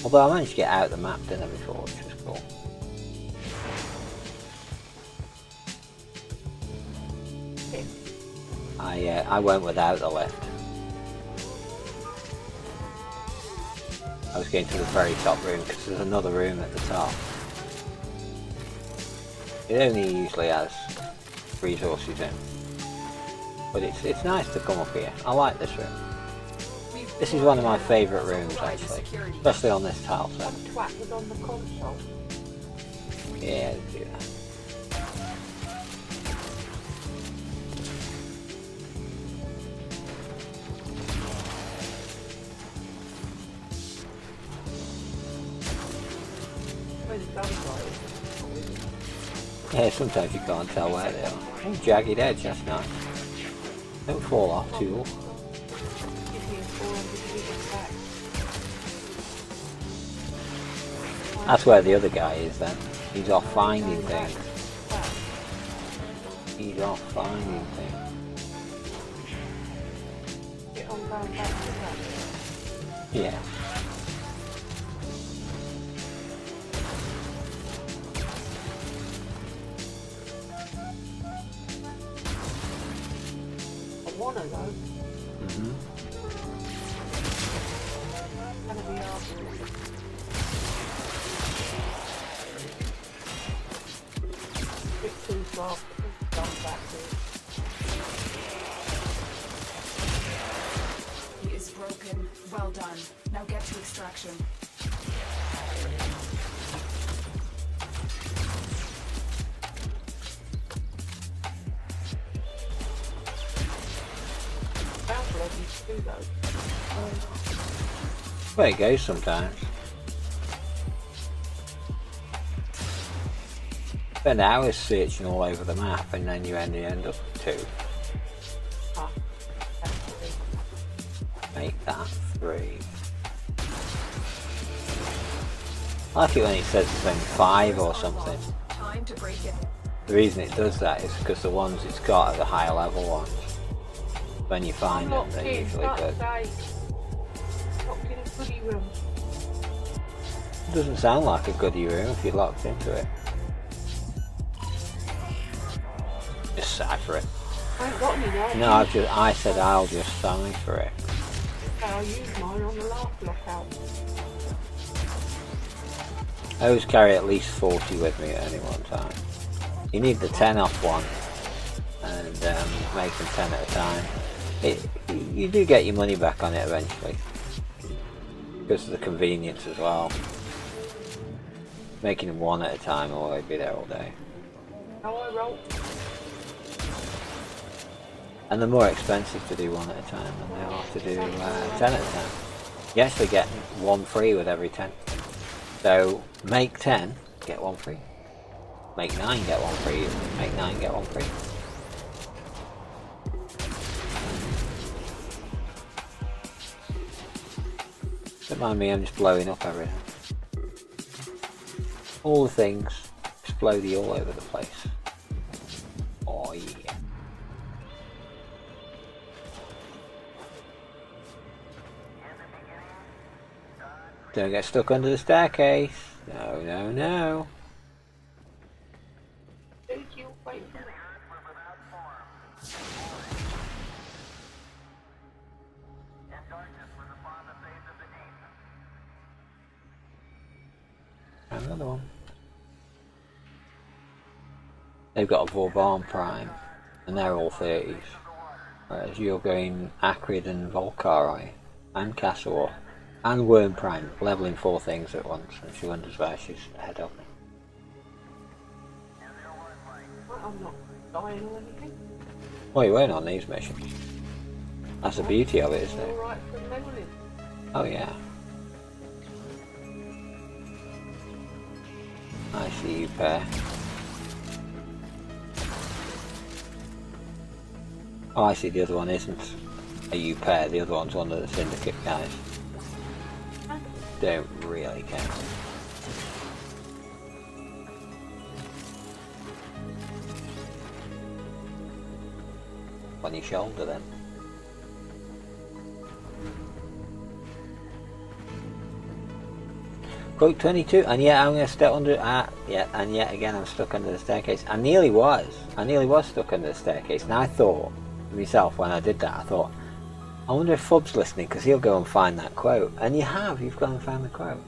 [SPEAKER 2] Although I managed to get out of the map, didn't I, before, which was cool. I went without the lift. I was going to the very top room because there's another room at the top. It only usually has resources in, but it's nice to come up here. I like this room. This is one of my favourite rooms actually, especially on this tile set.
[SPEAKER 1] Twat was on the console.
[SPEAKER 2] Yeah, do that.
[SPEAKER 1] Where the other guy is.
[SPEAKER 2] Yeah, sometimes you can't tell where they are. Oh, jagged edge, that's nice. Don't fall off, tool.
[SPEAKER 1] Give me a 400 back.
[SPEAKER 2] That's where the other guy is then. He's off finding things. He's off finding things.
[SPEAKER 1] Get on going back to that.
[SPEAKER 2] Yeah.
[SPEAKER 1] wanna though.
[SPEAKER 2] Mm-hmm.
[SPEAKER 1] Gonna be hard. Bit too far. Done back here.
[SPEAKER 4] He is broken. Well done. Now get to extraction.
[SPEAKER 1] Bound bloody too though.
[SPEAKER 2] Way it goes sometimes. Spend hours searching all over the map and then you end up with 2.
[SPEAKER 1] Ah, definitely.
[SPEAKER 2] Make that 3. I like it when it says it's only 5 or something.
[SPEAKER 4] Time to break it.
[SPEAKER 2] The reason it does that is because the ones it's got are the higher level ones. When you find them, they're usually good.
[SPEAKER 1] Locked in a goodie room.
[SPEAKER 2] It doesn't sound like a goodie room if you're locked into it. Just cipher it.
[SPEAKER 1] I ain't got any now.
[SPEAKER 2] No, I said I'll just cipher it.
[SPEAKER 1] I'll use mine on the last lockout.
[SPEAKER 2] I always carry at least 40 with me at any one time. You need the 10 off one and make them 10 at a time. You do get your money back on it eventually because of the convenience as well. Making them 1 at a time will always be there all day.
[SPEAKER 1] How I roll?
[SPEAKER 2] And they're more expensive to do 1 at a time than they are to do 10 at a time. You actually get 1 free with every 10. So make 10, get 1 free. Make 9, get 1 free. Make 9, get 1 free. Don't mind me, I'm just blowing up everything. All the things explodey all over the place. Oh yeah. Don't get stuck under the staircase. No, no, no.
[SPEAKER 1] Did you wait for me?
[SPEAKER 2] Another one. They've got a Warframe and they're all 30s. Whereas you're going Acrid and Volcari and Castle and Wormprime, leveling 4 things at once, and she wonders why she's ahead of me.
[SPEAKER 1] I'm not dying or anything.
[SPEAKER 2] Well, you weren't on these missions. That's the beauty of it, isn't it?
[SPEAKER 1] Alright for leveling.
[SPEAKER 2] Oh yeah. I see you, pair. Oh, I see the other one isn't a U pair, the other one's one of the Syndicate guys. Don't really count. On your shoulder then. Quote 22, and yet I'm going to step under, and yet again I'm stuck under the staircase. I nearly was stuck under the staircase, and I thought, to myself when I did that, I thought, I wonder if Fub's listening, because he'll go and find that quote. And you've gone and found the quote.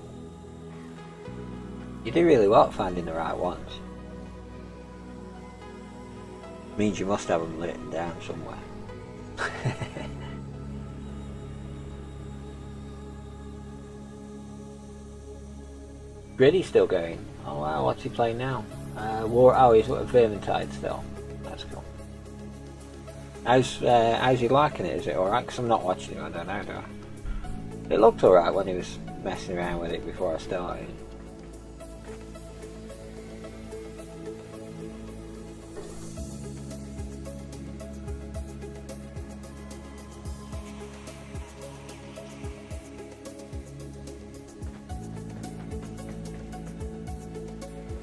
[SPEAKER 2] You do really well at finding the right ones. Means you must have them written down somewhere. Griddy's still going. Oh wow, what's he playing now? He's at Vermintide still. That's cool. How's he liking it? Is it alright? Because I'm not watching it, I don't know, do I? It looked alright when he was messing around with it before I started.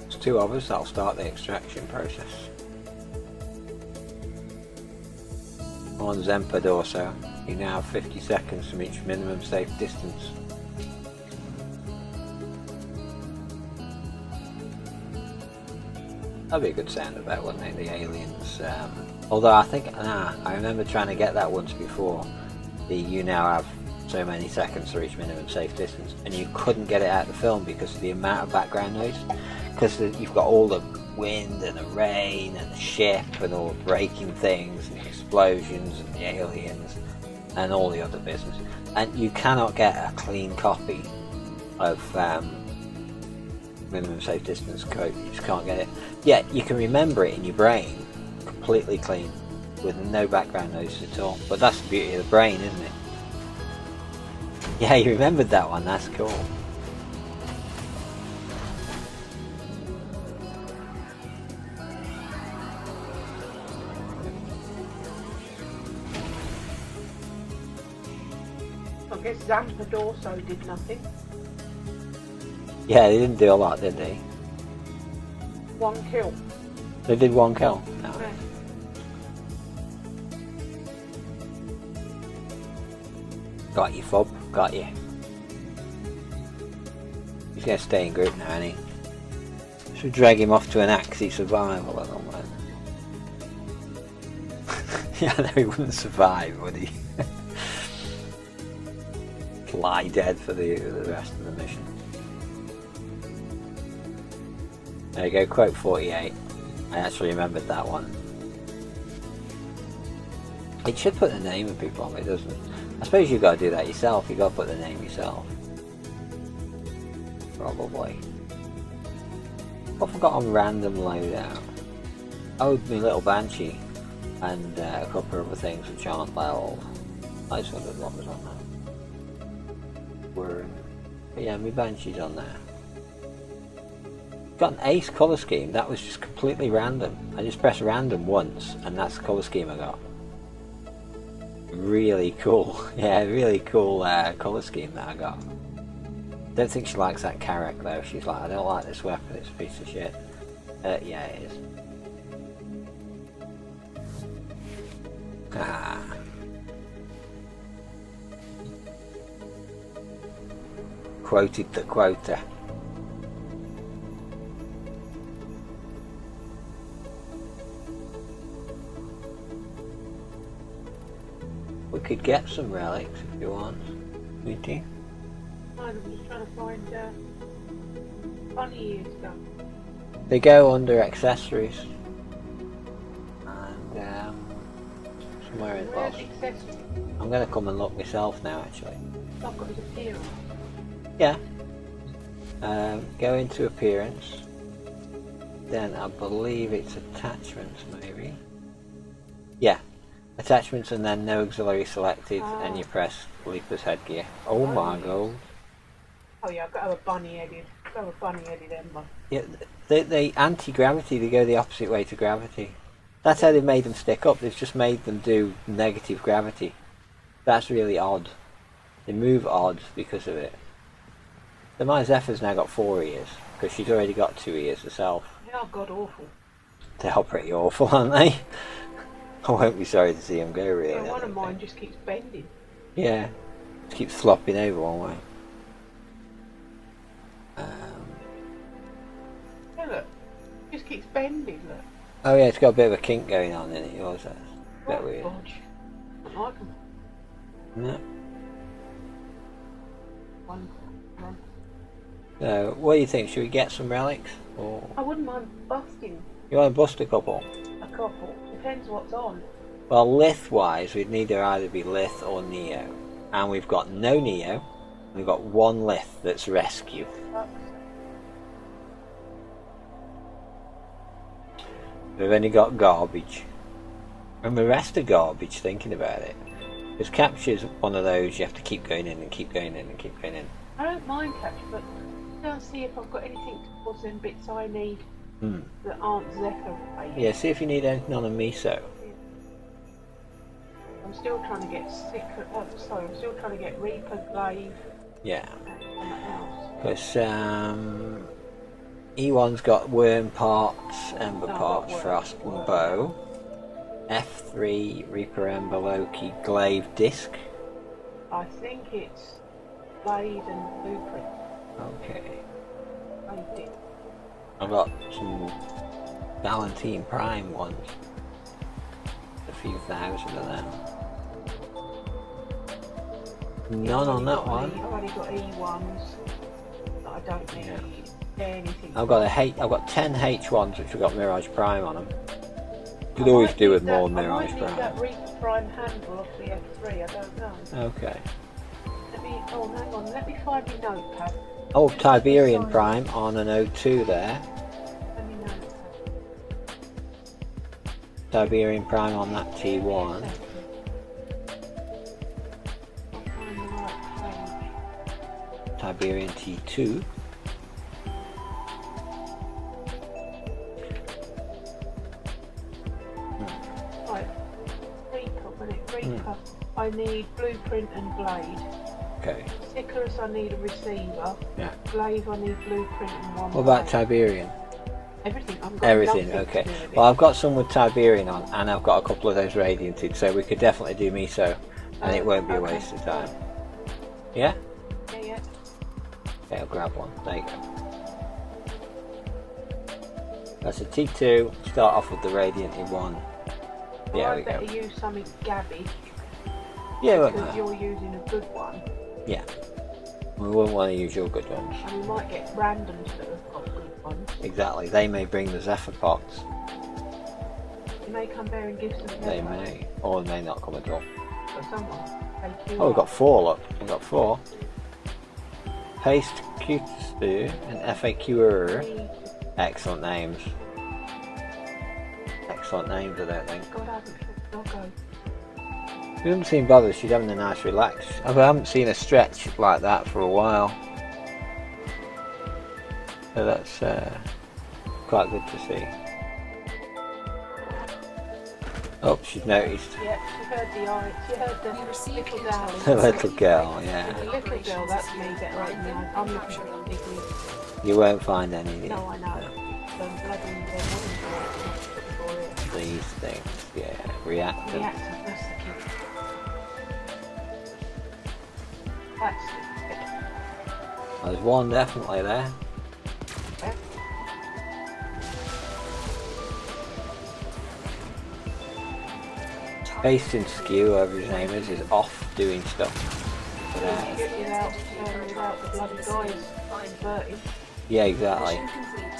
[SPEAKER 2] There's 2 of us, that'll start the extraction process. On Zempador, so you now have 50 seconds to reach minimum safe distance. That'd be a good sound effect, wouldn't it? The aliens Although I think, I remember trying to get that once before. You now have so many seconds to reach minimum safe distance, and you couldn't get it out of the film because of the amount of background noise. Because you've got all the wind and the rain and the ship and all the breaking things and the explosions and the aliens and all the other business. And you cannot get a clean copy of minimum safe distance code. You just can't get it. Yet you can remember it in your brain completely clean with no background noise at all. But that's the beauty of the brain, isn't it? Yeah, you remembered that one. That's cool.
[SPEAKER 1] I guess Zampad also did nothing.
[SPEAKER 2] Yeah, they didn't do a lot, did they?
[SPEAKER 1] 1 kill.
[SPEAKER 2] They did 1 kill. No.
[SPEAKER 1] Yeah.
[SPEAKER 2] Got you, Fob. Got you. He's going to stay in group now, ain't he? Should drag him off to an Axie survival, I don't know. Yeah, no, he wouldn't survive, would he? Lie dead for the rest of the mission. There you go, quote 48. I actually remembered that one. It should put the name of people on it, doesn't it? I suppose you've got to do that yourself. You've got to put the name yourself. Probably. What have I got on random loadout? Oh, my little Banshee. And a couple of other things which aren't leveled. I just wondered what was on that. But yeah, my Banshee's on there. Got an ace colour scheme. That was just completely random. I just pressed random once and that's the colour scheme I got. Really cool. Yeah, really cool colour scheme that I got. Don't think she likes that carrot though. She's like, I don't like this weapon, it's a piece of shit. Yeah, it is. Ah. Quoted the quota. We could get some relics if you want. We do.
[SPEAKER 1] I'm just trying to find bunny ears stuff.
[SPEAKER 2] They go under accessories. And somewhere in
[SPEAKER 1] Where's
[SPEAKER 2] Boss.
[SPEAKER 1] accessories?
[SPEAKER 2] I'm gonna come and look myself now actually.
[SPEAKER 1] I've got his appearance.
[SPEAKER 2] Yeah. Go into appearance. Then I believe it's attachments maybe. Yeah. Attachments and then no auxiliary selected and you press Leaper's headgear. Oh my god.
[SPEAKER 1] Oh yeah, I've got to have a bunny-headed. I've got to have a bunny-headed ember.
[SPEAKER 2] Yeah, they anti-gravity, they go the opposite way to gravity. That's how they've made them stick up, they've just made them do negative gravity. That's really odd. They move odd because of it. So my Zephyr's now got 4 ears, because she's already got 2 ears herself.
[SPEAKER 1] They are god awful.
[SPEAKER 2] They are pretty awful, aren't they? I won't be sorry to see them go, really.
[SPEAKER 1] Yeah, one of mine just keeps bending.
[SPEAKER 2] Yeah, just keeps flopping over one way.
[SPEAKER 1] Yeah, look. Just keeps bending, look.
[SPEAKER 2] Oh yeah, it's got a bit of a kink going on in it, yours has. A bit
[SPEAKER 1] Right,
[SPEAKER 2] weird.
[SPEAKER 1] bodge. I like them.
[SPEAKER 2] No.
[SPEAKER 1] One.
[SPEAKER 2] So, what do you think? Should we get some relics? Or
[SPEAKER 1] I wouldn't mind busting
[SPEAKER 2] you want to bust a couple?
[SPEAKER 1] a couple. Depends what's on.
[SPEAKER 2] Well, Lith wise, we'd need to either be Lith or Neo. And we've got no Neo, we've got 1 Lith that's rescue. We've only got garbage. And the rest are garbage, thinking about it. Because capture's one of those you have to keep going in and keep going in and keep going in.
[SPEAKER 1] I don't mind capture, but I'll see if I've got anything towards them bits I need that aren't Zephyr related.
[SPEAKER 2] Yeah, see if you need anything on a Miso.
[SPEAKER 1] I'm still trying to get I'm still trying to get Reaper, Glaive,
[SPEAKER 2] Yeah.
[SPEAKER 1] and something else.
[SPEAKER 2] Because E1's got worm parts, ember
[SPEAKER 1] No, I've
[SPEAKER 2] parts,
[SPEAKER 1] got worm.
[SPEAKER 2] frost and bow. F3, Reaper, Ember, Loki, Glaive, Disc.
[SPEAKER 1] I think it's Blade and Blueprint.
[SPEAKER 2] Okay.
[SPEAKER 1] I think.
[SPEAKER 2] I've got some Valentine Prime ones. few thousand of them. None on that one.
[SPEAKER 1] I've only got E1s that I don't need anything.
[SPEAKER 2] I've got 10 H1s which have got Mirage Prime on them. Could always do with more Mirage
[SPEAKER 1] I might
[SPEAKER 2] Prime.
[SPEAKER 1] need that Reaper Prime handle off the F3, I don't know.
[SPEAKER 2] Okay.
[SPEAKER 1] Oh, hang on, let me find your notepad.
[SPEAKER 2] Oh, Tiberian Prime on an O2 there.
[SPEAKER 1] Let me know.
[SPEAKER 2] Tiberian Prime on that T1.
[SPEAKER 1] I'll find the right page.
[SPEAKER 2] Tiberian T2.
[SPEAKER 1] Right, Reaper. I need blueprint and blade.
[SPEAKER 2] Okay.
[SPEAKER 1] Icarus, I need a receiver.
[SPEAKER 2] Yeah.
[SPEAKER 1] Glaive, I need blueprint and one.
[SPEAKER 2] What about
[SPEAKER 1] blade.
[SPEAKER 2] Tiberian?
[SPEAKER 1] Everything. I've got
[SPEAKER 2] Everything,
[SPEAKER 1] nothing
[SPEAKER 2] okay.
[SPEAKER 1] to do with it.
[SPEAKER 2] Well, I've got some with Tiberian on, and I've got a couple of those radianted, so we could definitely do miso, and it won't be a
[SPEAKER 1] Okay.
[SPEAKER 2] waste of time. Yeah?
[SPEAKER 1] Yeah.
[SPEAKER 2] Okay, I'll grab one. There you go. That's a T2. Start off with the radianted one.
[SPEAKER 1] Well,
[SPEAKER 2] Yeah,
[SPEAKER 1] I
[SPEAKER 2] we
[SPEAKER 1] better
[SPEAKER 2] go.
[SPEAKER 1] use something Gabby
[SPEAKER 2] Yeah, it won't
[SPEAKER 1] because
[SPEAKER 2] matter.
[SPEAKER 1] you're using a good one,
[SPEAKER 2] Yeah. We wouldn't want to use your good ones.
[SPEAKER 1] and we might get randoms that have got good ones.
[SPEAKER 2] Exactly. They may bring the Zephyr pots.
[SPEAKER 1] You may come there and give some.
[SPEAKER 2] They may. Or they may not come at all.
[SPEAKER 1] For someone. Take you
[SPEAKER 2] Oh, we've
[SPEAKER 1] up.
[SPEAKER 2] got 4, look. We've got 4. Paste Q2 and FAQer.
[SPEAKER 1] Need-
[SPEAKER 2] Excellent names. Excellent names, I don't think.
[SPEAKER 1] God, I haven't clicked Doggo.
[SPEAKER 2] She doesn't seem bothered. She's having a nice relax. I haven't seen her stretch like that for a while. So that's quite good to see. Oh, she's noticed.
[SPEAKER 1] Yeah, she heard the eye. She heard the
[SPEAKER 4] We received
[SPEAKER 1] little
[SPEAKER 4] intelligence.
[SPEAKER 2] The
[SPEAKER 1] down.
[SPEAKER 2] little girl, yeah.
[SPEAKER 1] The little girl, that's me that right now. I'm looking for the big wig.
[SPEAKER 2] You won't find any
[SPEAKER 1] No, I know. The bloody for it.
[SPEAKER 2] these things. Yeah, reactant.
[SPEAKER 1] Reactor, that's the kid. That's it.
[SPEAKER 2] There's one definitely there.
[SPEAKER 1] Yeah.
[SPEAKER 2] Based in Skew, whoever his name is off doing stuff.
[SPEAKER 1] Without the bloody guys converted.
[SPEAKER 2] Yeah, exactly.
[SPEAKER 4] Mission complete.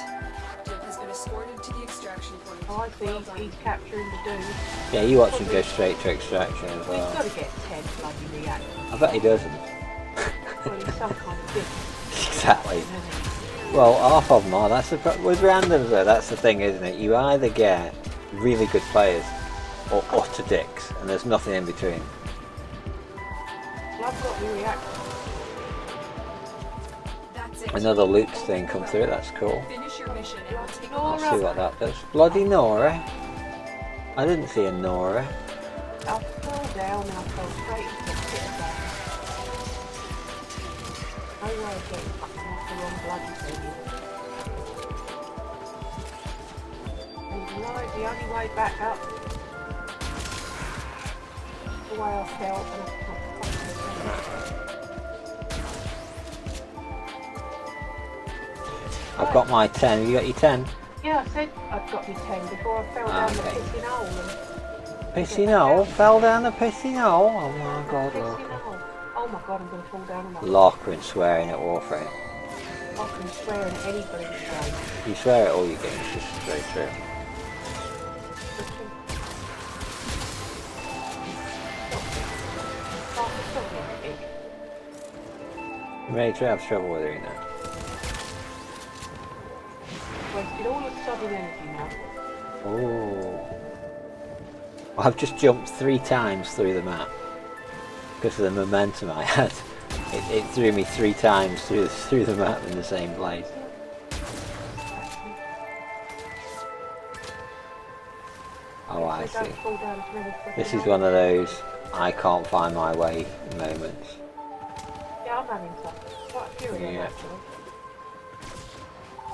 [SPEAKER 4] Jill has been escorted to the extraction point.
[SPEAKER 1] Oh, I see he's capturing the dude.
[SPEAKER 2] Yeah, you watch him go straight to extraction as
[SPEAKER 1] He's
[SPEAKER 2] well.
[SPEAKER 1] got to get 10 bloody reactors.
[SPEAKER 2] I bet he doesn't.
[SPEAKER 1] Well, he's some kind of different,
[SPEAKER 2] Exactly.
[SPEAKER 1] isn't he?
[SPEAKER 2] Well, half of them are. That's the with randoms though. That's the thing, isn't it? You either get really good players or utter dicks, and there's nothing in between.
[SPEAKER 1] Well, I've got the reactor.
[SPEAKER 4] That's it.
[SPEAKER 2] Another loot thing come through. That's cool.
[SPEAKER 4] Finish your mission and we'll take
[SPEAKER 2] Let's
[SPEAKER 4] over.
[SPEAKER 2] see what that does. Bloody Nora. I didn't see a Nora.
[SPEAKER 1] I fell down and I fell straight into the pit of that. No way of getting fucking off the wrong bloody thing. And right, the only way back up, the way I fell, and I can't fucking
[SPEAKER 2] I've got my 10. Have you got your 10?
[SPEAKER 1] Yeah, I said I'd got me 10 before I fell down the
[SPEAKER 2] Okay.
[SPEAKER 1] pissing hole. And
[SPEAKER 2] Pissy no. Fell down the pissy no. Oh my god,
[SPEAKER 1] pissing
[SPEAKER 2] look.
[SPEAKER 1] hole. Oh my god, I'm going to fall down on my
[SPEAKER 2] Locker and swearing at Warframe.
[SPEAKER 1] I can swear at anybody today.
[SPEAKER 2] You swear at all your games, this is very true. You may have trouble with her, you know.
[SPEAKER 1] Wasted all the sodding energy now.
[SPEAKER 2] Oh. I've just jumped 3 times through the map because of the momentum I had. It threw me 3 times through the map in the same place. Oh, I see. This is one of those I can't find my way moments.
[SPEAKER 1] Yeah, I'm having some. Quite a few of them
[SPEAKER 2] Yeah.
[SPEAKER 1] actually.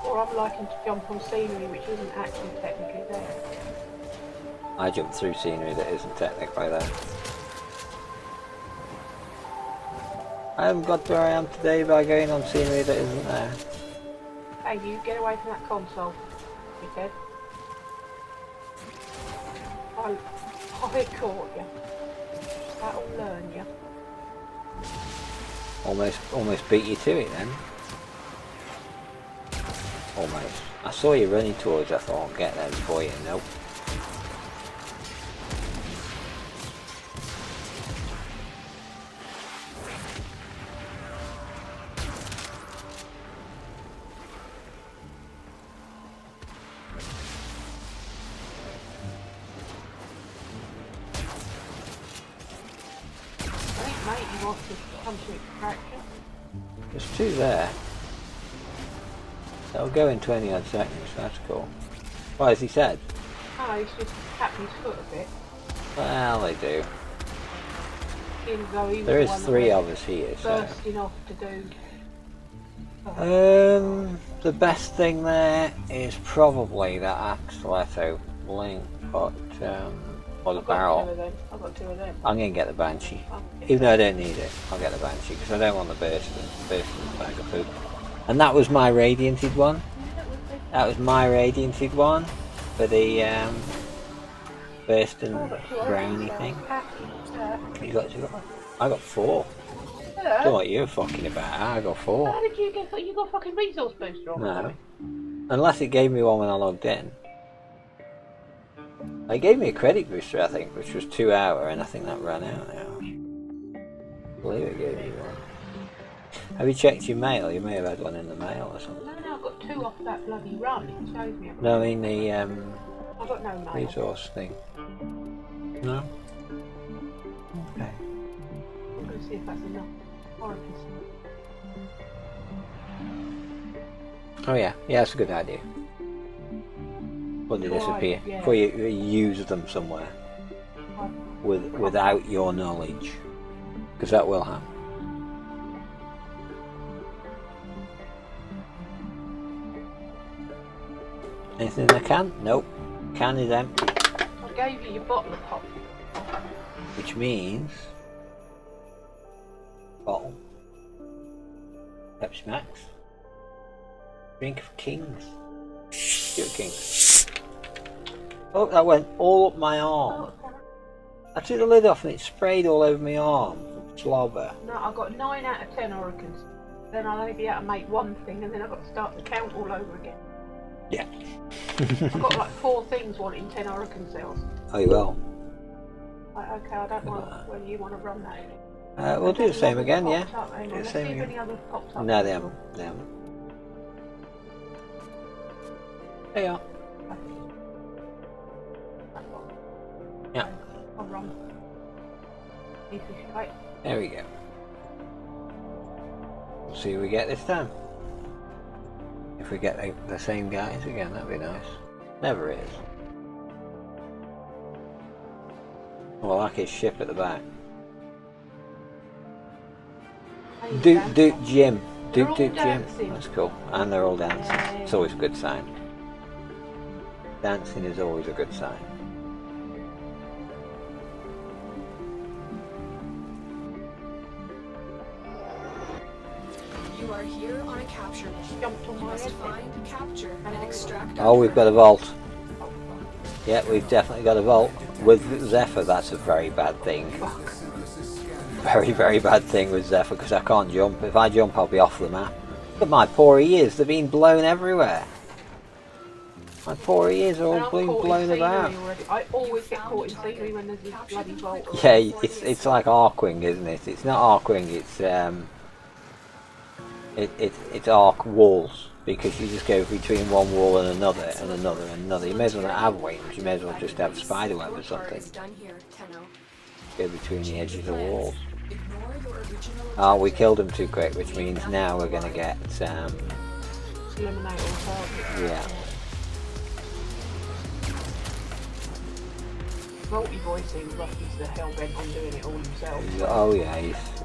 [SPEAKER 1] Or I'm liking to jump on scenery which isn't actually technically there.
[SPEAKER 2] I jumped through scenery that isn't technically there. I haven't got to where I am today by going on scenery that isn't there.
[SPEAKER 1] Hey, you get away from that console, he said. I caught you. That'll learn you.
[SPEAKER 2] Almost beat you to it then. Almost. I saw you running towards it, I thought I'll get there before you. Nope.
[SPEAKER 1] I think mate, you want to come to extraction.
[SPEAKER 2] There's two there. They'll go in 20 odd seconds, that's cool. What has he said?
[SPEAKER 1] Oh, he's just tapping his foot a bit.
[SPEAKER 2] Well, they do.
[SPEAKER 1] Even though he was
[SPEAKER 2] There
[SPEAKER 1] the
[SPEAKER 2] is
[SPEAKER 1] one that
[SPEAKER 2] 3
[SPEAKER 1] went
[SPEAKER 2] of us here, so...
[SPEAKER 1] bursting off to do.
[SPEAKER 2] The best thing there is probably that Axleto link, but, or the
[SPEAKER 1] I've got 2
[SPEAKER 2] barrel.
[SPEAKER 1] of them. I've got 2 of them.
[SPEAKER 2] I'm going to get the Banshee.
[SPEAKER 1] Oh.
[SPEAKER 2] Even though I don't need it, I'll get the Banshee, because I don't want the bursting bag of poop. And that was my radianted one. That was my radianted one for the bursting brownie thing. You got 2? I got 4. I don't know what you're fucking about. I got 4.
[SPEAKER 1] How did you get? You got fucking resource booster on?
[SPEAKER 2] No. Unless it gave me one when I logged in. It gave me a credit booster, I think, which was 2 hour, and I think that ran out now. I believe it gave me one. Have you checked your mail? You may have had one in the mail or something.
[SPEAKER 1] No, I've got 2 off that bloody run. It shows me.
[SPEAKER 2] No, I mean the
[SPEAKER 1] I've got no mail.
[SPEAKER 2] resource thing. No? Okay.
[SPEAKER 1] I'm going to see if that's enough.
[SPEAKER 2] Oh yeah, that's a good idea. Before they disappear.
[SPEAKER 1] Yeah.
[SPEAKER 2] Before you use them somewhere. Without your knowledge. Because that will happen. Anything in the can? Nope. Can is empty.
[SPEAKER 1] I gave you your bottle of pop.
[SPEAKER 2] Which means... Bottle. Pepsi Max. Drink of Kings. Shoot Kings. Oh, that went all up my arm. I took the lid off and it sprayed all over my arm. Slobber.
[SPEAKER 1] No, I've got 9 out of 10 oricans. Then I'll only be able to make one thing and then I've got to start the count all over again.
[SPEAKER 2] Yeah.
[SPEAKER 1] I've got like 4 things wanting 10 orican cells.
[SPEAKER 2] Oh, you will.
[SPEAKER 1] Like, okay, I don't know whether you want to run that.
[SPEAKER 2] We'll do the same again, yeah.
[SPEAKER 1] Pops up, hang on,
[SPEAKER 2] Do the
[SPEAKER 1] let's
[SPEAKER 2] same
[SPEAKER 1] see if
[SPEAKER 2] again.
[SPEAKER 1] any others popped up.
[SPEAKER 2] No, they haven't. They haven't. There you are. Yeah.
[SPEAKER 1] I'll run. Piece of shite.
[SPEAKER 2] There we go. We'll see who we get this time. If we get the same guys again, that'd be nice. Never is. Well, like his ship at the back. Duke Jim.
[SPEAKER 1] They're all
[SPEAKER 2] Duke Jim.
[SPEAKER 1] dancing.
[SPEAKER 2] That's cool. And they're all dancing.
[SPEAKER 1] Yay.
[SPEAKER 2] It's always a good sign. Dancing is always a good sign.
[SPEAKER 4] You are here on a capture mission.
[SPEAKER 1] Jumped on
[SPEAKER 4] You
[SPEAKER 1] my
[SPEAKER 4] must
[SPEAKER 1] head.
[SPEAKER 4] find, capture, and extract.
[SPEAKER 2] Oh, we've got a vault. Yeah, we've definitely got a vault. With Zephyr, that's a very bad thing. Very, very bad thing with Zephyr, because I can't jump. If I jump, I'll be off the map. Look at my poor ears, they're being blown everywhere. My poor ears are all being blown about.
[SPEAKER 1] Already. I always get caught in scenery when there's this bloody vault.
[SPEAKER 2] Yeah, it's like Arcwing, isn't it? It's not Arcwing, it's arc walls, because you just go between one wall and another and another and another. You may as well not have wings, you may as well just have spider web or something.
[SPEAKER 4] Done here, Tenno.
[SPEAKER 2] Go between the edges of walls.
[SPEAKER 4] Ignore your original
[SPEAKER 2] Oh, we killed him too quick, which means now we're going to get,
[SPEAKER 1] Eliminate all targets.
[SPEAKER 2] yeah.
[SPEAKER 1] Multi Boy seems like he's the hell bent on doing it all himself.
[SPEAKER 2] Oh yeah,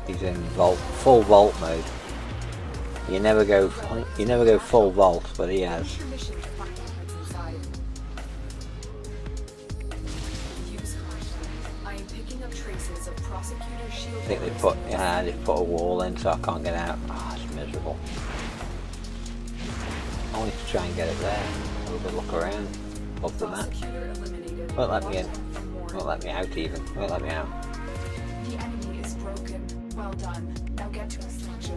[SPEAKER 2] he's in full vault mode. You never go full vault, but he has.
[SPEAKER 4] Your mission to find what's inside. Use flashlight. I am picking up traces of prosecutor shield.
[SPEAKER 2] I think they put a wall in, so I can't get out. Ah, it's miserable. I wanted to try and get it there. Have a good look around. Love the map.
[SPEAKER 4] Prosecutor eliminated.
[SPEAKER 2] Won't let me in. Won't let me out even. Won't let me out.
[SPEAKER 4] The enemy is broken. Well done. Now get to extraction.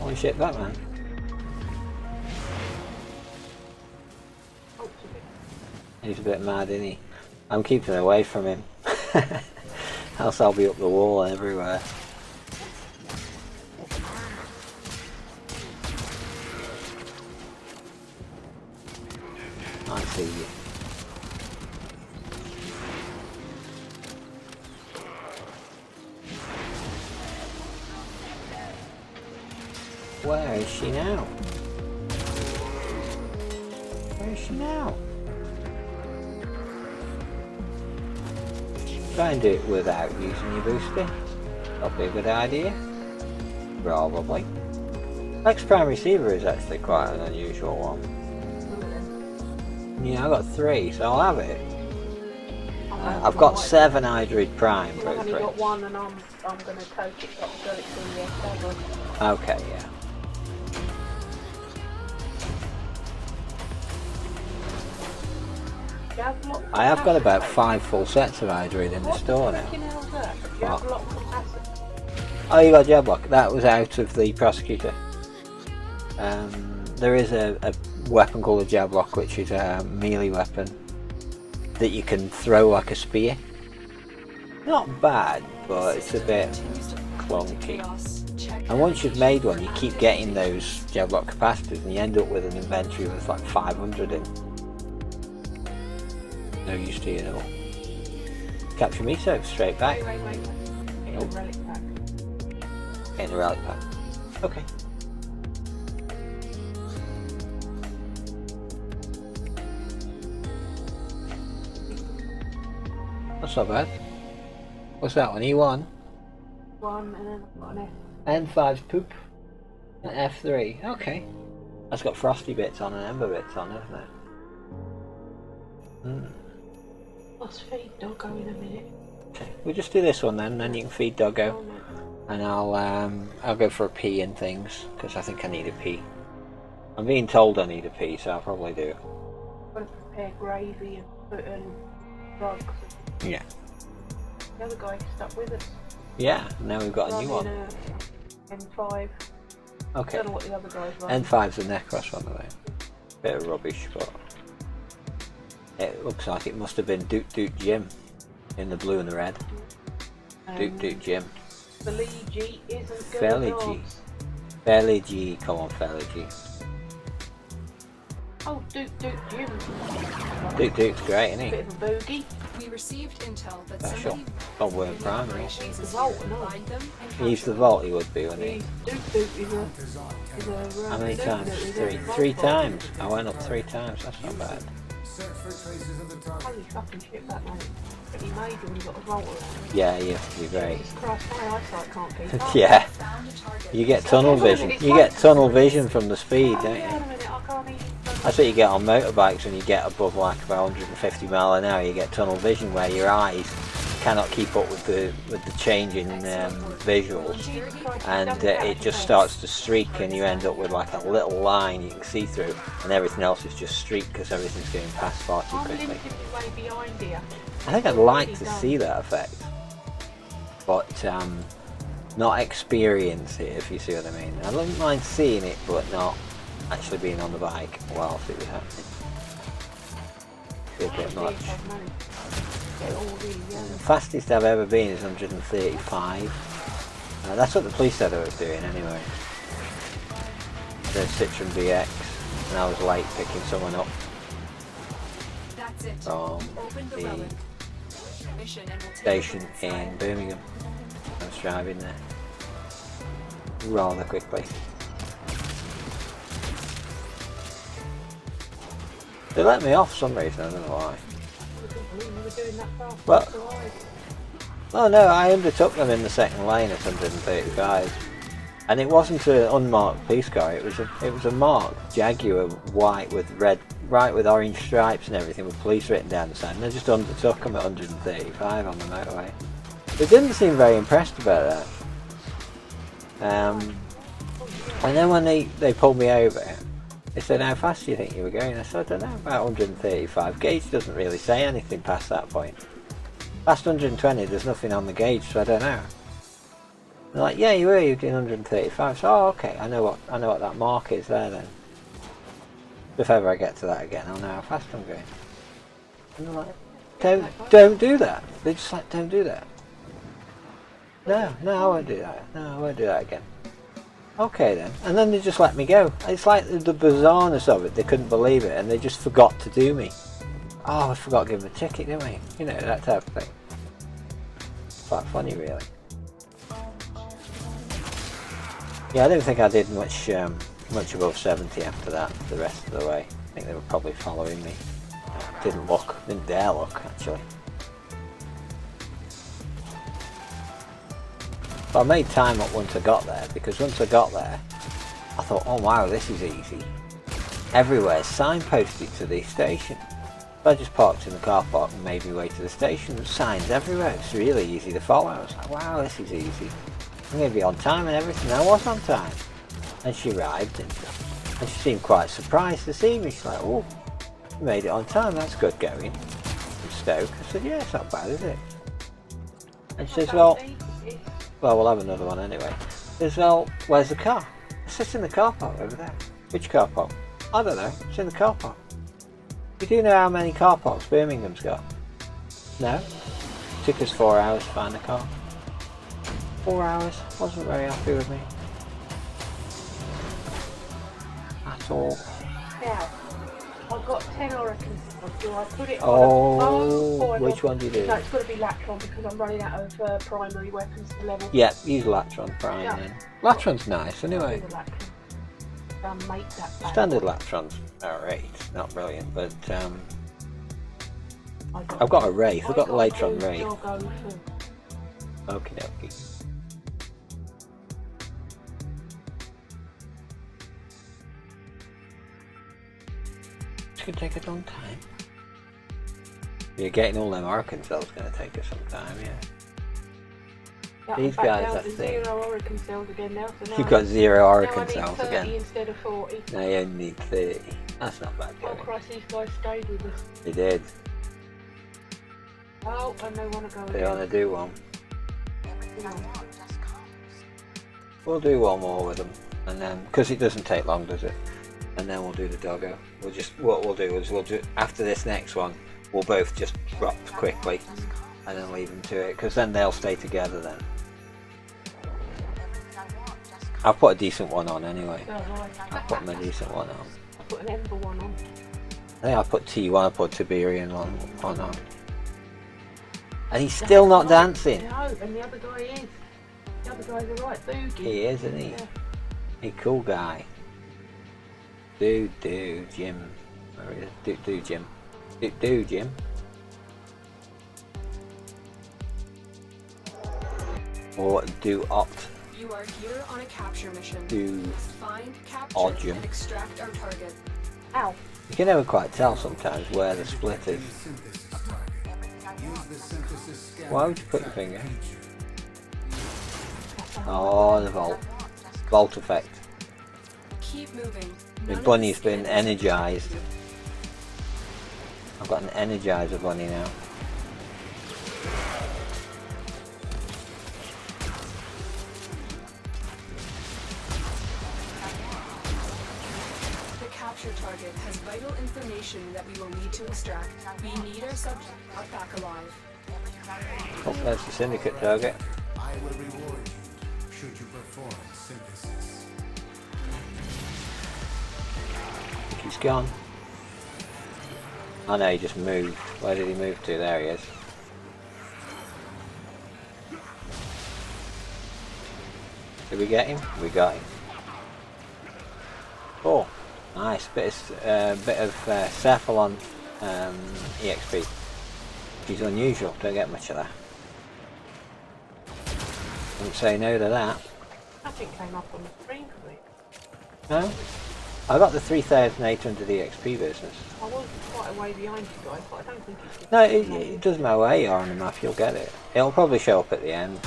[SPEAKER 2] Holy shit, that man.
[SPEAKER 1] Oh, it's a bit.
[SPEAKER 2] He's a bit mad, isn't he? I'm keeping away from him. Else I'll be up the wall everywhere. I see you. Where is she now? Where is she now? Try and do it without using your booster. That'll be a good idea. Probably. X Prime Receiver is actually quite an unusual one. Yeah, I got 3, so I'll have it. I've got 7 Hydroid Prime
[SPEAKER 1] I've only got
[SPEAKER 2] blueprints.
[SPEAKER 1] 1 and I'm going to take it up until it's in the seven.
[SPEAKER 2] Okay, yeah. I have got about 5 full sets of Hydroid in the store now. What? Oh, you got Jablock. That was out of the Prosecutor. There is a weapon called a Jablock, which is a melee weapon that you can throw like a spear. Not bad, but it's a bit clunky. And once you've made one, you keep getting those Jablock capacitors, and you end up with an inventory with like 500 in. No use to you at all. Capture me, so straight back.
[SPEAKER 1] Wait. Get a relic pack.
[SPEAKER 2] Getting the relic pack. Okay. That's not bad. What's that one? E1?
[SPEAKER 1] 1 and then I've got an F.
[SPEAKER 2] N5's poop. And F3. Okay. That's got frosty bits on and ember bits on, hasn't it?
[SPEAKER 1] Let's feed Doggo in a minute.
[SPEAKER 2] Okay. We'll just do this one then you can feed Doggo. And I'll go for a pee and things, because I think I need a pee. I'm being told I need a pee, so I'll probably do it.
[SPEAKER 1] I've got to prepare gravy and put in drugs.
[SPEAKER 2] Yeah.
[SPEAKER 1] The other guy stuck with us.
[SPEAKER 2] Yeah, now we've got a new one.
[SPEAKER 1] M5.
[SPEAKER 2] Okay.
[SPEAKER 1] I don't know what the other guys run.
[SPEAKER 2] N5's a Necros one, I think. Bit of rubbish, but it looks like it must have been Duke Jim in the blue and the red. Duke Jim.
[SPEAKER 1] Fairly G isn't good.
[SPEAKER 2] Fairly G. Fairly G, come on, Fairly G.
[SPEAKER 1] Oh, Duke Jim.
[SPEAKER 2] Duke's great, isn't he?
[SPEAKER 1] Bit of a boogie.
[SPEAKER 4] We received intel that
[SPEAKER 2] Special.
[SPEAKER 4] somebody
[SPEAKER 2] Got word primary.
[SPEAKER 4] operations is
[SPEAKER 1] Vault,
[SPEAKER 4] here.
[SPEAKER 1] no.
[SPEAKER 4] Find them and
[SPEAKER 2] He's
[SPEAKER 4] capture
[SPEAKER 2] the
[SPEAKER 4] them.
[SPEAKER 2] vault, he would be, wouldn't he?
[SPEAKER 1] Duke is a
[SPEAKER 2] How many
[SPEAKER 1] Duke,
[SPEAKER 2] times?
[SPEAKER 1] he's a
[SPEAKER 2] 3.
[SPEAKER 1] vault
[SPEAKER 2] 3
[SPEAKER 1] boy.
[SPEAKER 2] times. I went up 3 times, that's not bad.
[SPEAKER 1] Holy fucking shit, that mate. Pretty major when you got a vault around.
[SPEAKER 2] Yeah, you have to be great.
[SPEAKER 1] Jesus Christ, my eyesight can't keep up.
[SPEAKER 2] Yeah,
[SPEAKER 4] Found the target.
[SPEAKER 2] you get tunnel vision. You get tunnel vision from the speed, don't
[SPEAKER 1] Hang on
[SPEAKER 2] you?
[SPEAKER 1] a minute, I can't even...
[SPEAKER 2] That's what you get on motorbikes when you get above like about 150 mile an hour. You get tunnel vision where your eyes cannot keep up with the change in visuals, and it just starts to streak, and you end up with like a little line you can see through, and everything else is just streak because everything's going past far too
[SPEAKER 1] I'm
[SPEAKER 2] quickly.
[SPEAKER 1] limited way behind here.
[SPEAKER 2] I think I'd like to see that effect, but not experience it, if you see what I mean. I don't mind seeing it, but not actually being on the bike whilst it was happening. It's a bit much. The fastest I've ever been is 135. That's what the police said I was doing anyway. The Citroen BX, and I was late picking someone up
[SPEAKER 4] That's it.
[SPEAKER 2] from
[SPEAKER 4] Open the
[SPEAKER 2] the
[SPEAKER 4] relic. Mission and we'll take
[SPEAKER 2] station
[SPEAKER 4] over the
[SPEAKER 2] in
[SPEAKER 4] file.
[SPEAKER 2] Birmingham. I was driving there rather quickly. They let me off for some reason, I don't know why. Well, oh no, I undertook them in the second lane at 135, and it wasn't an unmarked police car. It was a marked Jaguar, white with orange stripes and everything, with police written down the side. And I just undertook them at 135 on the motorway. They didn't seem very impressed about that. And then when they pulled me over, They said, how fast do you think you were going? I said, I don't know, about 135. Gauge doesn't really say anything past that point. Past 120, there's nothing on the gauge, so I don't know. They're like, yeah, you were doing 135. So, oh, okay, I know what that mark is there then. If ever I get to that again, I'll know how fast I'm going. And they're like, don't do that. They're just like, don't do that. No, I won't do that. No, I won't do that again. Okay then. And then they just let me go. It's like the bizarreness of it. They couldn't believe it and they just forgot to do me. Oh, I forgot to give them a ticket, didn't we? You know, that type of thing. It's quite funny, really. Yeah, I don't think I did much above 70 after that, the rest of the way. I think they were probably following me. Didn't dare look, actually. But I made time up once I got there, because once I got there, I thought, oh wow, this is easy. Everywhere's signposted to the station. So I just parked in the car park and made my way to the station. There's signs everywhere, it's really easy to follow. I was like, wow, this is easy. I'm going to be on time and everything. I was on time. And she arrived and she seemed quite surprised to see me. She's like, oh, you made it on time, that's good going. From Stoke. I said, yeah, it's not bad, is it? And she says, well, we'll have another one anyway. She says, well, where's the car? I said, it's in the car park over there. Which car park? I don't know, it's in the car park. You do know how many car parks Birmingham's got? No? It took us 4 hours to find a car. 4 hours, wasn't very happy with me. At all.
[SPEAKER 1] Now, I've got 10 Oricons. Do I put it
[SPEAKER 2] Oh,
[SPEAKER 1] on a
[SPEAKER 2] which one do you do?
[SPEAKER 1] No, it's got to be Latron because I'm running out of primary weapons to level.
[SPEAKER 2] Yeah, use Latron Prime
[SPEAKER 1] Yeah.
[SPEAKER 2] then. Latron's nice anyway.
[SPEAKER 1] Make that back.
[SPEAKER 2] Standard Latron's alright, not brilliant, but I've got a Wraith, I've got the Latron Wraith. Okie dokie. It's gonna take a long time. You're getting all them Oricon cells gonna take us some time, yeah.
[SPEAKER 1] Yeah,
[SPEAKER 2] These
[SPEAKER 1] I'm back
[SPEAKER 2] guys,
[SPEAKER 1] down
[SPEAKER 2] I
[SPEAKER 1] to
[SPEAKER 2] think.
[SPEAKER 1] 0 Oricon cells again now. So now
[SPEAKER 2] You've got 0
[SPEAKER 1] now I
[SPEAKER 2] Oricon
[SPEAKER 1] need
[SPEAKER 2] cells
[SPEAKER 1] 30
[SPEAKER 2] again.
[SPEAKER 1] instead of 40.
[SPEAKER 2] Now you only need 30. That's not bad
[SPEAKER 1] Oh
[SPEAKER 2] going.
[SPEAKER 1] Christ, these guys stayed with us.
[SPEAKER 2] They did.
[SPEAKER 1] Oh, and they want to go
[SPEAKER 2] They
[SPEAKER 1] again.
[SPEAKER 2] want to do one.
[SPEAKER 1] No.
[SPEAKER 2] We'll do one more with them, and then because it doesn't take long, does it? And then we'll do the doggo. What we'll do is we'll do after this next one. We'll both just drop quickly, and then leave them to it, because then they'll stay together. Then I'll put a decent one on anyway.
[SPEAKER 1] So, right.
[SPEAKER 2] I'll put a decent one on.
[SPEAKER 1] I put an Ember one on.
[SPEAKER 2] I think I'll put T1. I'll put Tiberian one on. And he's still not dancing.
[SPEAKER 1] No, and the other guy is. The other guy's a right boogie.
[SPEAKER 2] He is, isn't he?
[SPEAKER 1] Yeah.
[SPEAKER 2] A cool guy. Do Jim. Do Jim. Do Jim. Or do opt.
[SPEAKER 4] You are here on a capture mission.
[SPEAKER 2] Do
[SPEAKER 4] Find,
[SPEAKER 2] Odd
[SPEAKER 4] capture,
[SPEAKER 2] Jim.
[SPEAKER 4] and extract our target.
[SPEAKER 1] Ow.
[SPEAKER 2] You can never quite tell sometimes where the split is. Why would you put your finger? Oh, the Volt effect.
[SPEAKER 4] Keep moving.
[SPEAKER 2] The
[SPEAKER 4] None of
[SPEAKER 2] bunny's
[SPEAKER 4] this
[SPEAKER 2] been
[SPEAKER 4] ends.
[SPEAKER 2] energized. I've got an energizer bunny now.
[SPEAKER 4] The capture target has vital information that we will need to extract. We need our subject brought back alive.
[SPEAKER 2] Oh, there's the syndicate target.
[SPEAKER 7] I will reward you should you perform synthesis.
[SPEAKER 2] He's gone. Oh no, he just moved. Where did he move to? There he is. Did we get him? We got him. Oh, nice. Bit of Cephalon EXP. Which is unusual. Don't get much of that. Wouldn't say no to that.
[SPEAKER 1] Nothing came up on the screen for me.
[SPEAKER 2] No? I got the 3,800 EXP business.
[SPEAKER 1] I was quite a way behind you guys, but I don't think it's...
[SPEAKER 2] No, it doesn't matter where you are on the map, you'll get it. It'll probably show up at the end.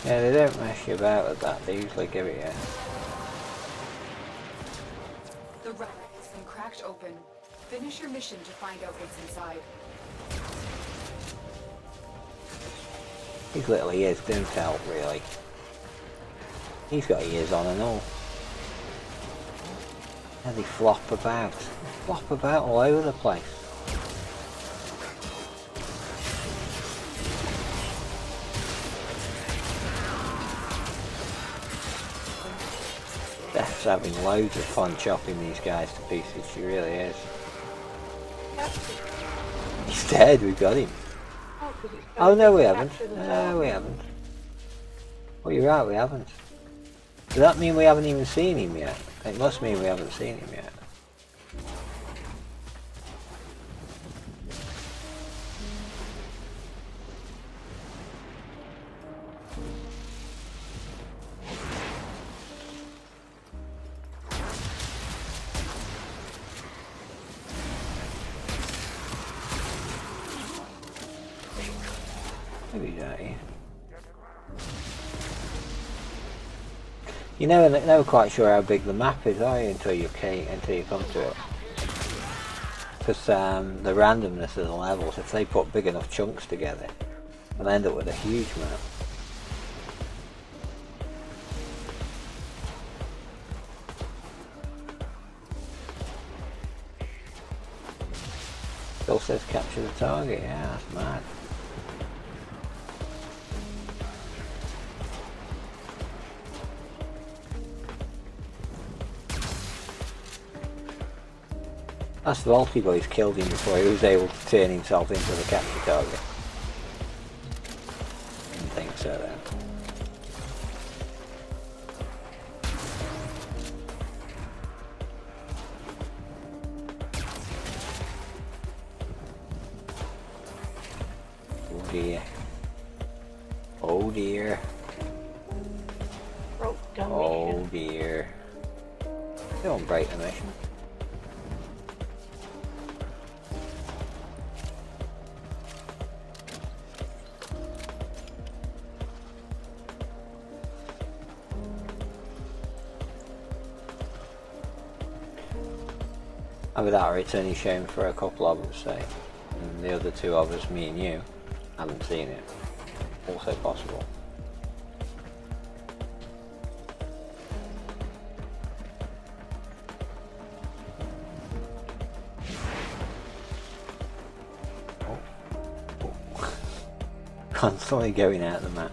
[SPEAKER 2] Yeah, they don't mess you about with that, they usually give it you.
[SPEAKER 4] extract open. Finish your mission to find out what's inside.
[SPEAKER 2] His little ears don't help, really. He's got ears on and all. And they flop about. Flop about all over the place. Beth's having loads of fun chopping these guys to pieces, she really is. He's dead, we got him. Oh no, we haven't. No, we haven't. Oh, you're right, we haven't. Does that mean we haven't even seen him yet? It must mean we haven't seen him yet. Maybe that, yeah. You're never quite sure how big the map is, are you, until you come to it. Because the randomness of the levels, if they put big enough chunks together, they'll end up with a huge map. Still says capture the target, yeah, that's mad. That's the Volky boys killed him before he was able to turn himself into the capture target. Didn't think so then. Oh dear. Oh dear. Oh dear. Don't break the mission. Without it's only shown for a couple of us, say, and the other two of us, me and you, haven't seen it. Also possible. Oh. Oh. Constantly going out the map.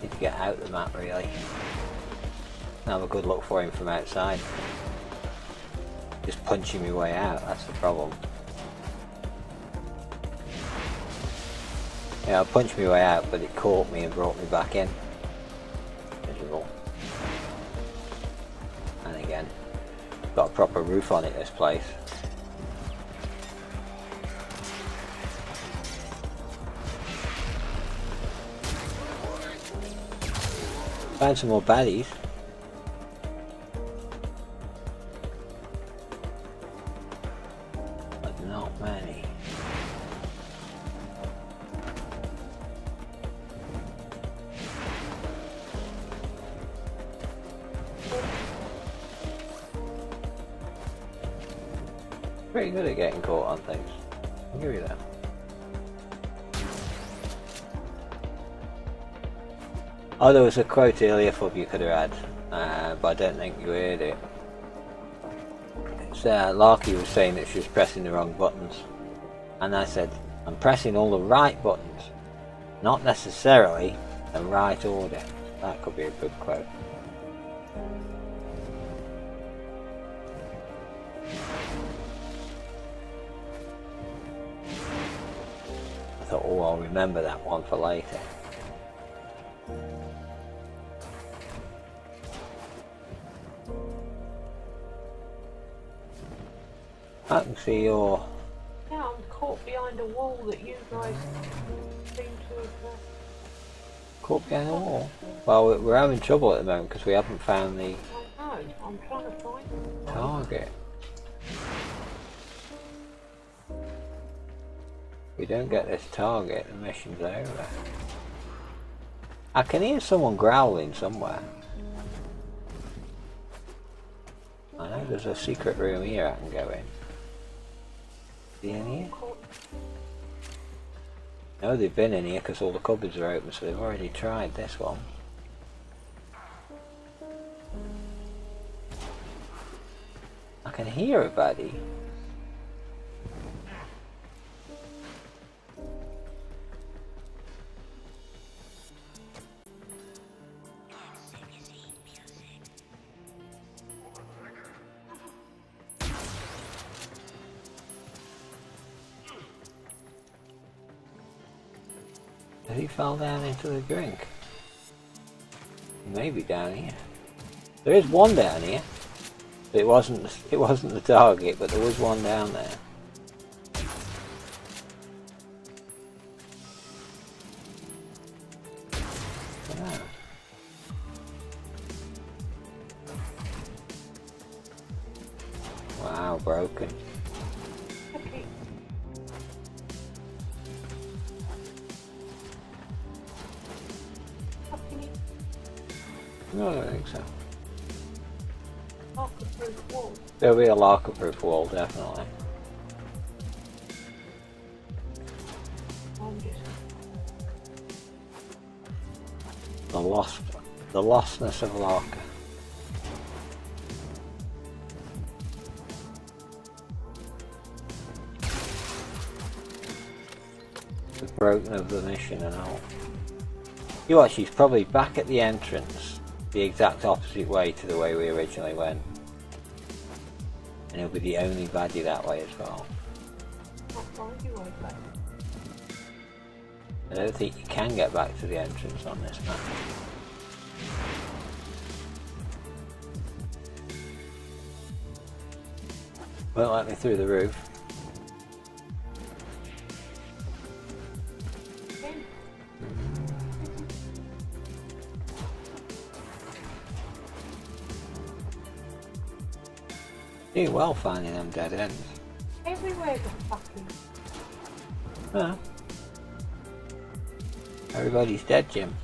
[SPEAKER 2] Need to get out the map really. Have a good look for him from outside. Just punching my way out, that's the problem. Yeah, I punched my way out, but it caught me and brought me back in. Miserable. And again, got a proper roof on it, this place. Found some more baddies. But not many. Pretty good at getting caught on things. I'll give you that. Oh, there was a quote earlier Fub you could have had, but I don't think you heard it. It's Larky was saying that she was pressing the wrong buttons, and I said, I'm pressing all the right buttons, not necessarily the right order. That could be a good quote. I thought, oh, I'll remember that one for later. I can see your...
[SPEAKER 1] Yeah, I'm caught behind a wall that you guys seem to have
[SPEAKER 2] Caught behind the wall. Well, we're having trouble at the moment because we haven't found the
[SPEAKER 1] I know, I'm trying to find it.
[SPEAKER 2] target. If we don't get this target, the mission's over. I can hear someone growling somewhere. I know there's a secret room here I can go in. See in here? No, they've been in here because all the cupboards are open, so they've already tried this one. I can hear a baddie. He fell down into the drink. Maybe down here. There is one down here. It wasn't the target, but there was one down there. Ah. Wow, broken.
[SPEAKER 1] Okay.
[SPEAKER 2] No, I don't think so.
[SPEAKER 1] Marker-proof wall.
[SPEAKER 2] There'll be a locker-proof wall, definitely.
[SPEAKER 1] I'm just...
[SPEAKER 2] The lostness of locker. The broken of the mission and all. You watch, she's probably back at the entrance, the exact opposite way to the way we originally went. And he'll be the only baddie that way as well.
[SPEAKER 1] I'll find you way back.
[SPEAKER 2] I don't think you can get back to the entrance on this map. Won't let me through the roof.
[SPEAKER 1] Again.
[SPEAKER 2] Doing well finding them dead ends.
[SPEAKER 1] Everywhere the fucking...
[SPEAKER 2] Huh? Everybody's dead, Jim.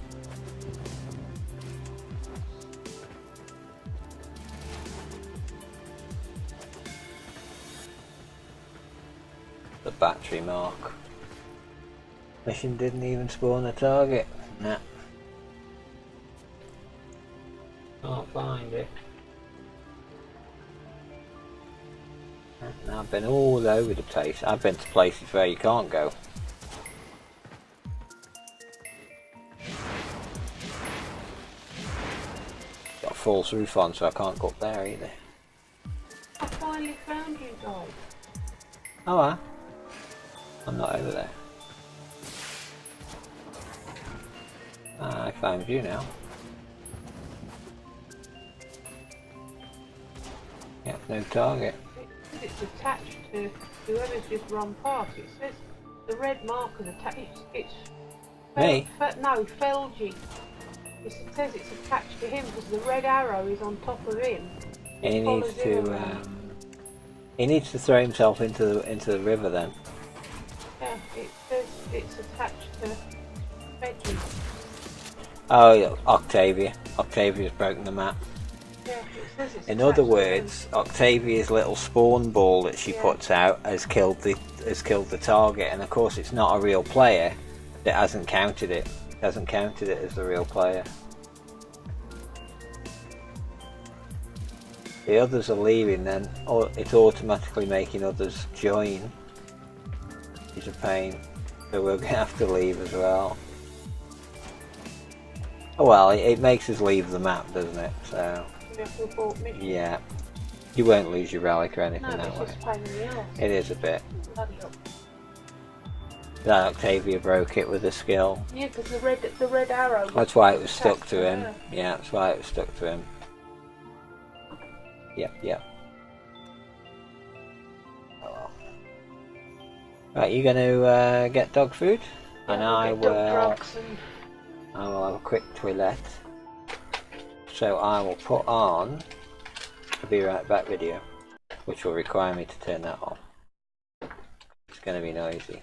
[SPEAKER 2] The battery mark. Mission didn't even spawn a target. Nah. Can't find it. I've been all over the place. I've been to places where you can't go. Got a false roof on, so I can't go up there either.
[SPEAKER 1] I finally found you guys.
[SPEAKER 2] Oh, I'm not over there. Ah, I found you now. Yep, no target.
[SPEAKER 1] It's attached to whoever's just run past. It says the red marker's attached. It's
[SPEAKER 2] Me?
[SPEAKER 1] No, Felgy. It says it's attached to him because the red arrow is on top of him.
[SPEAKER 2] He
[SPEAKER 1] It
[SPEAKER 2] needs
[SPEAKER 1] follows him
[SPEAKER 2] to.
[SPEAKER 1] around.
[SPEAKER 2] He needs to throw himself into the river then.
[SPEAKER 1] Yeah, it says it's attached to Felgy.
[SPEAKER 2] Oh, yeah, Octavia. Octavia's broken the map.
[SPEAKER 1] Yeah, it says it's
[SPEAKER 2] In
[SPEAKER 1] attached
[SPEAKER 2] other
[SPEAKER 1] to
[SPEAKER 2] words, Octavia's little spawn ball that she
[SPEAKER 1] Yeah.
[SPEAKER 2] puts out has killed the target, and of course it's not a real player that hasn't counted it. Hasn't counted it as the real player. The others are leaving, then it's automatically making others join. It's a pain, so we're gonna have to leave as well. Oh well, it makes us leave the map, doesn't it? So.
[SPEAKER 1] We have to abort mission.
[SPEAKER 2] Yeah, you won't lose your relic or anything
[SPEAKER 1] No,
[SPEAKER 2] that
[SPEAKER 1] it's
[SPEAKER 2] way.
[SPEAKER 1] just a pain in the arse.
[SPEAKER 2] It is a bit.
[SPEAKER 1] Bloody hell.
[SPEAKER 2] That Octavia broke it with a skill.
[SPEAKER 1] Yeah, because the red arrow.
[SPEAKER 2] That's why it was stuck
[SPEAKER 1] attached
[SPEAKER 2] to him.
[SPEAKER 1] her.
[SPEAKER 2] Yeah, that's why it was stuck to him. Yep, yep. Oh well. Right, you going to get dog food?
[SPEAKER 1] Yeah,
[SPEAKER 2] And
[SPEAKER 1] we'll
[SPEAKER 2] I
[SPEAKER 1] get dog
[SPEAKER 2] will.
[SPEAKER 1] drugs and
[SPEAKER 2] I will have a quick toilet. So I will put on a Be Right Back video, which will require me to turn that on. It's going to be noisy.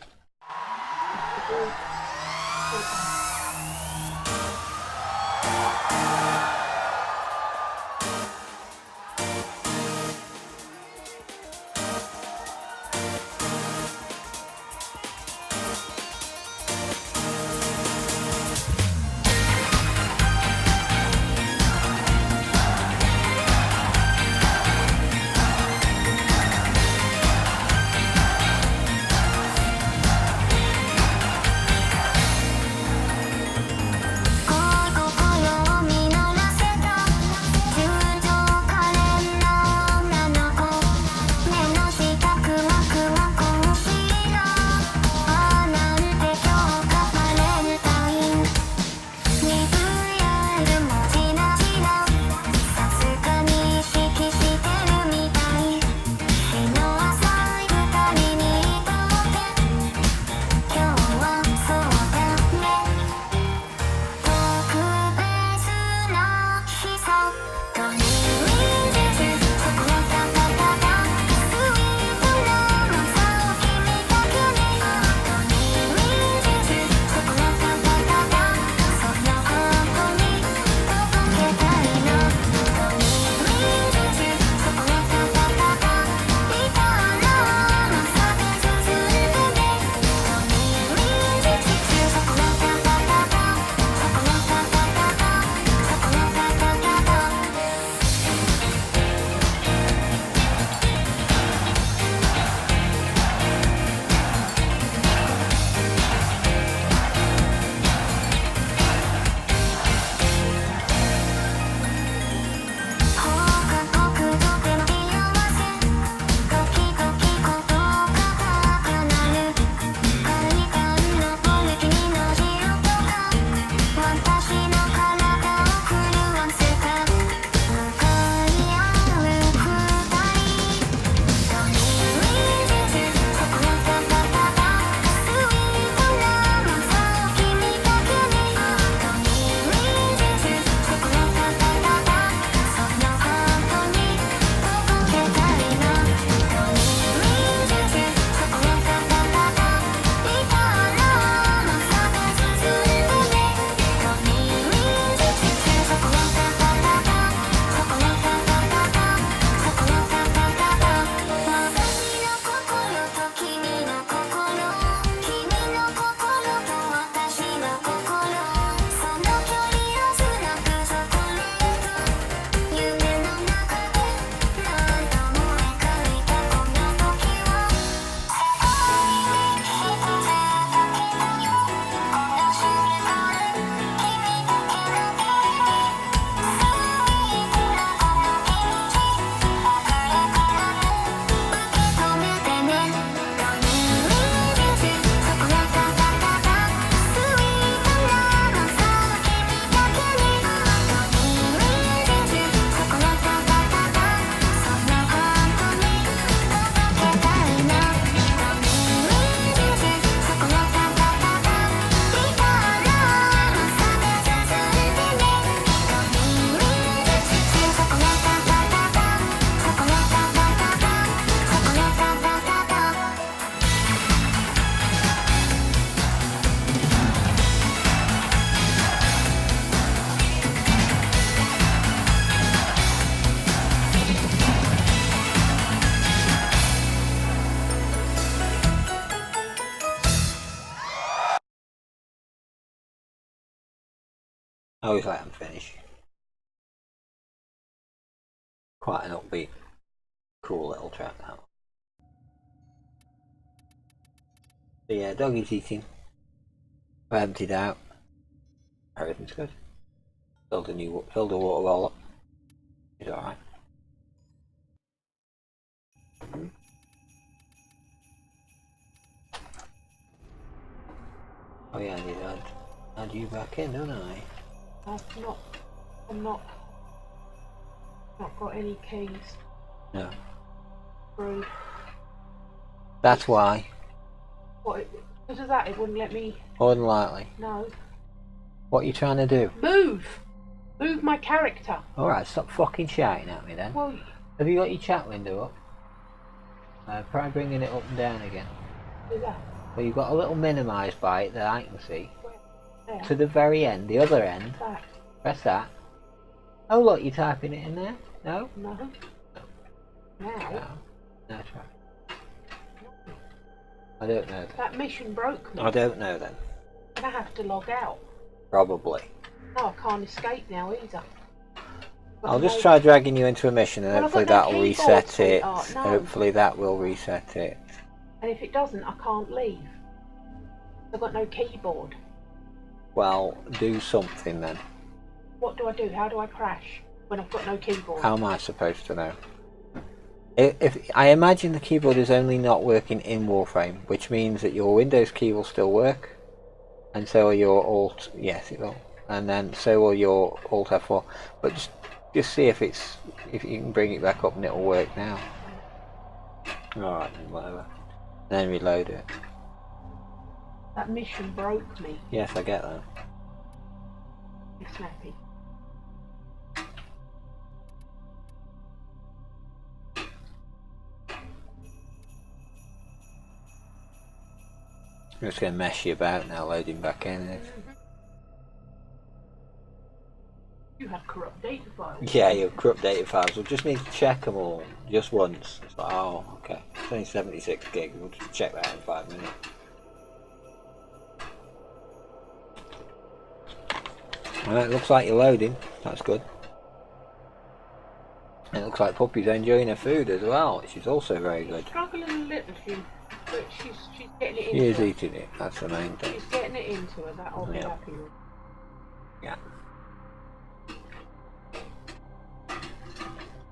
[SPEAKER 2] I always let them finish. Quite an upbeat, cool little track that one. So yeah, doggy's eating. I emptied out. Everything's good. Filled the water roll up. He's alright. Oh yeah, I need to add you back in, don't I?
[SPEAKER 1] I'm not got any keys.
[SPEAKER 2] No.
[SPEAKER 1] Rude.
[SPEAKER 2] That's why.
[SPEAKER 1] What? Because of that, it wouldn't let me.
[SPEAKER 2] More than likely.
[SPEAKER 1] No.
[SPEAKER 2] What are you trying to do?
[SPEAKER 1] Move! Move my character.
[SPEAKER 2] Alright, stop fucking shouting at me then.
[SPEAKER 1] Well,
[SPEAKER 2] Have you got your chat window up? Try bringing it up and down again.
[SPEAKER 1] do that.
[SPEAKER 2] Well, you've got a little minimised by it that I can see.
[SPEAKER 1] There.
[SPEAKER 2] To the very end, the other end.
[SPEAKER 1] That.
[SPEAKER 2] Press that. Oh look, you're typing it in there? No?
[SPEAKER 1] No. Now,
[SPEAKER 2] No. No, try. I don't know then.
[SPEAKER 1] that mission broke me.
[SPEAKER 2] I don't know then.
[SPEAKER 1] I'm gonna have to log out.
[SPEAKER 2] Probably.
[SPEAKER 1] No, I can't escape now either. But
[SPEAKER 2] I'll just
[SPEAKER 1] no-
[SPEAKER 2] try dragging you into a mission and
[SPEAKER 1] Well, I've
[SPEAKER 2] hopefully
[SPEAKER 1] got no
[SPEAKER 2] that'll
[SPEAKER 1] keyboard,
[SPEAKER 2] reset it.
[SPEAKER 1] sweetheart, no.
[SPEAKER 2] Hopefully that will reset it.
[SPEAKER 1] And if it doesn't, I can't leave. I've got no keyboard.
[SPEAKER 2] Well, do something then.
[SPEAKER 1] What do I do? How do I crash when I've got no keyboard?
[SPEAKER 2] How am I supposed to know? If I imagine the keyboard is only not working in Warframe, which means that your Windows key will still work, and so will your Alt. Yes, it will, and then so will your Alt F4. But just see if you can bring it back up and it'll work now. All right, then, whatever. Then reload it.
[SPEAKER 1] That mission broke me.
[SPEAKER 2] Yes, I get that.
[SPEAKER 1] Snappy.
[SPEAKER 2] I'm just going to mess you about now, loading back in.
[SPEAKER 1] You have corrupt data files.
[SPEAKER 2] Yeah, your corrupt data files. We'll just need to check them all just once. It's like, oh, okay. It's only 76 gig. We'll just check that in 5 minutes. Alright, it looks like you're loading. That's good. And it looks like Puppy's enjoying her food as well, which is also very good.
[SPEAKER 1] Struggling a little, but she's getting it
[SPEAKER 2] She
[SPEAKER 1] into
[SPEAKER 2] is
[SPEAKER 1] her.
[SPEAKER 2] eating it. That's the main thing.
[SPEAKER 1] She's getting it into her. That I'll be
[SPEAKER 2] Yeah.
[SPEAKER 1] happy with.
[SPEAKER 2] Yeah.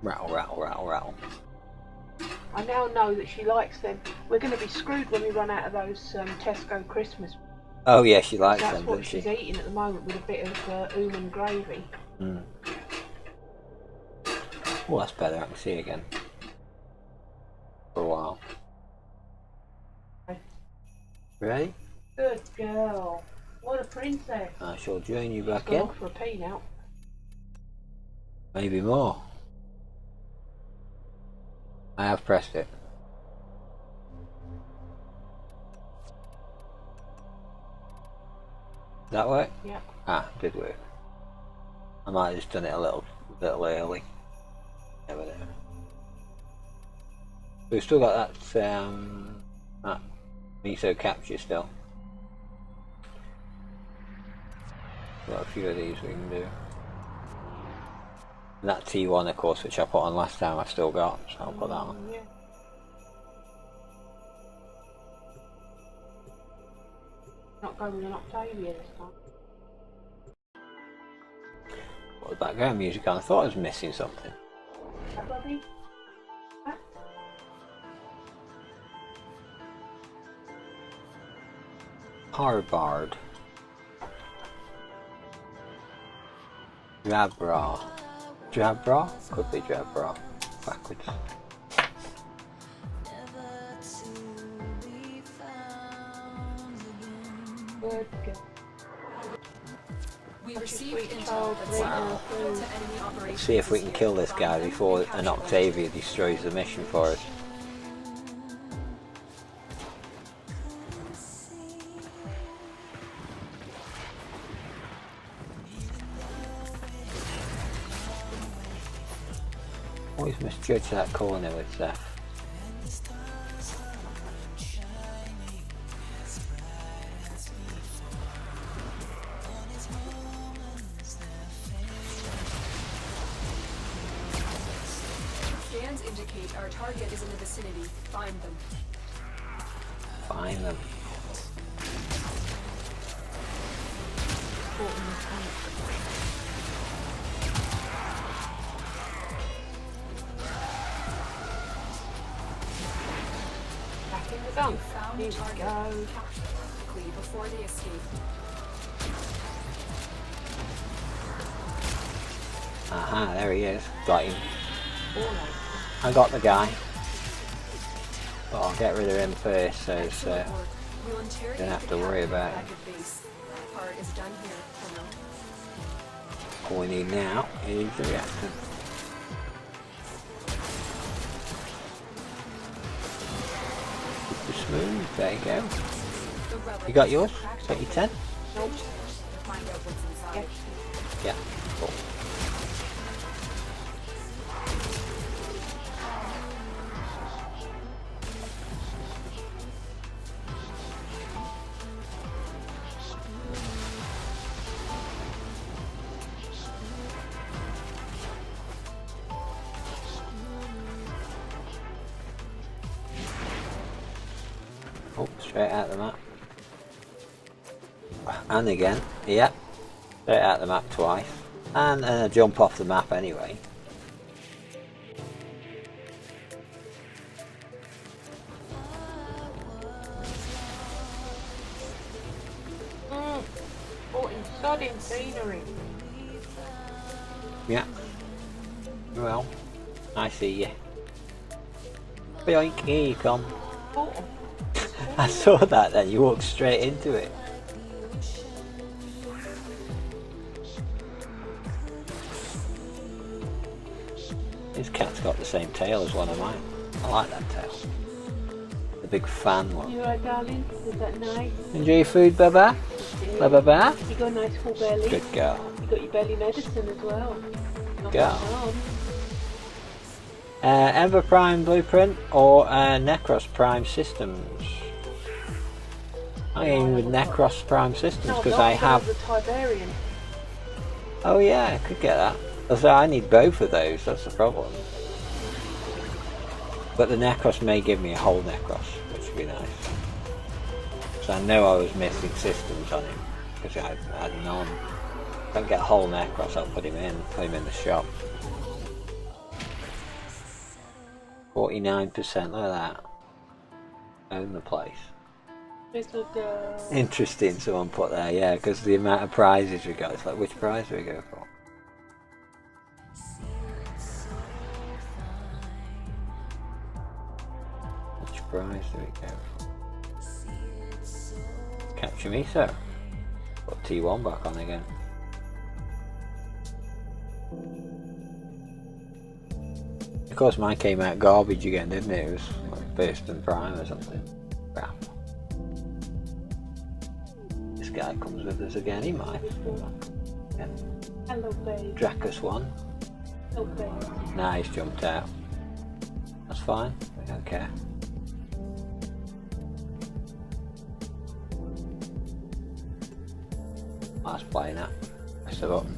[SPEAKER 2] Rattle, rattle, rattle, rattle.
[SPEAKER 1] I now know that she likes them. We're going to be screwed when we run out of those Tesco Christmas.
[SPEAKER 2] Oh yeah, she likes
[SPEAKER 1] That's
[SPEAKER 2] them,
[SPEAKER 1] what
[SPEAKER 2] doesn't she?
[SPEAKER 1] she's eating at the moment with a bit of Oman gravy.
[SPEAKER 2] Mm. Oh, that's better. I can see again. For a while.
[SPEAKER 1] Okay.
[SPEAKER 2] Ready?
[SPEAKER 1] Good girl. What a princess.
[SPEAKER 2] I shall join you
[SPEAKER 1] She's
[SPEAKER 2] back
[SPEAKER 1] gone
[SPEAKER 2] in.
[SPEAKER 1] off for a pee now.
[SPEAKER 2] Maybe more. I have pressed it. That work?
[SPEAKER 1] Yep.
[SPEAKER 2] Ah, did work. I might have just done it a little early. Never know. We've still got that miso capture still. Got a few of these we can do. And that T1 of course, which I put on last time, I've still got, so I'll put that on.
[SPEAKER 1] Yeah. Not going with an Octavia this time.
[SPEAKER 2] What was background music on? I thought I was missing something.
[SPEAKER 1] That bloody? That?
[SPEAKER 2] Harbard. Drabra. Drabra? Could be Drabra. Backwards.
[SPEAKER 1] Good girl.
[SPEAKER 4] We
[SPEAKER 1] Such a
[SPEAKER 4] received
[SPEAKER 1] sweet
[SPEAKER 4] intel
[SPEAKER 1] child,
[SPEAKER 4] that
[SPEAKER 1] great
[SPEAKER 4] several
[SPEAKER 1] little food.
[SPEAKER 4] to enemy operations.
[SPEAKER 2] See if we can kill this guy
[SPEAKER 4] Find
[SPEAKER 2] before
[SPEAKER 4] them and
[SPEAKER 2] an
[SPEAKER 4] capture them.
[SPEAKER 2] Octavia destroys the mission for us. Always misjudge that corner with Seth.
[SPEAKER 4] Scans indicate our target is in the vicinity. Find them.
[SPEAKER 2] Find them.
[SPEAKER 1] Caught in the tank. Back in the gun.
[SPEAKER 4] You found
[SPEAKER 1] Here
[SPEAKER 4] the
[SPEAKER 1] we
[SPEAKER 4] target.
[SPEAKER 1] go.
[SPEAKER 4] Capture them quickly before they escape.
[SPEAKER 2] Aha, there he is. Got him.
[SPEAKER 1] All right.
[SPEAKER 2] I got the guy. But I'll get rid of him first, so
[SPEAKER 4] Excellent work. We'll interrogate
[SPEAKER 2] don't have
[SPEAKER 4] the
[SPEAKER 2] to worry
[SPEAKER 4] captain
[SPEAKER 2] about
[SPEAKER 4] back
[SPEAKER 2] it.
[SPEAKER 4] at base. part is done here, Tenno.
[SPEAKER 2] All we need now is the reactor. Super smooth, there you go.
[SPEAKER 4] The relic
[SPEAKER 2] You got
[SPEAKER 4] is
[SPEAKER 2] yours?
[SPEAKER 4] practically
[SPEAKER 2] Got your 10?
[SPEAKER 1] Nope.
[SPEAKER 4] find out what's inside.
[SPEAKER 2] Yeah, cool. Oh, straight out the map. And again, yep. Straight out the map twice. And a jump off the map anyway.
[SPEAKER 1] Oh, in sodding scenery.
[SPEAKER 2] Yeah. Well, I see you. Boink, here you come.
[SPEAKER 1] Oh,
[SPEAKER 2] I saw that then, you walked straight into it. His cat's got the same tail as one of mine. I like that tail. The big fan one.
[SPEAKER 1] you alright, darling? Is that nice?
[SPEAKER 2] Enjoy your food, Baba? Baba?
[SPEAKER 1] You got a nice full belly.
[SPEAKER 2] Good girl.
[SPEAKER 1] You got your belly medicine as well. Not
[SPEAKER 2] Girl.
[SPEAKER 1] bad.
[SPEAKER 2] Ever Prime Blueprint or Necros Prime Systems? I aim with Necros Prime Systems
[SPEAKER 1] No,
[SPEAKER 2] because
[SPEAKER 1] not
[SPEAKER 2] I have.
[SPEAKER 1] the Tiberian.
[SPEAKER 2] Oh yeah, I could get that. So I need both of those, that's the problem. But the Necros may give me a whole Necros, which would be nice. So I know I was missing systems on him, because I had none. If I can get a whole Necros, I'll put him in the shop. 49%, look at that. Own the place.
[SPEAKER 1] Little girl.
[SPEAKER 2] Interesting, someone put there, yeah, because the amount of prizes we got, it's like, which prize do we go for? Which prize do we go for? Capture me, sir. Put T1 back on again. Of course mine came out garbage again, didn't it? It was like Burst and Prime or something. Crap. This guy comes with us again, he might. Yeah.
[SPEAKER 1] Hello, babe.
[SPEAKER 2] Dracus one.
[SPEAKER 1] Hello, babe.
[SPEAKER 2] Nah, he's jumped out. That's fine, we don't care. Let's play that. Press the button.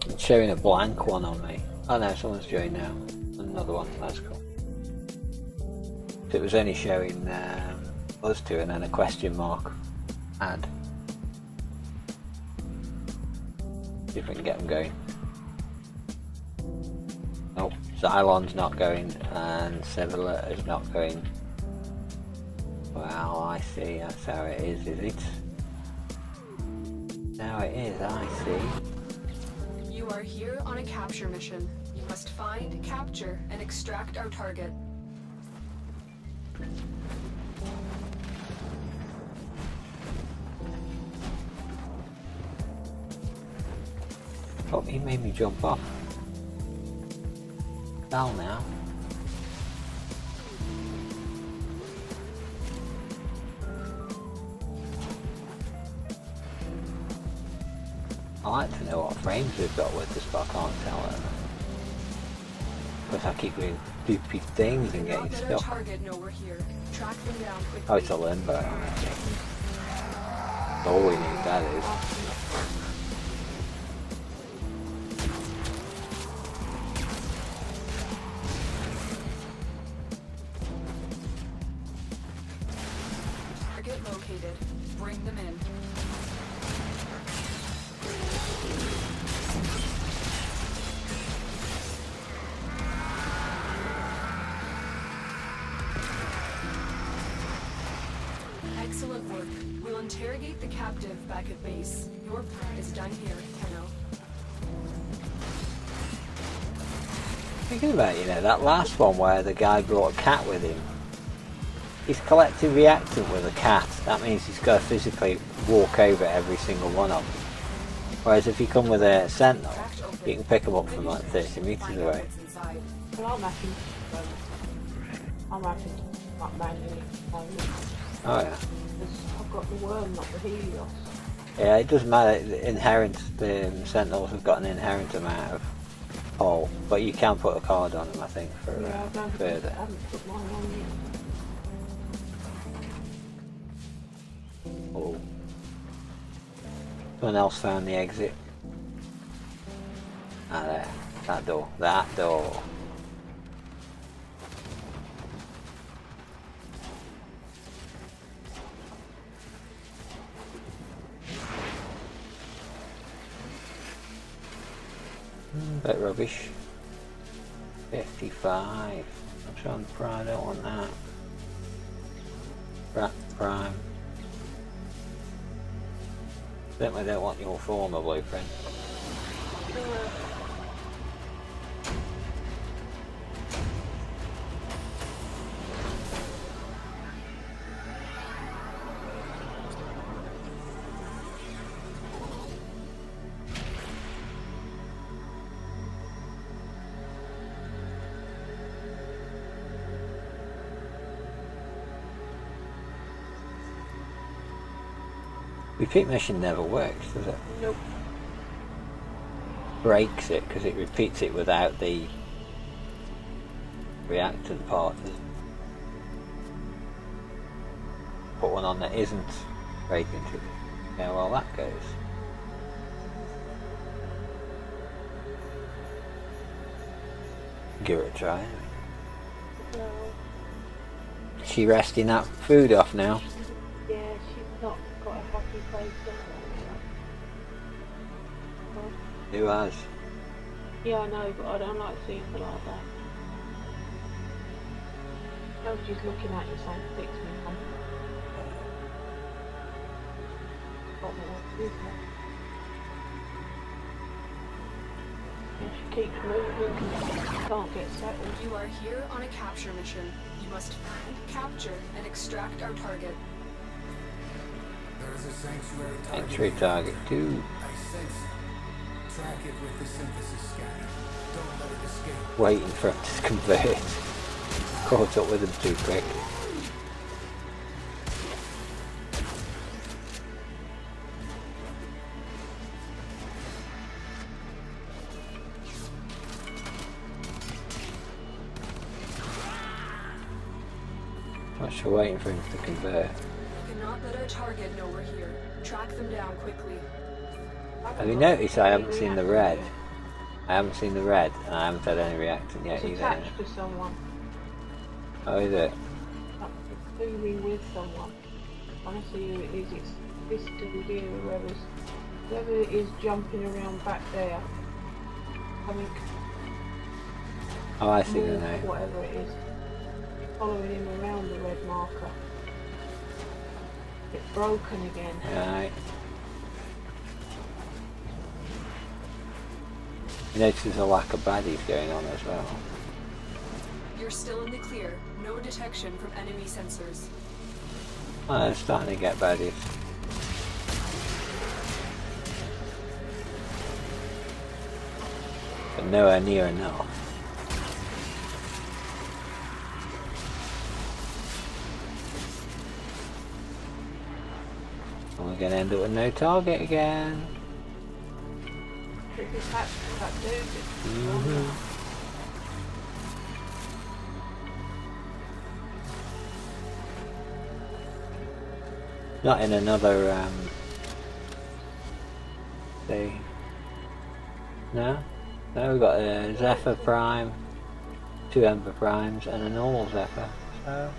[SPEAKER 2] It's showing a blank one on me. Oh no, someone's joined now. Another one, that's cool. So it was only showing us two and then a question mark add. See if we can get them going. Oh, Xylon's not going and Sevilla is not going. Well, I see, that's how it is it? Now it is, I see.
[SPEAKER 4] You are here on a capture mission. You must find, capture, and extract our target.
[SPEAKER 2] Oh, he made me jump off. Down now. I like to know what frames we've got with this, but I can't tell it. Because I keep doing stupid things and getting
[SPEAKER 4] Not let our
[SPEAKER 2] stuck.
[SPEAKER 4] target know we're here. Track them down quickly.
[SPEAKER 2] Oh, it's a limbo. All we need, that is.
[SPEAKER 4] Target located. Bring them in. Excellent work. We'll interrogate the captive back at base. Your part is done here, Tenno.
[SPEAKER 2] Thinking about, you know, that last one where the guy brought a cat with him. he's collecting reactant with a cat. That means he's got to physically walk over every single one of them. Whereas if you come with a sentinel, you can pick them up from like 30 metres away.
[SPEAKER 1] Well, I'm having to like manually find it.
[SPEAKER 2] Oh yeah.
[SPEAKER 1] Because I've got the worm, not the Helios.
[SPEAKER 2] Yeah, it doesn't matter. The sentinels have got an inherent amount of pull, but you can put a card on them, I think, for
[SPEAKER 1] Yeah, I
[SPEAKER 2] further.
[SPEAKER 1] haven't put mine on yet.
[SPEAKER 2] Oh. Someone else found the exit. Ah, there. That door. That door. Bit rubbish. 55. I'm trying to prime. I don't want that. Rat prime. Certainly don't want your former blueprint. Repeat mission never works, does it?
[SPEAKER 1] Nope.
[SPEAKER 2] Breaks it because it repeats it without the reactant part. Put one on that isn't breaking it. Yeah, well that goes. Give it a try anyway.
[SPEAKER 1] No.
[SPEAKER 2] Is she resting that food off now?
[SPEAKER 1] Yeah, she's not got a happy place on her.
[SPEAKER 2] Who has?
[SPEAKER 1] Yeah, I know, but I don't like seeing her like that. No, she's looking at you saying, fix me, Mum. Got me like this, huh? And she keeps moving, can't get settled.
[SPEAKER 4] You are here on a capture mission. You must find, capture, and extract our target.
[SPEAKER 7] There is a sanctuary target.
[SPEAKER 2] Entry target 2.
[SPEAKER 7] I sense it. Track it with the synthesis scanner. Don't let it escape.
[SPEAKER 2] Waiting for him to convert. Caught up with him too quick. Much for waiting for him to convert.
[SPEAKER 4] We cannot let our target know we're here. Track them down quickly.
[SPEAKER 2] Have you noticed I haven't seen the red? I haven't seen the red and I haven't had any reactant yet
[SPEAKER 1] It's
[SPEAKER 2] either.
[SPEAKER 1] attached to someone.
[SPEAKER 2] Oh, is it?
[SPEAKER 1] It's moving with someone. I see who it is. It's this dude here, whoever it is jumping around back there. I mean,
[SPEAKER 2] Oh, I see the
[SPEAKER 1] move,
[SPEAKER 2] name.
[SPEAKER 1] whatever it is. Following him around the red marker. It's broken again.
[SPEAKER 2] Right. You notice there's a lack of baddies going on as well.
[SPEAKER 4] You're still in the clear. No detection from enemy sensors.
[SPEAKER 2] Oh, they're starting to get baddies. But nowhere near enough. And we're gonna end up with no target again.
[SPEAKER 1] It's attached to that dude.
[SPEAKER 2] Not in another thing. No? No, we've got a Zephyr Prime, 2 Ember Primes and a normal Zephyr. So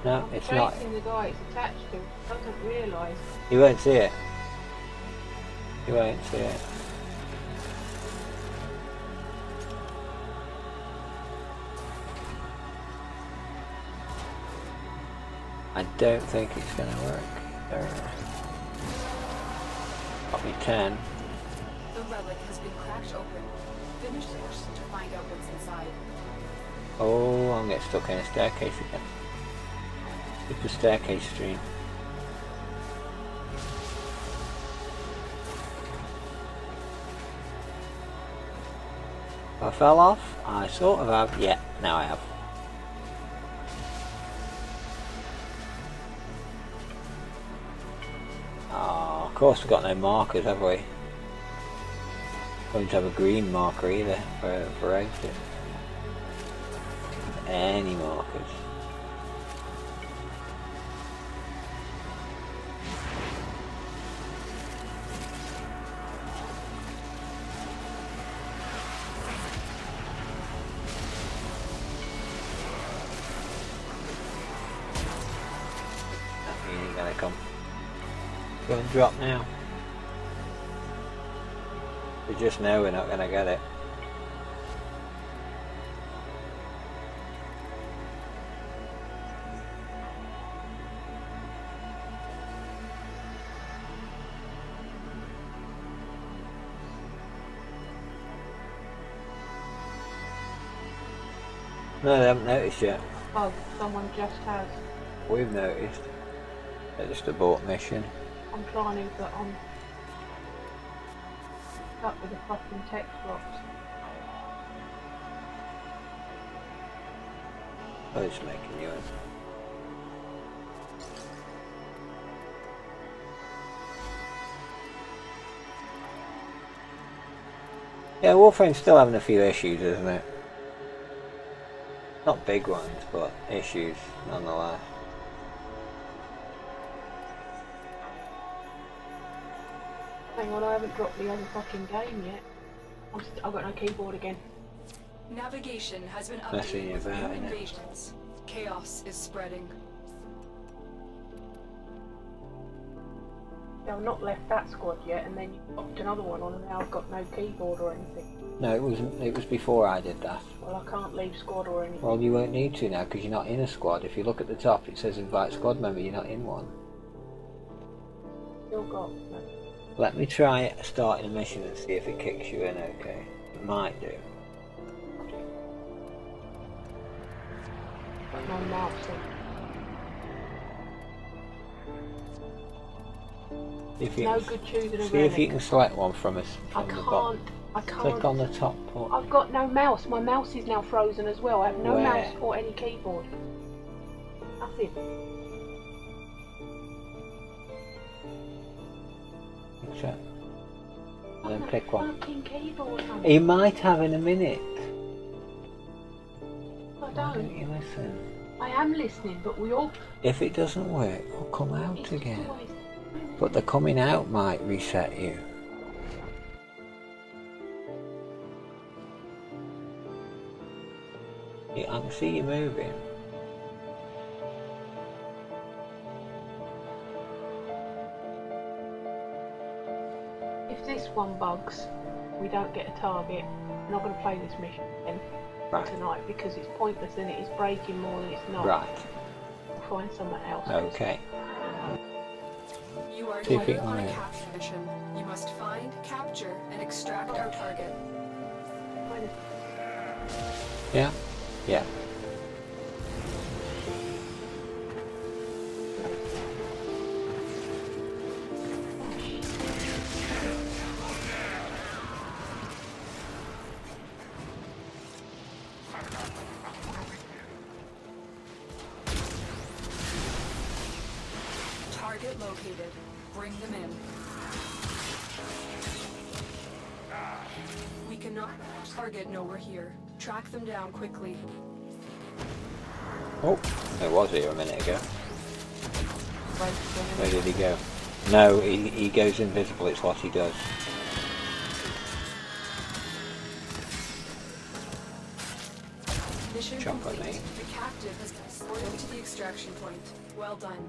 [SPEAKER 2] no, it's not.
[SPEAKER 1] Chasing the guy it's attached to doesn't realise.
[SPEAKER 2] You won't see it. You won't see it. I don't think it's going to work. Got me 10.
[SPEAKER 4] The relic has been cracked open. Finish first to find out what's inside.
[SPEAKER 2] Oh, I'm getting stuck in a staircase again. It's the staircase stream. I fell off? I sort of have. Yeah, now I have. Oh, of course we've got no markers, have we? Don't have a green marker either for exit. Any markers. Gonna come. Go and drop now. We just know we're not gonna get it. No, they haven't noticed yet.
[SPEAKER 1] Oh, someone just has.
[SPEAKER 2] We've noticed. They just abort mission.
[SPEAKER 1] I'm trying to, but I'm stuck with the fucking text box.
[SPEAKER 2] Oh, it's making you in. Yeah, Warframe's still having a few issues, isn't it? Not big ones, but issues nonetheless.
[SPEAKER 1] Hang on, I haven't dropped the other fucking game yet. I've got no keyboard again.
[SPEAKER 4] Navigation has been
[SPEAKER 2] Messing
[SPEAKER 4] updated with
[SPEAKER 2] about,
[SPEAKER 4] new
[SPEAKER 2] innit?
[SPEAKER 4] invasions. Chaos is spreading.
[SPEAKER 1] Yeah, I've not left that squad yet, and then you popped another one on, and now I've got no keyboard or anything.
[SPEAKER 2] No, it wasn't. It was before I did that.
[SPEAKER 1] Well, I can't leave squad or anything.
[SPEAKER 2] Well, you won't need to now because you're not in a squad. If you look at the top, it says invite squad member. You're not in one.
[SPEAKER 1] Still got no.
[SPEAKER 2] Let me try starting a mission and see if it kicks you in. Okay, it might do.
[SPEAKER 1] Got no mouse in.
[SPEAKER 2] If you
[SPEAKER 1] No
[SPEAKER 2] can,
[SPEAKER 1] good choosing a
[SPEAKER 2] see if you
[SPEAKER 1] relic.
[SPEAKER 2] can select one from us.
[SPEAKER 1] I
[SPEAKER 2] From the bottom.
[SPEAKER 1] can't. I can't.
[SPEAKER 2] Click on the top port.
[SPEAKER 1] I've got no mouse. My mouse is now frozen as well. I have no
[SPEAKER 2] Where?
[SPEAKER 1] mouse or any keyboard. Nothing.
[SPEAKER 2] Check. And then pick one.
[SPEAKER 1] Fucking keyboard. honey.
[SPEAKER 2] He might have in a minute.
[SPEAKER 1] I
[SPEAKER 2] Why
[SPEAKER 1] don't.
[SPEAKER 2] don't you listen?
[SPEAKER 1] I am listening, but we all.
[SPEAKER 2] If it doesn't work, we'll come out
[SPEAKER 1] It's
[SPEAKER 2] again.
[SPEAKER 1] always-
[SPEAKER 2] But the coming out might reset you. Yeah, I can see you moving.
[SPEAKER 1] If this one bugs, we don't get a target. I'm not going to play this mission again
[SPEAKER 2] Right.
[SPEAKER 1] tonight because it's pointless and it is breaking more than it's not.
[SPEAKER 2] Right.
[SPEAKER 1] We'll find somewhere else.
[SPEAKER 2] Okay.
[SPEAKER 4] You are
[SPEAKER 2] See if
[SPEAKER 4] here
[SPEAKER 2] you can
[SPEAKER 4] on a
[SPEAKER 2] move.
[SPEAKER 4] capture mission. You must find, capture, and extract our target.
[SPEAKER 2] Yeah. Yeah.
[SPEAKER 4] Target located. Bring them in. We cannot target know we're here. Track them down quickly.
[SPEAKER 2] Oh, it was here a minute ago. Where did he go? No, he goes invisible. It's what he does.
[SPEAKER 4] Mission
[SPEAKER 2] Jump on
[SPEAKER 4] complete.
[SPEAKER 2] me.
[SPEAKER 4] The captive has been escorted to the extraction point. Well done.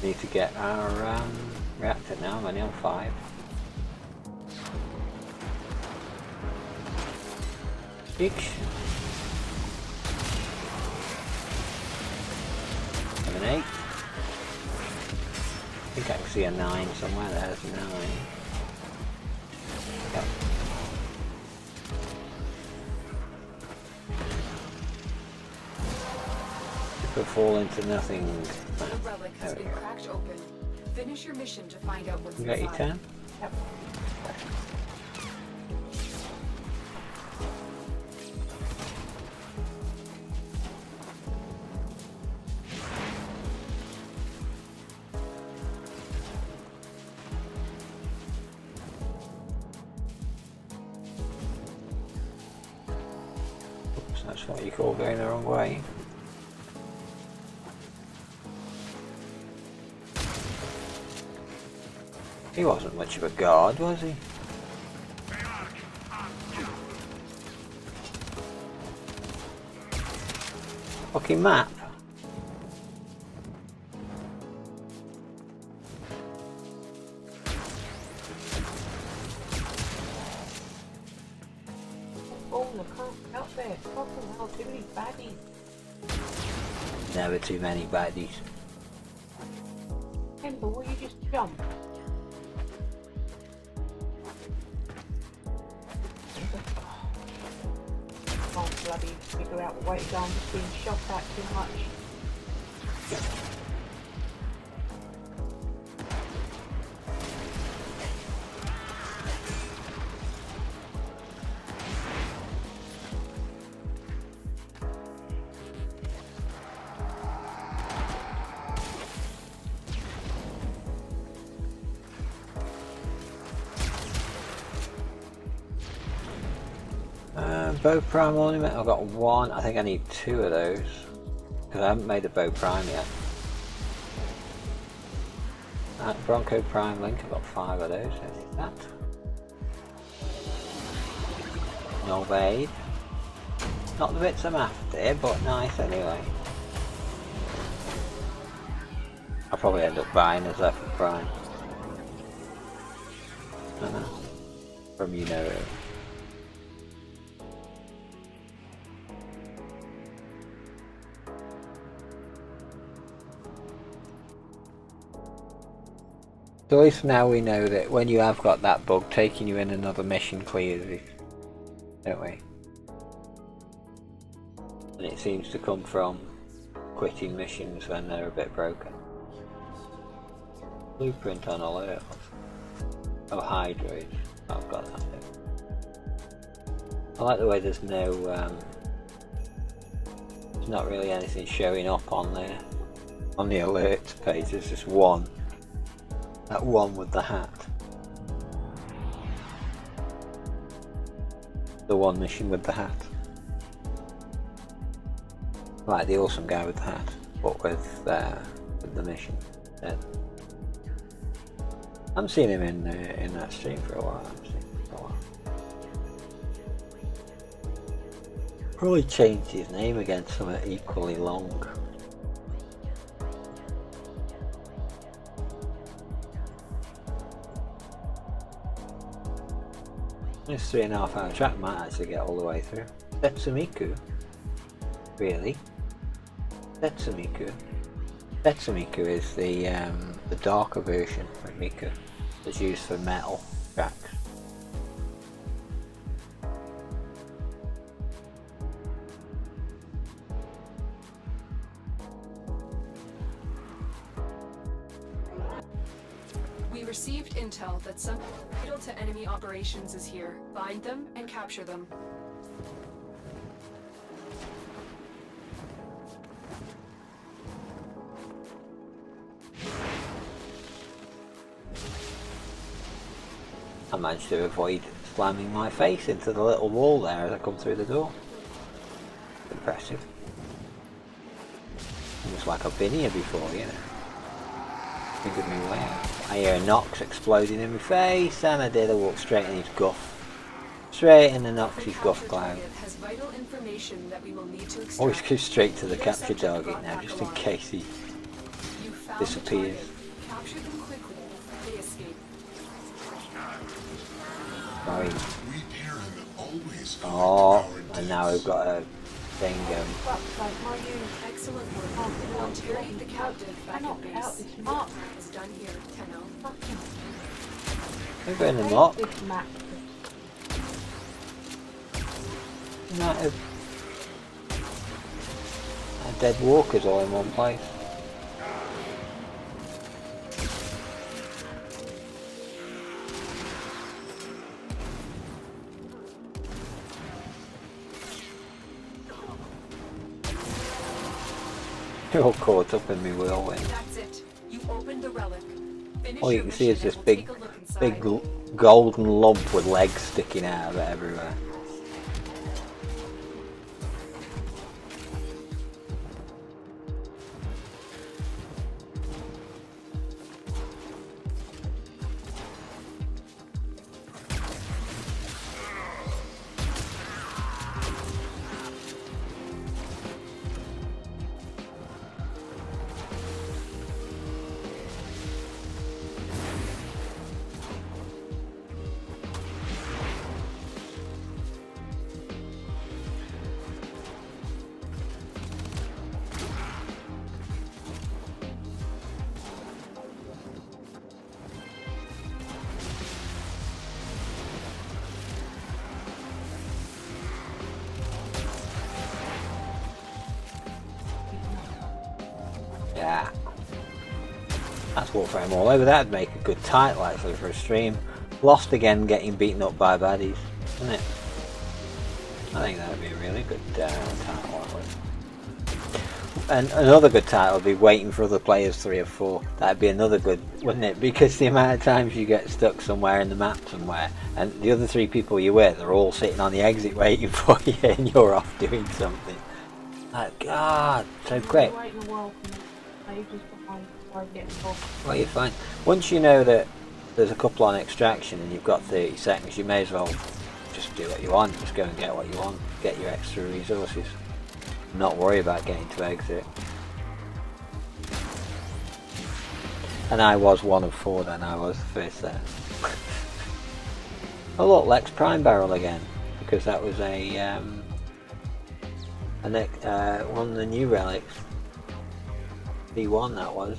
[SPEAKER 2] Need to get our reactor now. I'm only on 5. Each. 7, 8. I think I can see a 9 somewhere. There's a 9. Yep. Could fall into nothing.
[SPEAKER 4] The relic has been cracked open. Finish your mission to find out what's
[SPEAKER 2] You got your
[SPEAKER 4] inside.
[SPEAKER 2] 10?
[SPEAKER 1] Yep.
[SPEAKER 2] Oops, that's what you call going the wrong way. He wasn't much of a guard, was he? Fucking map.
[SPEAKER 1] Oh, look out there. Fucking hell, too many baddies.
[SPEAKER 2] Never too many baddies.
[SPEAKER 1] Ember, will you just jump? Can't bloody figure out the way to go. I'm just being shot at too much.
[SPEAKER 2] Bow prime ornament, I've got one. I think I need 2 of those. Because I haven't made a bow prime yet. Bronco prime link, I've got 5 of those. I need that. No blade. Not the bits I'm after, but nice anyway. I'll probably end up buying a Zephyr prime. I don't know. From you know it. So at least now we know that when you have got that bug, taking you in another mission clears it, don't we? And it seems to come from quitting missions when they're a bit broken. Blueprint on alert. Oh, hydrate. I've got that bit. I like the way there's no, there's not really anything showing up on there. On the alerts page, there's just one. That one with the hat. The one mission with the hat. Like the awesome guy with the hat, but with the mission. I haven't seen him in that stream for a while. Probably changed his name again to something equally long. This 3.5 hour track might actually get all the way through. Setsumiku? Really? Setsumiku? Setsumiku is the darker version of Miku that's used for metal tracks.
[SPEAKER 4] We received intel that some vital to enemy operations is here. Find them and capture them.
[SPEAKER 2] I managed to avoid slamming my face into the little wall there as I come through the door. Impressive. Almost like I've been here before, you know. Think of me where. I hear a Nox exploding in my face, and I did. I walked straight in his guff. Straight in the Nox's guff cloud.
[SPEAKER 4] Has vital information that we will need to extract.
[SPEAKER 2] Always go straight to the
[SPEAKER 4] Your
[SPEAKER 2] capture
[SPEAKER 4] subject
[SPEAKER 2] target
[SPEAKER 4] brought
[SPEAKER 2] now,
[SPEAKER 4] back
[SPEAKER 2] just in
[SPEAKER 4] along.
[SPEAKER 2] case he
[SPEAKER 4] You found
[SPEAKER 2] disappears.
[SPEAKER 4] the target. Capture them quickly. They escape.
[SPEAKER 2] Sorry.
[SPEAKER 6] We Terran always
[SPEAKER 2] Oh, and now we've got a thing going.
[SPEAKER 1] Fuck's sake, my unit.
[SPEAKER 4] Excellent work. We'll interrogate the captive back
[SPEAKER 1] Cannot
[SPEAKER 4] at
[SPEAKER 1] get out
[SPEAKER 4] base.
[SPEAKER 1] this
[SPEAKER 4] Your
[SPEAKER 1] map.
[SPEAKER 4] time is done here, Tenno.
[SPEAKER 1] Fucking
[SPEAKER 2] We're going to
[SPEAKER 1] hate
[SPEAKER 2] lock.
[SPEAKER 1] this map.
[SPEAKER 2] Might have dead walkers all in one place. You're all caught up in me whirlwind.
[SPEAKER 4] That's it. You opened the relic. Finish
[SPEAKER 2] All you
[SPEAKER 4] your
[SPEAKER 2] can see is
[SPEAKER 4] mission
[SPEAKER 2] this
[SPEAKER 4] and we'll
[SPEAKER 2] big,
[SPEAKER 4] take a look inside.
[SPEAKER 2] big golden lump with legs sticking out of it everywhere. Yeah. That's Warframe all over. That'd make a good title actually for a stream. Lost again, getting beaten up by baddies, wouldn't it? I think that'd be a really good title. And another good title would be Waiting for Other Players 3 or 4. That'd be another good, wouldn't it? Because the amount of times you get stuck somewhere in the map somewhere, and the other 3 people you're with are all sitting on the exit waiting for you, and you're off doing something. Like, God, so quick.
[SPEAKER 1] Waiting a while for me. Ages behind before I get involved.
[SPEAKER 2] Well, you're fine. Once you know that there's a couple on extraction and you've got 30 seconds, you may as well just do what you want. Just go and get what you want. Get your extra resources. Not worry about getting to exit. And I was one of 4 then. I was the first there. Oh look, Lex Prime Barrel again. Because that was a one of the new relics. T1 that was.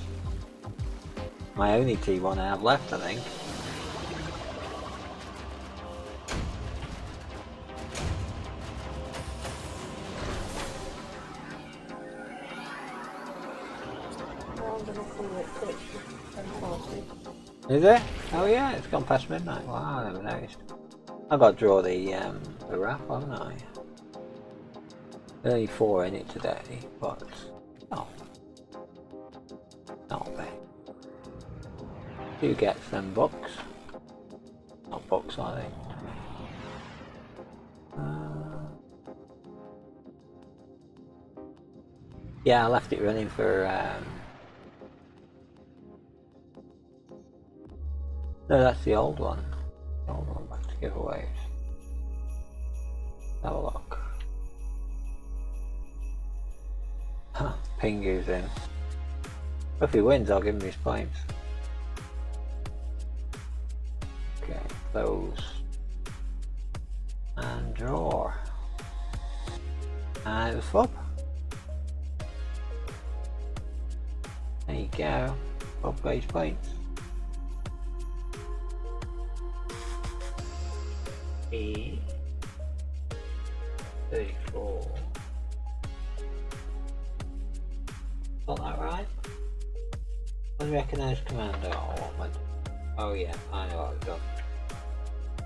[SPEAKER 2] My only T1 I have left, I think.
[SPEAKER 1] I'm gonna call it quits for 10:40.
[SPEAKER 2] Is it? Oh yeah, it's gone past midnight. Wow, I never noticed. I've got to draw the wrap, haven't I? Only 4 in it today, but oh, not bad. Do get some books. Not books, are they? Yeah, I left it running for. No, that's the old one. The old one back to giveaways. Have a look. Huh, Pingu's in. If he wins, I'll give him his points. Okay, close. And draw. And it was flop. There you go. Bob got his points. 34. Got that right? Unrecognized commando. Oh yeah, I know what I've done.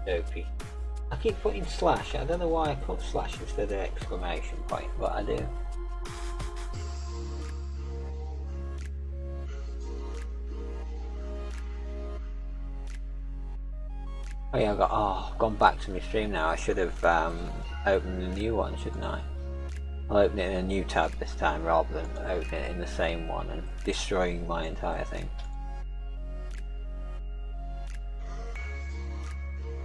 [SPEAKER 2] Dopey. I keep putting slash. I don't know why I put slash instead of exclamation point, but I do. Oh yeah, I've gone back to my stream now. I should have opened a new one, shouldn't I? I'll open it in a new tab this time rather than opening it in the same one and destroying my entire thing.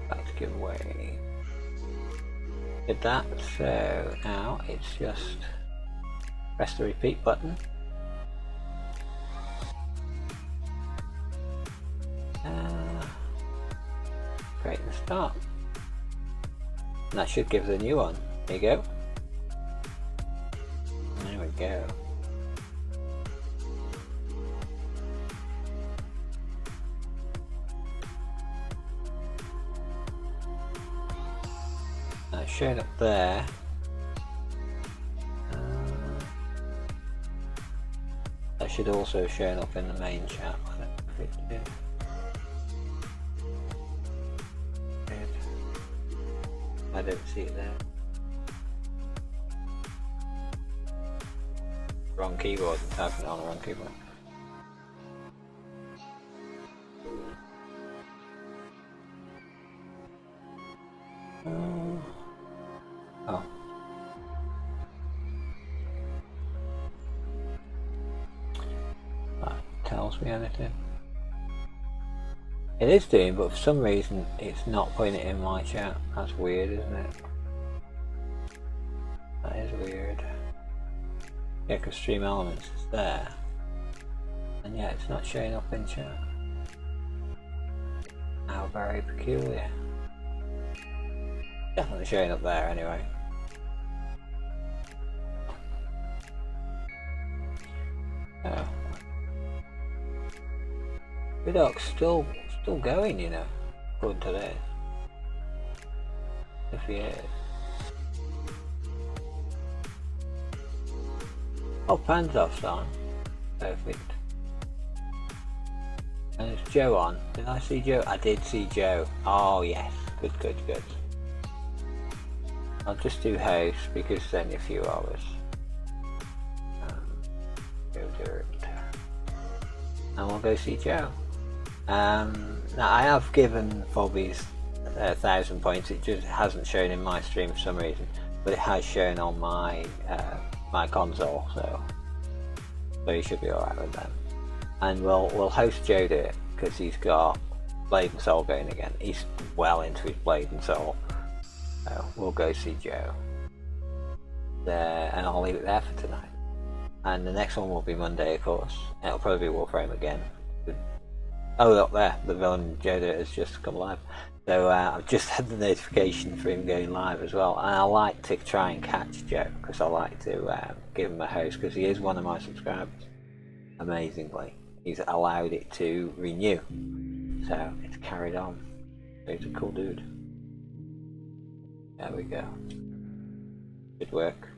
[SPEAKER 2] Back to giveaway. Did that, so now it's just press the repeat button. Create and start. And that should give us a new one. There you go. There we go. Now it's showing up there. should also have shown up in the main chat. I don't know if it did. I don't see it there. Wrong keyboard. Typing it on the wrong keyboard. Oh. That tells me anything. It is doing, but for some reason it's not putting it in my chat. That's weird, isn't it? That is weird. Yeah, because Stream Elements is there. And yeah, it's not showing up in chat. How very peculiar. Definitely showing up there anyway. Oh. Vidoc's still going, you know, according to this. If he is. Oh, Panzer's on. Perfect. And is Joe on? Did I see Joe? I did see Joe. Oh yes. Good, good, good. I'll just do house because it's only a few hours. Go do it. And we'll go see Joe. Now I have given Bobby's 1,000 points. It just hasn't shown in my stream for some reason, but it has shown on my my console, so you should be alright with them. And we'll host Joe to it because he's got Blade and Soul going again. He's well into his Blade and Soul. So we'll go see Joe there, and I'll leave it there for tonight. And the next one will be Monday, of course. It'll probably be Warframe again. Oh, look there, the villain Joda has just come live. So I've just had the notification for him going live as well. And I like to try and catch Joe because I like to give him a host because he is one of my subscribers. Amazingly, he's allowed it to renew, so it's carried on. So he's a cool dude. There we go. Good work.